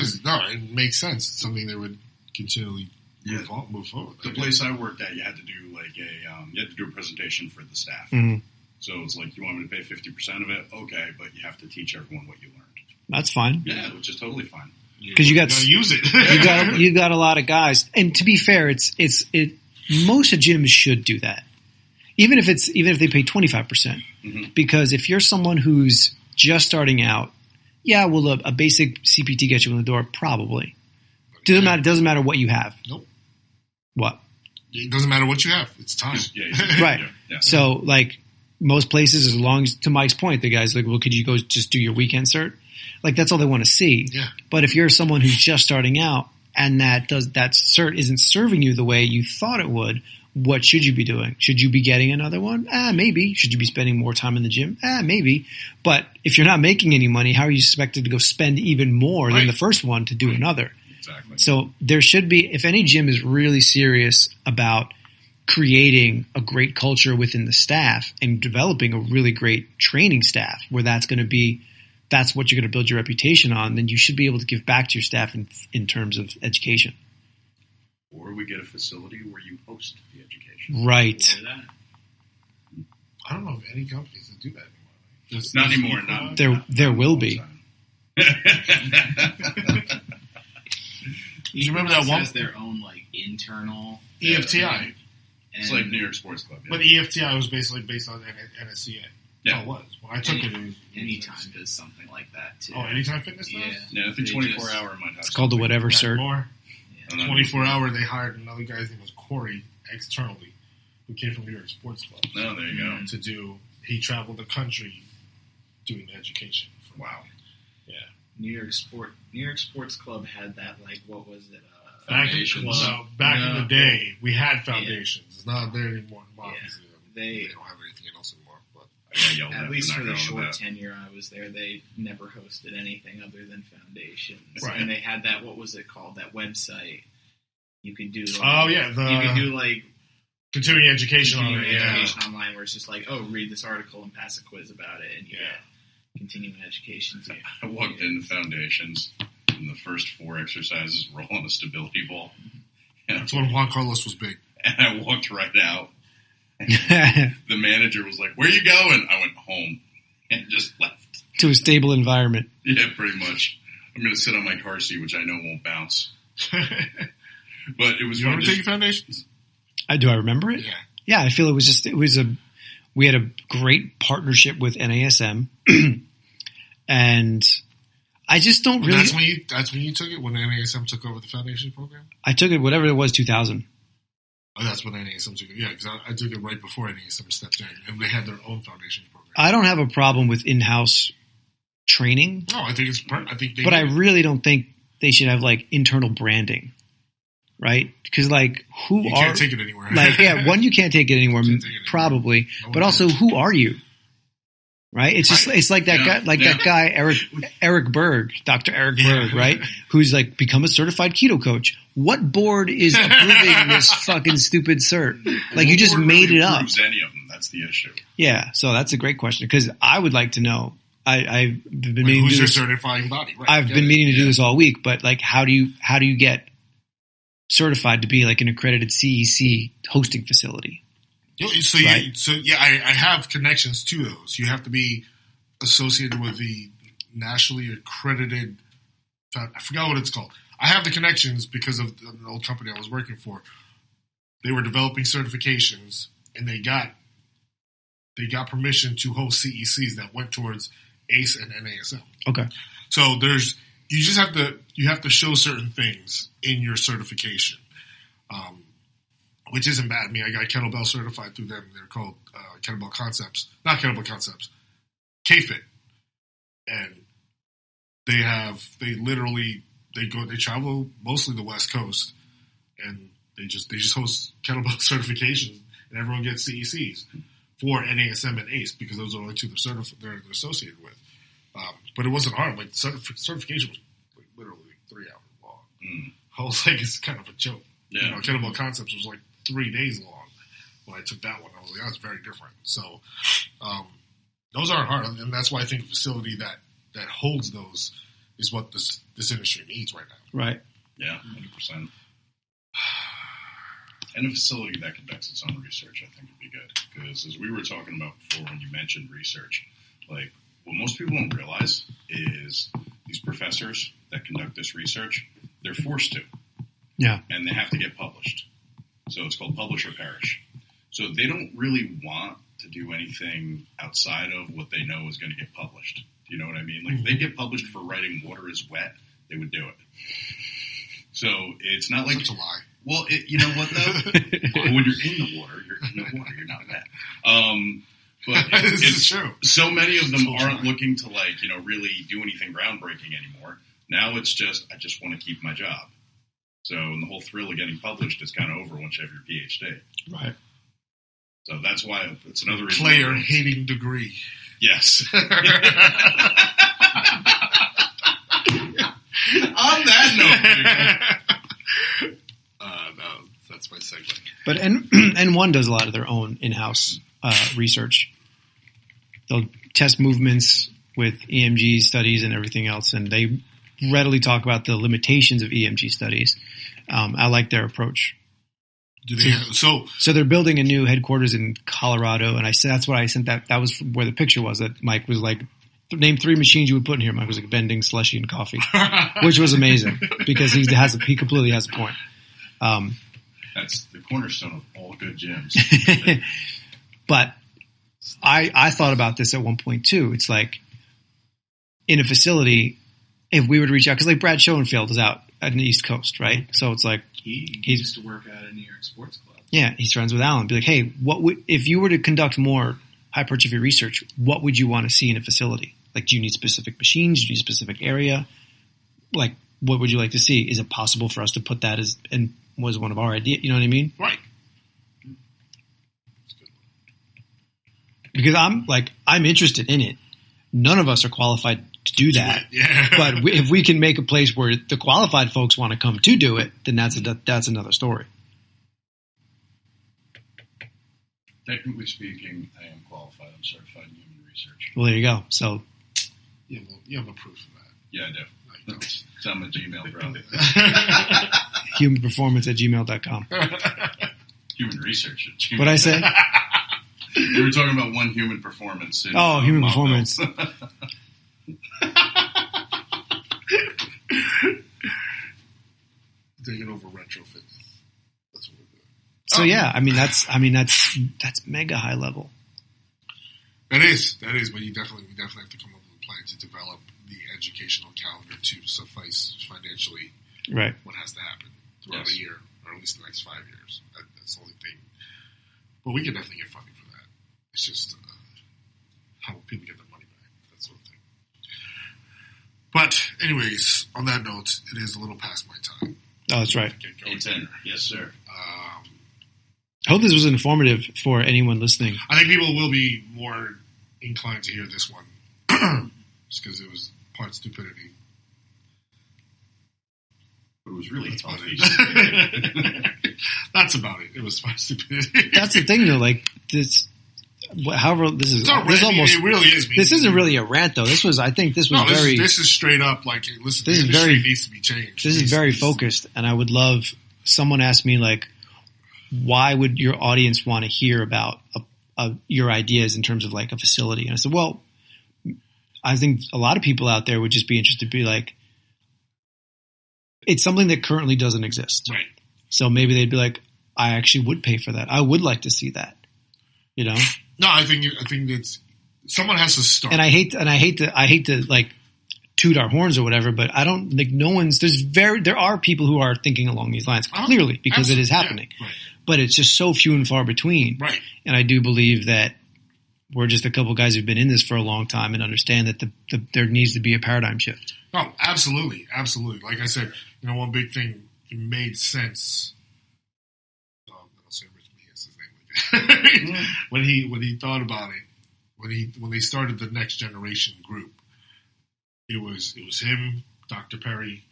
Speaker 1: it makes sense. It's something they would continually move forward.
Speaker 2: The place I worked at, you had to do you had to do a presentation for the staff.
Speaker 3: Mhm.
Speaker 2: So it's like, you want me to pay 50% of it? Okay, but you have to teach everyone what you learned.
Speaker 3: That's fine.
Speaker 2: Yeah, which is totally fine.
Speaker 3: Because you
Speaker 1: gotta use it.
Speaker 3: you got a lot of guys, and to be fair, it's most of gyms should do that, even if they pay 25%, because if you're someone who's just starting out, a basic CPT gets you in the door, probably. Doesn't matter what you have.
Speaker 1: Nope.
Speaker 3: What?
Speaker 1: It doesn't matter what you have. It's time.
Speaker 3: Right.
Speaker 2: Yeah.
Speaker 3: So like most places, as long as, to Mike's point, the guy's like, well, could you go just do your weekend cert? Like that's all they want to see.
Speaker 1: Yeah.
Speaker 3: But if you're someone who's just starting out and that cert isn't serving you the way you thought it would, what should you be doing? Should you be getting another one? Maybe. Should you be spending more time in the gym? Maybe. But if you're not making any money, how are you expected to go spend even more than the first one to do another?
Speaker 2: Exactly.
Speaker 3: So there should be, if any gym is really serious about creating a great culture within the staff and developing a really great training staff where that's what you're going to build your reputation on, then you should be able to give back to your staff in terms of education.
Speaker 2: Or we get a facility where you host the education.
Speaker 3: Right.
Speaker 1: I don't know of any companies that do that anymore.
Speaker 2: Not anymore. Not
Speaker 3: There will be.
Speaker 1: Do you remember that one?
Speaker 4: Has their own internal
Speaker 1: EFTI.
Speaker 2: It's like New York Sports Club. Yeah.
Speaker 1: But EFTI was basically based on NSCA.
Speaker 2: Yeah.
Speaker 1: Oh, it was. When I took it was
Speaker 4: Anytime does something like that too.
Speaker 1: Oh, Anytime Fitness does?
Speaker 2: Yeah, I think 24 hour might have.
Speaker 3: It's called the whatever cert.
Speaker 1: More.
Speaker 2: Yeah.
Speaker 1: 24 hour, they hired another guy, his name was Corey, externally, who came from New York Sports Club.
Speaker 2: Oh, there you go.
Speaker 1: He traveled the country doing the education.
Speaker 2: Wow.
Speaker 1: Yeah.
Speaker 4: New York Sports Club had that, what was it?
Speaker 2: Foundations.
Speaker 1: Back in the day, we had foundations. It's not there anymore. Obviously.
Speaker 4: They
Speaker 1: don't have anything else anymore. But
Speaker 4: at least for the short tenure I was there, they never hosted anything other than foundations.
Speaker 1: Right.
Speaker 4: And they had that, what was it called? That website. You could do.
Speaker 1: You could
Speaker 4: do
Speaker 1: continuing education
Speaker 4: online, where it's just read this article and pass a quiz about it, and you get continuing education too.
Speaker 2: I walked into Foundations, and the first 4 exercises were all on a stability ball. And
Speaker 1: that's when Juan Carlos was big.
Speaker 2: And I walked right out. And the manager was like, "Where you going?" I went home and just left.
Speaker 3: To a stable environment.
Speaker 2: Yeah, pretty much. I'm going to sit on my car seat, which I know won't bounce. But it was
Speaker 1: You
Speaker 2: fun.
Speaker 1: remember taking Foundations?
Speaker 3: Do I remember it?
Speaker 1: Yeah.
Speaker 3: Yeah, I feel we had a great partnership with NASM, and I just don't really.
Speaker 1: That's when you took it, when NASM took over the foundation program?
Speaker 3: I took it, whatever it was, 2000.
Speaker 1: Oh, that's when NASM took it. Yeah, because I took it right before NASM stepped in, and they had their own foundation program.
Speaker 3: I don't have a problem with in-house training.
Speaker 1: No, I think it's.
Speaker 3: But I really don't think they should have internal branding, right? Because
Speaker 1: you can't take it anywhere.
Speaker 3: One, you can't take it anywhere, probably. But also, who are you? Right? It's just it's like that guy, that guy Eric Berg, Dr. Eric Berg, right? Who's become a certified keto coach. What board is approving this fucking stupid cert? You just made it up.
Speaker 2: Any of them? That's the issue.
Speaker 3: Yeah, so that's a great question because I would like to know. I've been meaning
Speaker 1: who's
Speaker 3: to do
Speaker 1: your
Speaker 3: this.
Speaker 1: certifying body? Right.
Speaker 3: I've been meaning to do this all week, but how do you get certified to be an accredited CEC hosting facility?
Speaker 1: I have connections to those. You have to be associated with the nationally accredited. I forgot what it's called. I have the connections because of the old company I was working for. They were developing certifications, and they got permission to host CECs that went towards ACE and NASM.
Speaker 3: Okay.
Speaker 1: So you just have to show certain things in your certification, which isn't bad. I mean, I got kettlebell certified through them. They're called Kettlebell Concepts, not Kettlebell Concepts, K-Fit, and they travel mostly the West Coast, and they just host kettlebell certifications, and everyone gets CECs for NASM and ACE because those are the only two they're associated with. But it wasn't hard. Like certification was like literally 3 hours long. I was like, it's kind of a joke.
Speaker 2: Yeah.
Speaker 1: You know, Kettlebell Concepts was like 3 days long when I took that one. I was like, that's very different. So those aren't hard, and that's why I think a facility that holds those is what this industry needs right now.
Speaker 3: Right.
Speaker 2: Yeah, 100%. And a facility that conducts its own research, I think, would be good. Because as we were talking about before when you mentioned research, like, what most people don't realize is these professors that conduct this research, they're forced to.
Speaker 3: Yeah.
Speaker 2: And they have to get published. So it's called publish or perish. So they don't really want to do anything outside of what they know is going to get published. Do you know what I mean? Like, if they get published for writing water is wet, they would do it. So it's not like...
Speaker 1: Such a lie.
Speaker 2: Well, you know what, though? When you're in the water, you're not wet. But
Speaker 1: This is true.
Speaker 2: So many of them aren't looking to, like, you know, really do anything groundbreaking anymore. Now it's just, I just want to keep my job. So the whole thrill of getting published is kind of over once you have your PhD.
Speaker 3: Right.
Speaker 2: So that's why it's another reason.
Speaker 1: Player-hating degree.
Speaker 2: Yes. On that note,
Speaker 1: no, that's my segment.
Speaker 3: But N1 does a lot of their own in-house research. They'll test movements with EMG studies and everything else, and they readily talk about the limitations of EMG studies. I like their approach.
Speaker 1: Do they have,
Speaker 3: so they're building a new headquarters in Colorado, and I said that's what I sent. That was where the picture was. That Mike was like, name 3 machines you would put in here. Mike was like vending, slushy, and coffee, which was amazing because he completely has a point.
Speaker 2: that's the cornerstone of all good gyms.
Speaker 3: But I thought about this at one point too. It's like in a facility, if we were to reach out, because like Brad Schoenfeld is out on the East Coast, right? So it's like
Speaker 4: he used to work at a New York sports club.
Speaker 3: Yeah, he's friends with Alan. Be like, hey, if you were to conduct more hypertrophy research, what would you want to see in a facility? Like, do you need specific machines? Do you need a specific area? Like, what would you like to see? Is it possible for us to put that as, and was one of our ideas? You know what I mean?
Speaker 1: Right.
Speaker 3: Because I'm interested in it. None of us are qualified to do that.
Speaker 1: Yeah.
Speaker 3: But if we can make a place where the qualified folks want to come to do it, then that's another story.
Speaker 2: Technically speaking, I am qualified. I'm certified in human research.
Speaker 3: Well, there you go. So
Speaker 1: you have no proof of that.
Speaker 2: Yeah, I do. It's on my Gmail, bro.
Speaker 3: humanperformance@gmail.com.
Speaker 2: Human research at Gmail.
Speaker 3: What'd I say?
Speaker 2: You were talking about one human performance.
Speaker 3: Human performance.
Speaker 1: Taking over retrofit. That's what we're doing.
Speaker 3: So yeah, I mean that's mega high level.
Speaker 1: That is, but we definitely have to come up with a plan to develop the educational calendar to suffice financially
Speaker 3: Right.
Speaker 1: what has to happen throughout a year, or at least the next 5 years. That's the only thing. But we can definitely get funding for that. It's just how people get their money back, that sort of thing. But anyways, on that note, it is a little past my time.
Speaker 3: Oh, that's right.
Speaker 1: Get going.
Speaker 2: 8:10. Yes, sir.
Speaker 3: I hope this was informative for anyone listening.
Speaker 1: I think people will be more inclined to hear this one just because it was part stupidity.
Speaker 2: But it was really
Speaker 1: That's about
Speaker 2: tough.
Speaker 1: it. That's about it. It was part stupidity.
Speaker 3: That's the thing, though. Like this, however, this is almost.
Speaker 1: It really is.
Speaker 3: This isn't really a rant, though. This was very.
Speaker 1: This is straight up like, listen.
Speaker 3: This
Speaker 1: The
Speaker 3: is
Speaker 1: industry
Speaker 3: very-
Speaker 1: needs to be changed.
Speaker 3: This is very focused, and I would love someone asked me like, why would your audience want to hear about your ideas in terms of like a facility? And I said, well, I think a lot of people out there would just be interested to be like, it's something that currently doesn't exist.
Speaker 1: Right.
Speaker 3: So maybe they'd be like, I actually would pay for that. I would like to see that. You know?
Speaker 1: No, I think it's someone has to start.
Speaker 3: And I hate to like toot our horns or whatever, but I don't think there are people who are thinking along these lines, clearly, because it is happening.
Speaker 1: Yeah, right.
Speaker 3: But it's just so few and far between.
Speaker 1: Right.
Speaker 3: And I do believe that we're just a couple guys who've been in this for a long time and understand that there needs to be a paradigm shift.
Speaker 1: No, absolutely. Absolutely. Like I said, one big thing, it made sense. I'll say Rich Me is his name. when he thought about it, when they started the Next Generation group, it was him, Dr. Perry,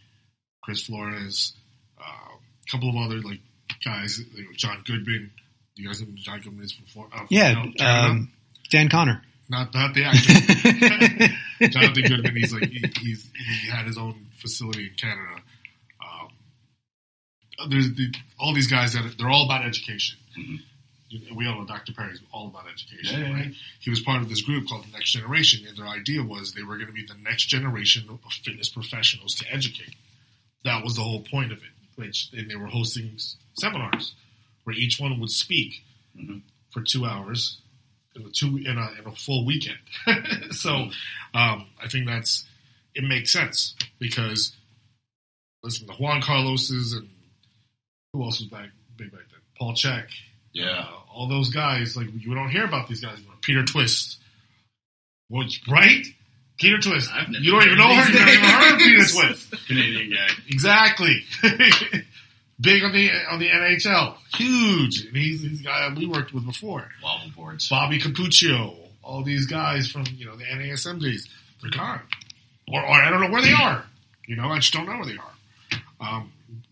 Speaker 1: Chris Flores, a couple of other guys, John Goodman. You guys know who John Goodman is before?
Speaker 3: Dan Connor.
Speaker 1: Not the actor. Jonathan Goodman. He had his own facility in Canada. There's all these guys they're all about education. Mm-hmm. We all know Dr. Perry's all about education, right? He was part of this group called the Next Generation, and their idea was they were going to be the next generation of fitness professionals to educate. That was the whole point of it. And they were hosting seminars where each one would speak for 2 hours in a full weekend. So I think it makes sense because listen, the Juan Carloses and who else was big back then? Paul Check.
Speaker 2: Yeah.
Speaker 1: All those guys, you don't hear about these guys anymore. Peter Twist. Right? Peter Twist. You don't even know her. You've never even heard of Peter Twist.
Speaker 2: Canadian guy.
Speaker 1: Exactly. Big on the NHL. Huge. And he's a guy we worked with before.
Speaker 2: Wobble boards.
Speaker 1: Bobby Capuccio. All these guys from, the NASM days. They're gone. Or I don't know where they are. I just don't know where they are.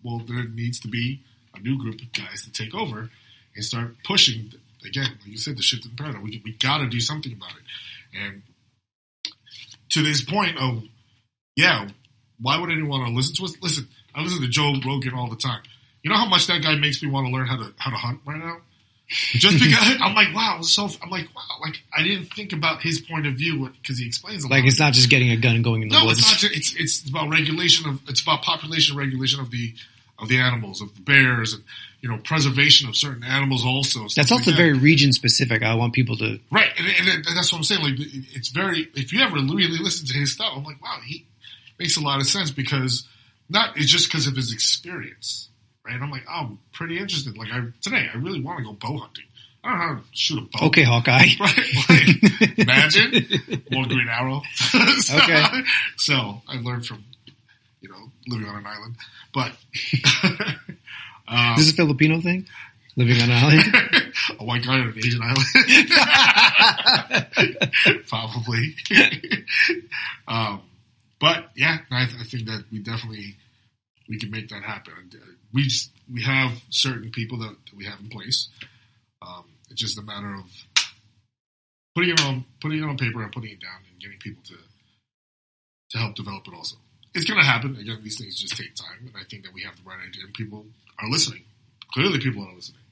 Speaker 1: Well, there needs to be a new group of guys to take over and start pushing, again, like you said, the shift in paradigm. We got to do something about it. And to this point of, why would anyone want to listen to us? Listen, I listen to Joe Rogan all the time. You know how much that guy makes me want to learn how to hunt right now? Just because I'm like, wow, I didn't think about his point of view because he explains a lot.
Speaker 3: It's not just getting a gun and going in the woods.
Speaker 1: It's not just, it's about regulation it's about population regulation of the animals, of the bears, and preservation of certain animals also.
Speaker 3: That's also very region specific. I want people to
Speaker 1: right, and that's what I'm saying. It's very. If you ever really listen to his stuff, I'm like, wow, he makes a lot of sense because it's just because of his experience. Right? I'm like, oh, I'm pretty interested. Today, I really want to go bow hunting. I don't know how to shoot a bow.
Speaker 3: Okay, Hawkeye.
Speaker 1: Right? Imagine more Green Arrow.
Speaker 3: Okay.
Speaker 1: So I learned from, living on an island. But
Speaker 3: this is a Filipino thing? Living on an island?
Speaker 1: A white guy on an Asian island? Probably. But yeah, I think that we can make that happen. We have certain people that we have in place. It's just a matter of putting it on paper and putting it down and getting people to help develop it also. It's going to happen. Again, these things just take time, and I think that we have the right idea, and people are listening. Clearly, people are listening.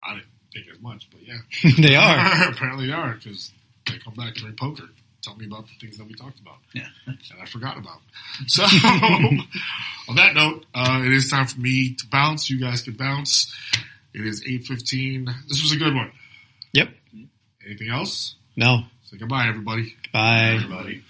Speaker 1: I didn't think as much, but yeah.
Speaker 3: They are.
Speaker 1: Apparently they are, because they come back during poker. Tell me about the things that we talked about.
Speaker 2: Yeah.
Speaker 1: And I forgot about. So, on that note, it is time for me to bounce. You guys can bounce. It is 8:15. This was a good one.
Speaker 3: Yep.
Speaker 1: Anything else?
Speaker 3: No.
Speaker 1: Say goodbye, everybody.
Speaker 3: Bye.
Speaker 2: Everybody.